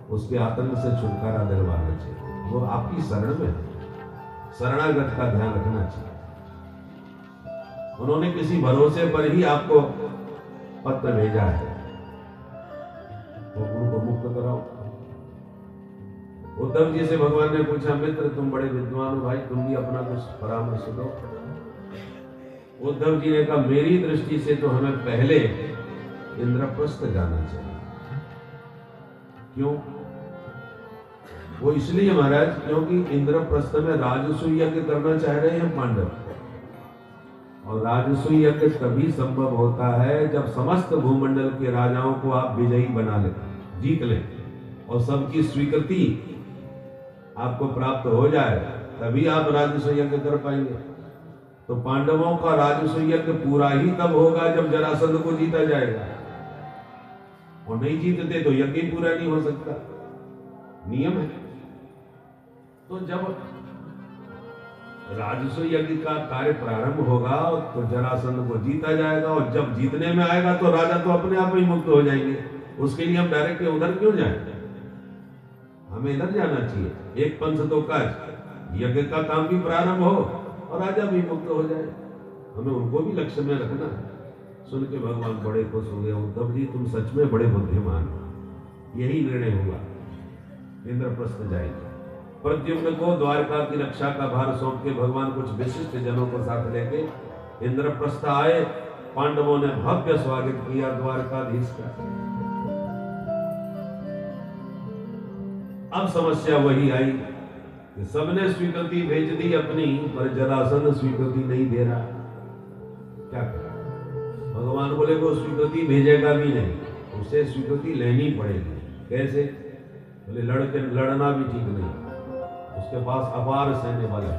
उसके आतंक से छुटकारा दिलवाना चाहिए। वो आपकी शरण में है, शरणागत का ध्यान रखना चाहिए। उन्होंने किसी भरोसे पर ही आपको पत्र भेजा है, तो उनको मुक्त कराओ। उद्धव जी से भगवान ने पूछा, मित्र तुम बड़े विद्वान हो भाई, तुम भी अपना कुछ परामर्श दो। उद्धव जी ने कहा, मेरी दृष्टि से तो हमें पहले इंद्रप्रस्थ जाना चाहिए। क्यों? वो इसलिए महाराज, क्योंकि इंद्रप्रस्थ में राजसूय यज्ञ करना चाह रहे हैं पांडव, और राजसूय यज्ञ तभी संभव होता है जब समस्त भूमंडल के राजाओं को आप विजयी बना ले, जीत ले, और सबकी स्वीकृति आपको प्राप्त हो जाए तभी आप राजस्व यज्ञ कर पाएंगे। तो पांडवों का राजस्व यज्ञ पूरा ही तब होगा जब जरासंध को जीता जाएगा, और नहीं जीतते तो यज्ञ पूरा नहीं हो सकता, नियम है। तो जब राजस्व यज्ञ का कार्य प्रारंभ होगा तो जरासंध को जीता जाएगा, और जब जीतने में आएगा तो राजा तो अपने आप ही मुक्त हो जाएंगे। उसके लिए हम डायरेक्ट उधर क्यों जाएंगे, हमें इधर जाना चाहिए। एक पंथ तो काज यज्ञ का काम भी प्रारंभ हो और राजा भी मुक्त हो जाए, हमें उनको भी लक्ष्य में रखना है। सुन के भगवान बड़े खुश हो गए, उद्धव जी तुम सच में बड़े बुद्धिमान हो। यही निर्णय हुआ, इंद्रप्रस्थ जाएंगे। प्रद्युम्न को द्वारका की रक्षा का भार सौंप के भगवान कुछ विशिष्ट जनों को साथ लेके इंद्रप्रस्थ आए। पांडवों ने भव्य स्वागत किया द्वारकाधीश का। अब समस्या वही आई कि सबने स्वीकृति भेज दी अपनी, पर जरासंध स्वीकृति नहीं दे रहा। क्या करें? भगवान बोले वो स्वीकृति भेजेगा भी नहीं, उसे स्वीकृति लेनी पड़ेगी। कैसे? बोले लड़ना भी ठीक नहीं, उसके पास अपार सैन्य बल है।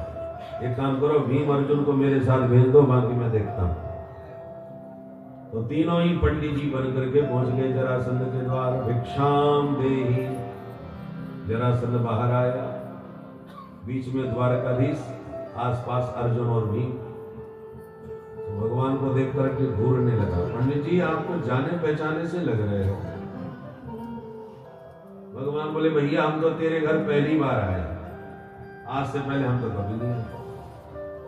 एक काम करो, भीम अर्जुन को मेरे साथ भेज दो, बाकी मैं देखता हूं। तो तीनों ही पंडित जी बन करके पहुंच गए जरासंध के द्वार। भिक्षाम देहि। जरासंध बाहर आया, बीच में द्वारकाधीश, आसपास अर्जुन और भीम। तो भगवान को देख करके घूरने लगा। पंडित जी आपको जाने पहचाने से लग रहे हो। भगवान बोले भैया हम तो तेरे घर पहली बार आए, आज से पहले हम तो कभी नहीं आए।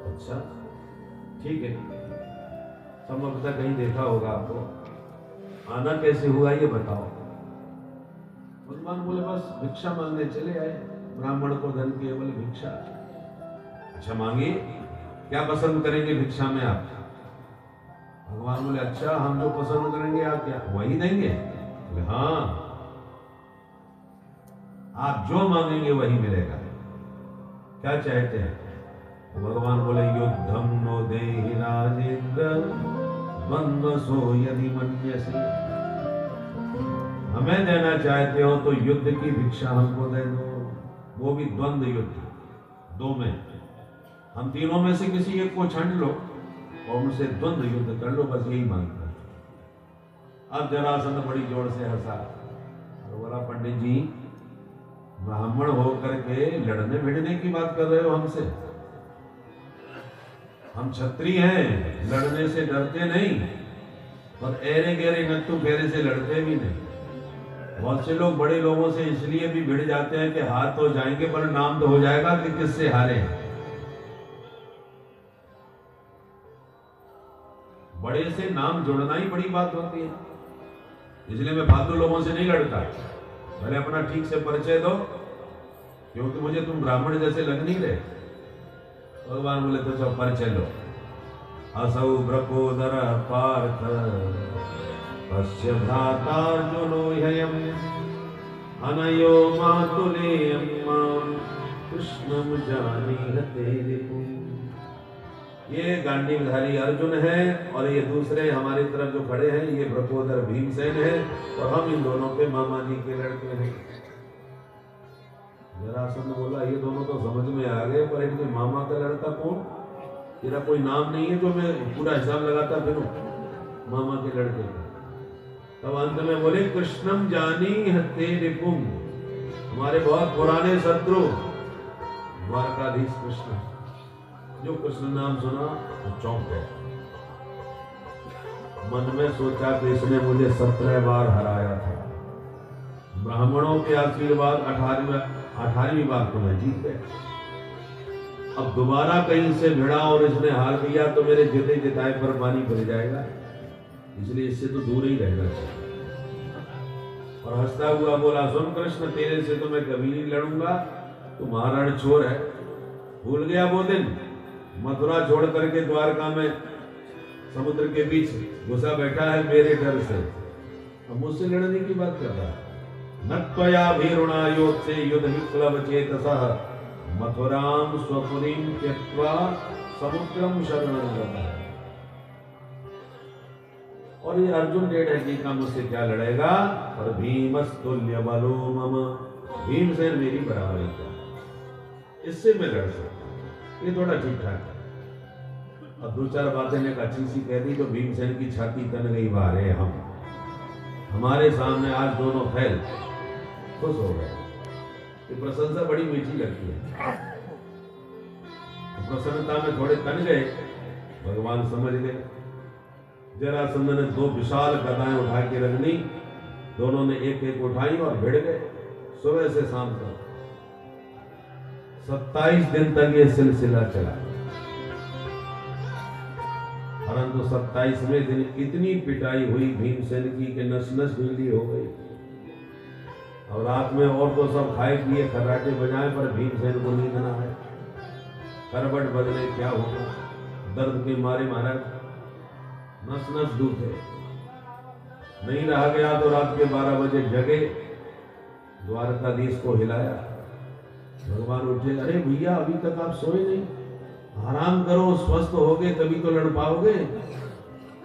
अच्छा ठीक है, संभवतः कहीं देखा होगा आपको, आना कैसे हुआ ये बताओ। भगवान बोले बस भिक्षा मांगने चले आए, ब्राह्मण को धन केवल भिक्षा। अच्छा मांगिए, क्या पसंद करेंगे भिक्षा में आप? भगवान बोले अच्छा हम जो पसंद करेंगे आप क्या वही देंगे? बोले हाँ, आप जो मांगेंगे वही मिलेगा। क्या चाहते हैं? तो भगवान बोले युद्धम नो देहि राजेंद्र द्वंद्वसो यदि मन्यसे। हमें देना चाहते हो तो युद्ध की भिक्षा हमको दे दो, वो भी द्वंद्व युद्ध, दो में। हम तीनों में से किसी एक को छंड लो और उनसे द्वंद्व युद्ध कर लो, बस यही मांगता है। अब जरासंध बड़ी जोर से हंसा और बोला पंडित जी ब्राह्मण होकर के लड़ने भिड़ने की बात कर रहे हो हमसे? हम क्षत्रिय हैं, लड़ने से डरते नहीं, और एरे गहरे नट्टू फेरे से लड़ते भी नहीं। बहुत से लोग बड़े लोगों से इसलिए भी भिड़ जाते हैं कि हार तो जाएंगे पर नाम तो हो जाएगा कि किससे हारे। बड़े से नाम जोड़ना ही बड़ी बात होती है, इसलिए मैं फालतू लोगों से नहीं लड़ता। भले अपना ठीक से परिचय दो, क्योंकि मुझे तुम ब्राह्मण जैसे लग नहीं रहे। भगवान बोले तो चलो परिचय लो। असौ ब्रकोदर पार्थ पश्य भ्रातार्जुनो ह्ययम् अनयो मातुलेयं मां कृष्णं जानीते रिपुं। ये गांडीवधारी अर्जुन है और ये दूसरे हमारी तरफ जो खड़े हैं ये ब्रकोदर भीमसेन है, और हम इन दोनों के मामा जी के लड़के हैं। जरासंध बोला ये दोनों तो समझ में आ गए, पर इनके मामा का लड़का कौन? तेरा कोई नाम नहीं है जो मैं पूरा हिसाब लगाता फिरूं मामा के लड़के का। तब अंत में बोले कृष्णम जानी हते रिपुम, हमारे बहुत पुराने शत्रु द्वारकाधीश कृष्ण। जो कृष्ण नाम सुना तो चौंक गए, मन में सोचा कि इसने मुझे 17 बार हराया था, ब्राह्मणों के आशीर्वाद 18वीं बार तो मैं जीत गया। अब दोबारा कहीं से भिड़ा और इसने हार दिया तो मेरे जिते जिताए पर पानी भर जाएगा, इसलिए इससे तो दूर ही रहना चाहिए। और हंसता हुआ बोला सुन कृष्ण तेरे से तो मैं कभी नहीं लड़ूंगा, तू महाराण चोर है। भूल गया वो दिन मथुरा छोड़ करके द्वारका में समुद्र के बीच घुसा बैठा है मेरे डर से, अब मुझसे लड़ने की बात कर रहा है। नत्वया भीरुणा योग से युद्ध विप्लव चेतसः मथुराम स्वपुरीम त्यक्त्वा समुद्रम शरणं गतः। और ये अर्जुन 1.5 का मुझसे क्या लड़ेगा? और भीमस्तुल्य बलो मम, भीमसेन मेरी बराबरी का। इससे मैं लड़ सकता हूं, ये थोड़ा ठीक ठाक है। अब दो चार बातें ने अच्छी सी कह दी तो भीमसेन की छाती तन गई, वारे हम हमारे सामने आज दोनों फैल खुश हो गए। ये प्रशंसा बड़ी मीठी लगती है। प्रसन्नता में थोड़े तन गए, भगवान समझ गए। जरासंध ने दो विशाल गदाएं उठा के रख ली, दोनों ने एक एक उठाई और भिड़ गए। सुबह से शाम तक 27 दिन तक ये सिलसिला चला, परंतु 27वें दिन इतनी पिटाई हुई भीमसेन की कि नस नस ढीली हो गई। और रात में और तो सब खाए पिए खर्राटे बजाए, पर भीमसेन को नींद ना आए। करवट बदले क्या होगा, दर्द के मारे महाराज नस नस दूखे। नहीं रहा गया तो रात के 12 बजे जगे, द्वारकाधीश को हिलाया। भगवान उठे, अरे भैया अभी तक आप सोए नहीं, आराम करो, स्वस्थ होगे तभी तो लड़ पाओगे।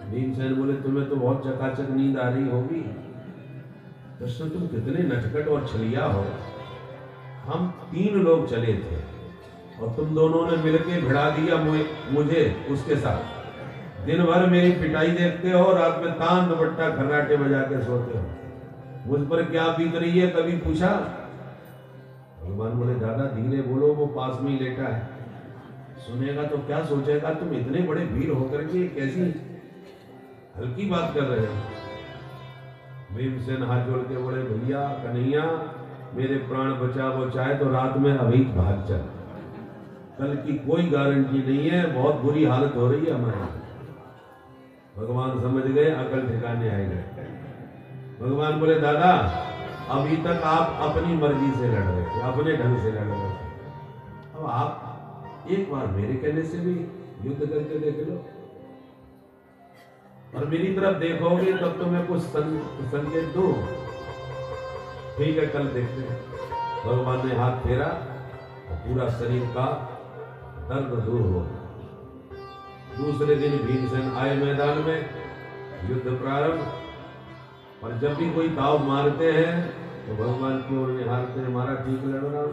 भीमसेन बोले, तुम्हें तो बहुत चकाचक नींद आ रही होगी। कृष्ण तुम कितने नटखट और छलिया हो। हम 3 लोग चले थे और तुम दोनों ने मिलके भिड़ा दिया मुझे उसके साथ। दिन भर मेरी पिटाई देखते हो, रात में तान दुपट्टा खर्राटे बजा के सोते हो। मुझ पर क्या बीत रही है, कभी पूछा? भगवान बोले, दादा धीरे बोलो, वो पास में ही लेटा है, सुनेगा तो क्या सोचेगा। तुम इतने बड़े वीर होकर के कैसी हल्की बात कर रहे हो। भीमसेन हाथ जोड़ के बोले, भैया कन्हैया मेरे प्राण बचाओ, चाहे तो रात में अभी भाग चल, कल की कोई गारंटी नहीं है, बहुत बुरी हालत हो रही है हमारी। भगवान समझ गए, अकल ठिकाने आएगा। भगवान बोले, दादा अभी तक आप अपनी मर्जी से लड़ रहे थे, अपने ढंग से लड़ रहे थे, अब आप एक बार मेरे कहने से भी युद्ध करके देख लो और मेरी तरफ देखोगे तब तो मैं कुछ संकेत दूं। ठीक है, कल देखते हैं। भगवान ने हाथ फेरा और पूरा शरीर का दर्द दूर हो गया। दूसरे दिन भीमसेन आए मैदान में, युद्ध प्रारंभ। और जब भी कोई दाव मारते हैं तो भगवान की ओर निहारते हैं, हमारा ठीक लड़ रहा है।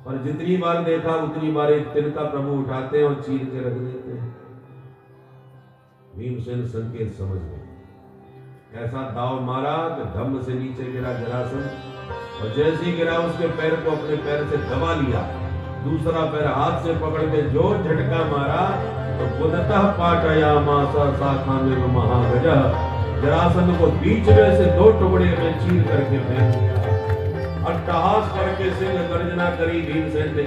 पर जितनी बार देखा उतनी बार एक तिनका प्रभु उठाते हैं और चीर के रख देते हैं। भीमसेन संकेत समझ गए। ऐसा दाव मारा कि धम्म से नीचे गिरा जरासंध, और जैसे ही गिरा उसके पैर को अपने पैर से दबा लिया, दूसरा पैर हाथ से पकड़ के जोर झटका मारा तो बुधतः पाटयामास शाखा में महागजः, जरासंध को बीच में से 2 टुकड़े में चीर करके फेंक दिया। अट्टहास करके सिंह गर्जना करी भीमसेन ने,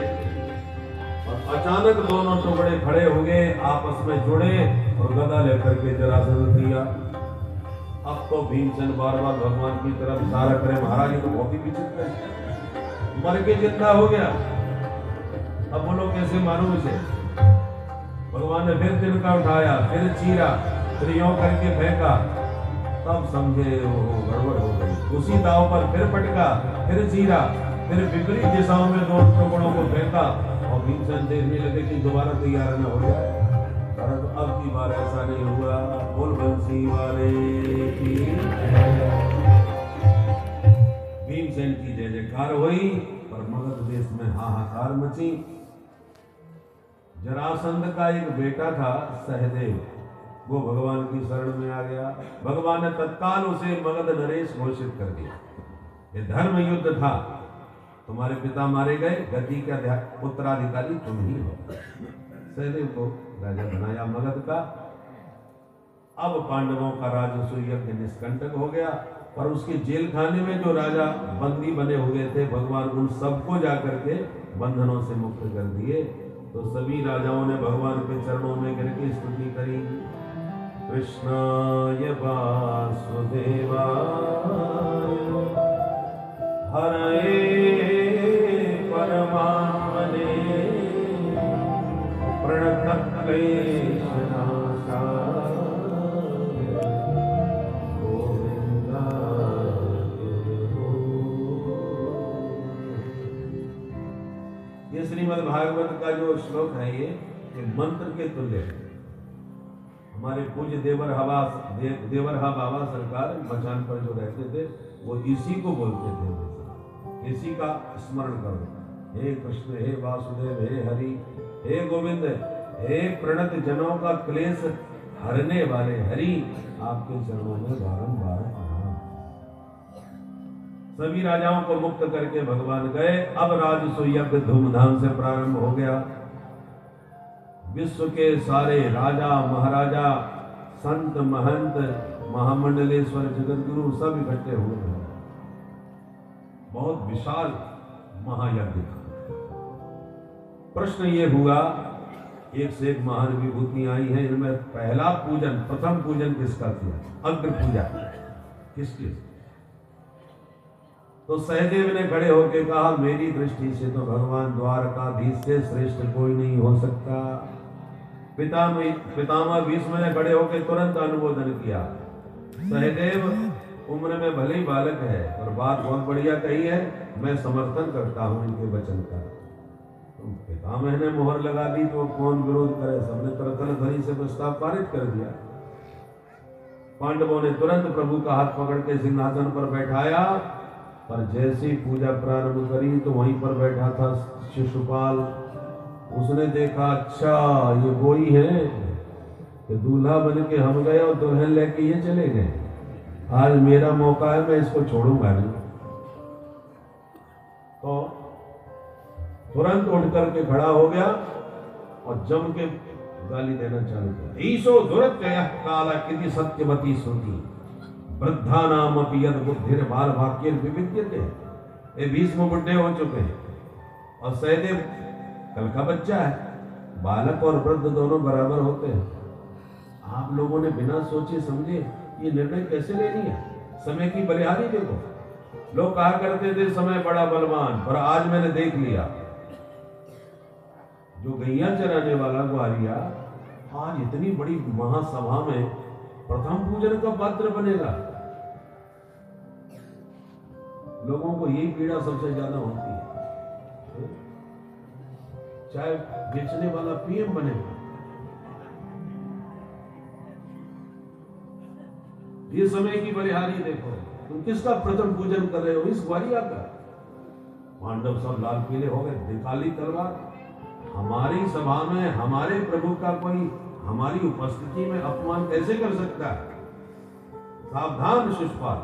और अचानक दोनों टुकड़े खड़े हो गए, आपस में जुड़े और गदा लेकर के जरासंध दिया। अब तो भीमसेन बार बार भगवान की तरफ इशारा करे, महाराज ये तो बहुत ही विचित्र है, मर के जिंदा हो गया, अब बोलो कैसे मानूं इसे। भगवान ने फिर तिनका उठाया, फिर चीरा, फिर यों करके फेंका, तब समझे वो गड़बड़ हो गई। उसी दाव पर फिर पटका, फिर चीरा, फिर विपरीत दिशाओं में 2 टुकड़ों को फेंका और भीमसेन देखने लगे कि दोबारा तैयार न हो जाए। परंतु अब की बार ऐसा नहीं हुआ। बोल बंसी वाले की। भीमसेन की जय जयकार हुई, पर मगध देश में हाहाकार मची। जरासंध का एक बेटा था सहदेव, वो भगवान की शरण में आ गया। भगवान ने तत्काल उसे मगध नरेश घोषित कर दिया। ये धर्म युद्ध था, तुम्हारे पिता मारे गए, गद्दी का उत्तराधिकारी तुम ही हो। सहदेव को राजा बनाया मगध का। अब पांडवों का राजस्व यज्ञ निष्कंटक हो गया, पर उसके जेल खाने में जो राजा बंदी बने हुए थे, भगवान उन सबको जाकर के बंधनों से मुक्त कर दिए। तो सभी राजाओं ने भगवान के चरणों में गिर के स्तुति करी। कृष्णाय वासुदेवाय हरये परमात्मने प्रणतक्लेशनाशाय गोविंदाय। ये श्रीमद् भागवत का जो श्लोक है ये मंत्र के तुल्य है। हमारे पूज्य देवरहा बाबा सरकार मचान पर जो रहते थे वो इसी को बोलते थे, इसी का स्मरण करो। हे कृष्ण, हे वासुदेव, हे हरि, हे गोविंद, हे प्रणत जनों का क्लेश हरने वाले हरि, आपके चरणों में बारंबार प्रणाम। सभी राजाओं को मुक्त करके भगवान गए। अब राजसूय यज्ञ धूमधाम से प्रारंभ हो गया। विश्व के सारे राजा महाराजा, संत महंत, महामंडलेश्वर, जगतगुरु सब इकट्ठे हुए हैं। बहुत विशाल महायज्ञ था। प्रश्न ये हुआ, एक से एक महान विभूति आई हैं, इनमें पहला पूजन, प्रथम पूजन किसका किया? अग्र पूजा किसकी? तो सहदेव ने खड़े होकर कहा, मेरी दृष्टि से तो भगवान द्वारकाधीश से श्रेष्ठ कोई नहीं हो सकता। पितामह भीष्म ने खड़े होकर तुरंत अनुमोदन किया। सहदेव उम्र में भले ही बालक है और बात बहुत बढ़िया कही है, मैं समर्थन करता हूं इनके वचन का। तो पितामह ने मोहर लगा दी तो कौन विरोध करे? सबने तरतल ध्वनि से प्रस्ताव पारित कर दिया। पांडवों ने तुरंत प्रभु का हाथ पकड़ के सिंहासन पर बैठाया, पर जैसे ही पूजा प्रारंभ करी तो वहीं पर बैठा था शिशुपाल। उसने देखा, अच्छा ये वही है कि दूल्हा बन के हम गए और दुल्हन लेके ये चले गए। आज मेरा मौका है, मैं इसको छोड़ूंगा नहीं। तो तुरंत उठ करके खड़ा हो गया और जम के गाली देना चालू किया। ईशो दुरत्ययः काला किति सत्यवती श्रुति वृद्धा नाम अपि यद बुद्धिर बाल वाक्य विविद्यते। ये भीष्म बुढ़े हो चुके हैं और सहदेव कल का बच्चा है। बालक और वृद्ध दोनों बराबर होते हैं। आप लोगों ने बिना सोचे समझे ये निर्णय कैसे ले लिया? समय की बलिहारी देखो। लोग कहा करते थे समय बड़ा बलवान, पर आज मैंने देख लिया, जो गैया चराने वाला ग्वालिया आज इतनी बड़ी महासभा में प्रथम पूजन का पात्र बनेगा। लोगों को यही पीड़ा सबसे ज्यादा होती है, चाहे बेचने वाला पीएम बनेगा। ये समय की बलिहारी देखो। तुम किसका प्रथम पूजन कर रहे हो? इस ग्वालिया का। पांडव सब लाल पीले हो गए, निकाली तलवार। हमारी सभा में हमारे प्रभु का कोई हमारी उपस्थिति में अपमान कैसे कर सकता है? सावधान शिशुपाल।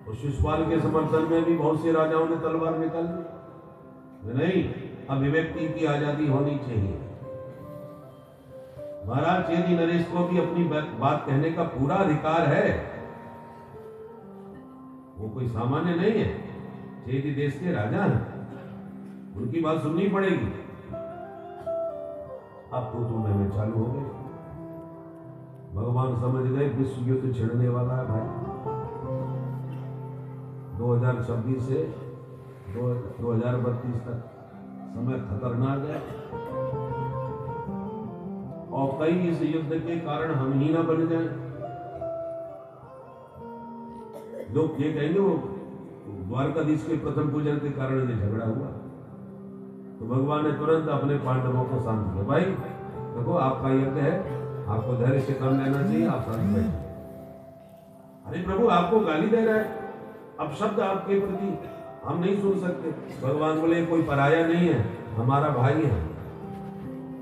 तो शिशुपाल के समर्थन में भी बहुत से राजाओं ने तलवार निकाल ली। नहीं, अभिव्यक्ति की आजादी होनी चाहिए। महाराज चेदी नरेश को भी अपनी बात कहने का पूरा अधिकार है। वो कोई सामान्य नहीं है, चेदी देश के राजा हैं, उनकी बात सुननी पड़ेगी। अब तो में चालू हो गए। भगवान समझ गए विश्व युद्ध छिड़ने वाला है भाई। 2026 से 2032 तक समय खतरनाक है और कई इस युद्ध के कारण हम ही ना बन जाएं। लोग ये कहेंगे वो द्वारकाधीश के प्रथम पूजन के कारण ये झगड़ा हुआ। तो भगवान ने तुरंत अपने पांडवों को शांत किया। भाई देखो, आपका यज्ञ है, आपको धैर्य से काम लेना चाहिए, आप शांत बैठिए। अरे प्रभु आपको गाली दे रहा है, अब शब्द आपके प्रति हम नहीं सुन सकते। भगवान बोले कोई पराया नहीं है, हमारा भाई है,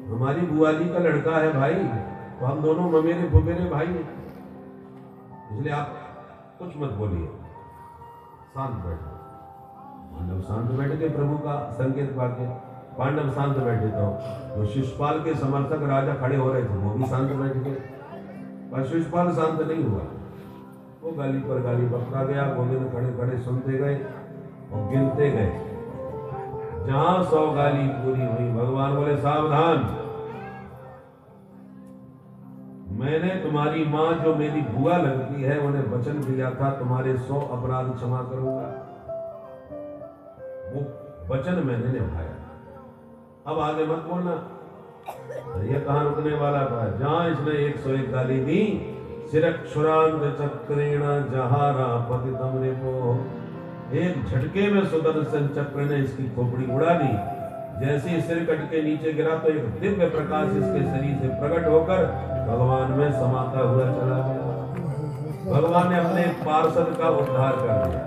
हमारी बुआ जी का लड़का है भाई, तो हम दोनों ममेरे फुफेरे भाई हैं, इसलिए आप कुछ मत बोलिए, शांत बैठो। पांडव शांत बैठ के प्रभु का संकेत पाके पांडव शांत बैठे। तो शिशुपाल के समर्थक राजा खड़े हो रहे थे, वो भी शांत बैठ गए, पर शिशुपाल शांत नहीं हुआ। वो गाली पर गाली बकता गया। गोविंद खड़े खड़े सुनते गए और गिनते गए। जहां 100 गाली पूरी हुई, भगवान बोले सावधान, मैंने तुम्हारी मां जो मेरी बुआ लगती है उन्हें वचन दिया था तुम्हारे 100 अपराध क्षमा करूंगा। वो वचन मैंने निभाया, अब आगे मत बोलना। ये कहां रुकने वाला था? जहां इसने 101 गाली दी, सिरक्षुरांत चक्रेण जहारा पतितम रिपो, एक झटके में सुदर्शन चक्र ने इसकी खोपड़ी उड़ा दी। जैसे ही सिर कट के नीचे गिरा तो एक दिव्य प्रकाश इसके शरीर से प्रकट होकर भगवान में समाता हुआ चला गया। भगवान ने अपने पार्षद का उद्धार कर दिया।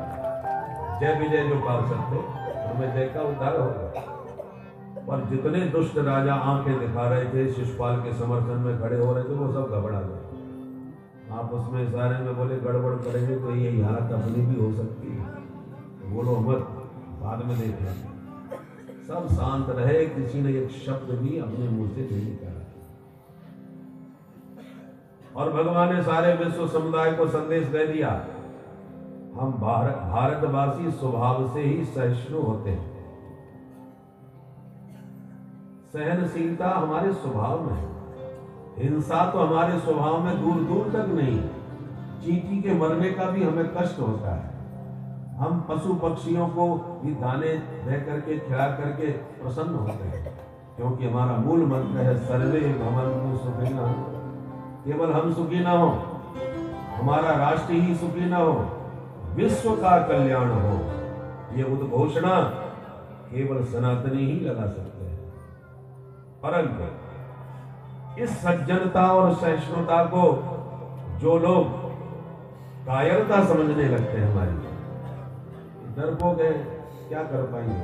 जय विजय जो पार्षद थे, तुम्हें देखा उद्धार होगा। पर जितने दुष्ट राजा आंखें दिखा रहे थे, शिशुपाल के समर्थन में खड़े हो रहे थे, वो सब घबरा गए। आप उसमें इशारे में बोले गड़बड़ करेंगे तो ये हालत अपनी भी हो सकती है, बोलो मत, बाद में देख लेंगे। सब शांत रहे, किसी ने एक शब्द भी अपने मुंह से नहीं निकाला। और भगवान ने सारे विश्व समुदाय को संदेश दे दिया, हम भारतवासी स्वभाव से ही सहिष्णु होते हैं। सहनशीलता हमारे स्वभाव में है। हिंसा तो हमारे स्वभाव में दूर दूर तक नहीं। चींटी के मरने का भी हमें कष्ट होता है। हम पशु पक्षियों को भी दाने दे करके खिला करके प्रसन्न होते हैं, क्योंकि हमारा मूल मंत्र है सर्वे भवन्तु सुखिनः। केवल हम सुखी ना हो, हमारा राष्ट्र ही सुखी ना हो, विश्व का कल्याण हो, ये उद्घोषणा केवल सनातनी ही लगा सकते हैं। परंतु इस सज्जनता और सहिष्णुता को जो लोग कायरता समझने लगते हैं, हमारी डरपोक है, क्या कर पाएंगे,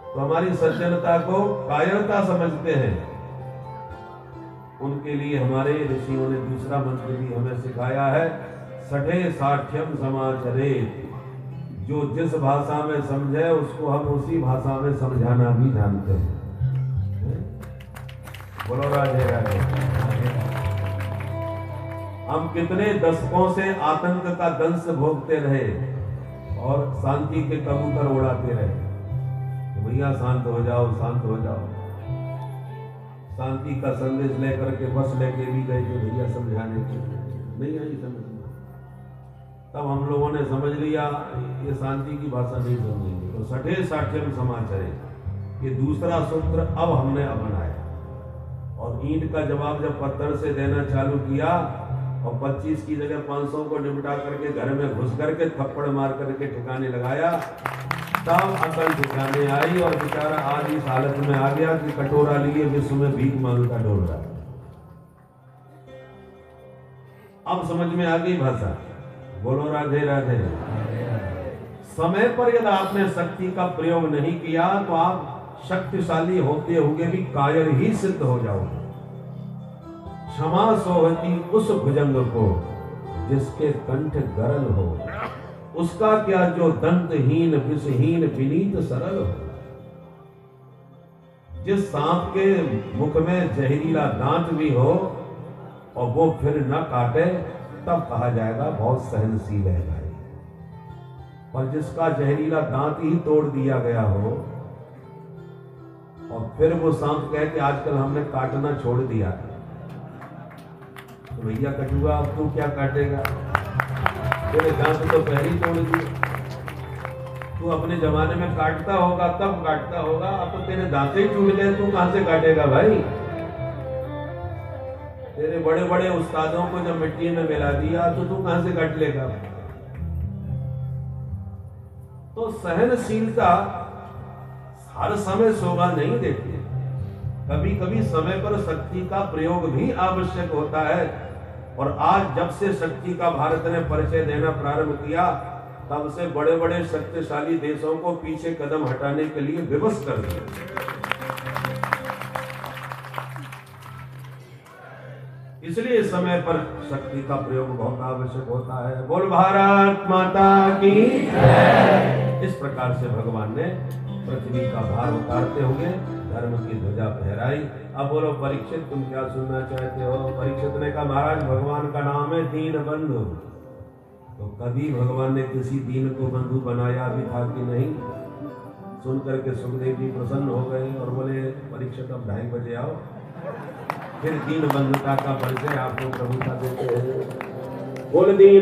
तो हमारी सज्जनता को कायरता समझते हैं, उनके लिए हमारे ऋषियों ने दूसरा मंत्र भी हमें सिखाया है, सठे साठ्यम समाचरे। जो जिस भाषा में समझे उसको हम उसी भाषा में समझाना भी जानते हैं। बोलो राधे राधे। हम कितने दशकों से आतंक का दंश भोगते रहे और शांति के कबूतर उड़ाते रहे, तो भैया शांत हो जाओ, शांत हो जाओ। शांति का संदेश लेकर के बस लेके भी गए कि भैया समझाने के नहीं आई समझ में। तब हम लोगों ने समझ लिया ये शांति की भाषा नहीं समझेंगे, तो सठे साठ्यम समाचरे, ये दूसरा सूत्र अब हमने अपनाया। और ईंट का जवाब जब पत्थर से देना चालू किया और 25 की जगह 500 को निपटा करके घर में घुस करके थप्पड़ मार करके ठिकाने लगाया, तब अकल ठिकाने आई और बेचारा आज इस हालत में आ गया कि कटोरा लिए विश्व में भीख मांगता डोल रहा। अब समझ में आ गई भाषा। बोलो राधे राधे। समय पर यदि आपने शक्ति का प्रयोग नहीं किया तो आप शक्तिशाली होते हुए भी कायर ही सिद्ध हो जाओगे। क्षमा सोहती उस भुजंग को जिसके कंठ गरल हो, उसका क्या जो दंतहीन विषहीन विनीत सरल हो। जिस सांप के मुख में जहरीला दांत भी हो और वो फिर न काटे, तब कहा जाएगा बहुत सहनशील है भाई। पर जिसका जहरीला दांत ही तोड़ दिया गया हो और फिर वो सांप कहे कि आजकल हमने काटना छोड़ दिया, तो भैया कटुआ अब तू क्या काटेगा, तेरे दांत तो पहले ही तोड़ दिए। तू अपने जमाने में काटता होगा तब काटता होगा, अब तो तेरे दांत ही टूट गए, तू कहां से काटेगा भाई। तेरे बड़े बड़े उस्तादों को जब मिट्टी में मिला दिया तो तू कहां से काट लेगा। तो सहनशीलता हर समय शोभा नहीं देती, कभी कभी समय पर शक्ति का प्रयोग भी आवश्यक होता है। और आज जब से शक्ति का भारत ने परिचय देना प्रारंभ किया, तब से बड़े बड़े शक्तिशाली देशों को पीछे कदम हटाने के लिए विवश कर दिया। इसलिए समय पर शक्ति का प्रयोग बहुत आवश्यक होता है। बोल भारत माता की जय। इस प्रकार से भगवान ने पृथ्वी का भार उतारते हुए धर्म की ध्वजा फहराई। अब बोलो परीक्षित, तुम क्या सुनना चाहते हो। परीक्षित ने कहा महाराज भगवान का नाम है दीन बंधु, तो कभी भगवान ने किसी दीन को बंधु बनाया भी था कि नहीं। सुनकर के सुखदेव जी प्रसन्न हो गए और बोले परीक्षित अब 2:30 बजे आओ, फिर दीन बंधुता का परिचय आपको प्रभुता देते हैं। बोल दीन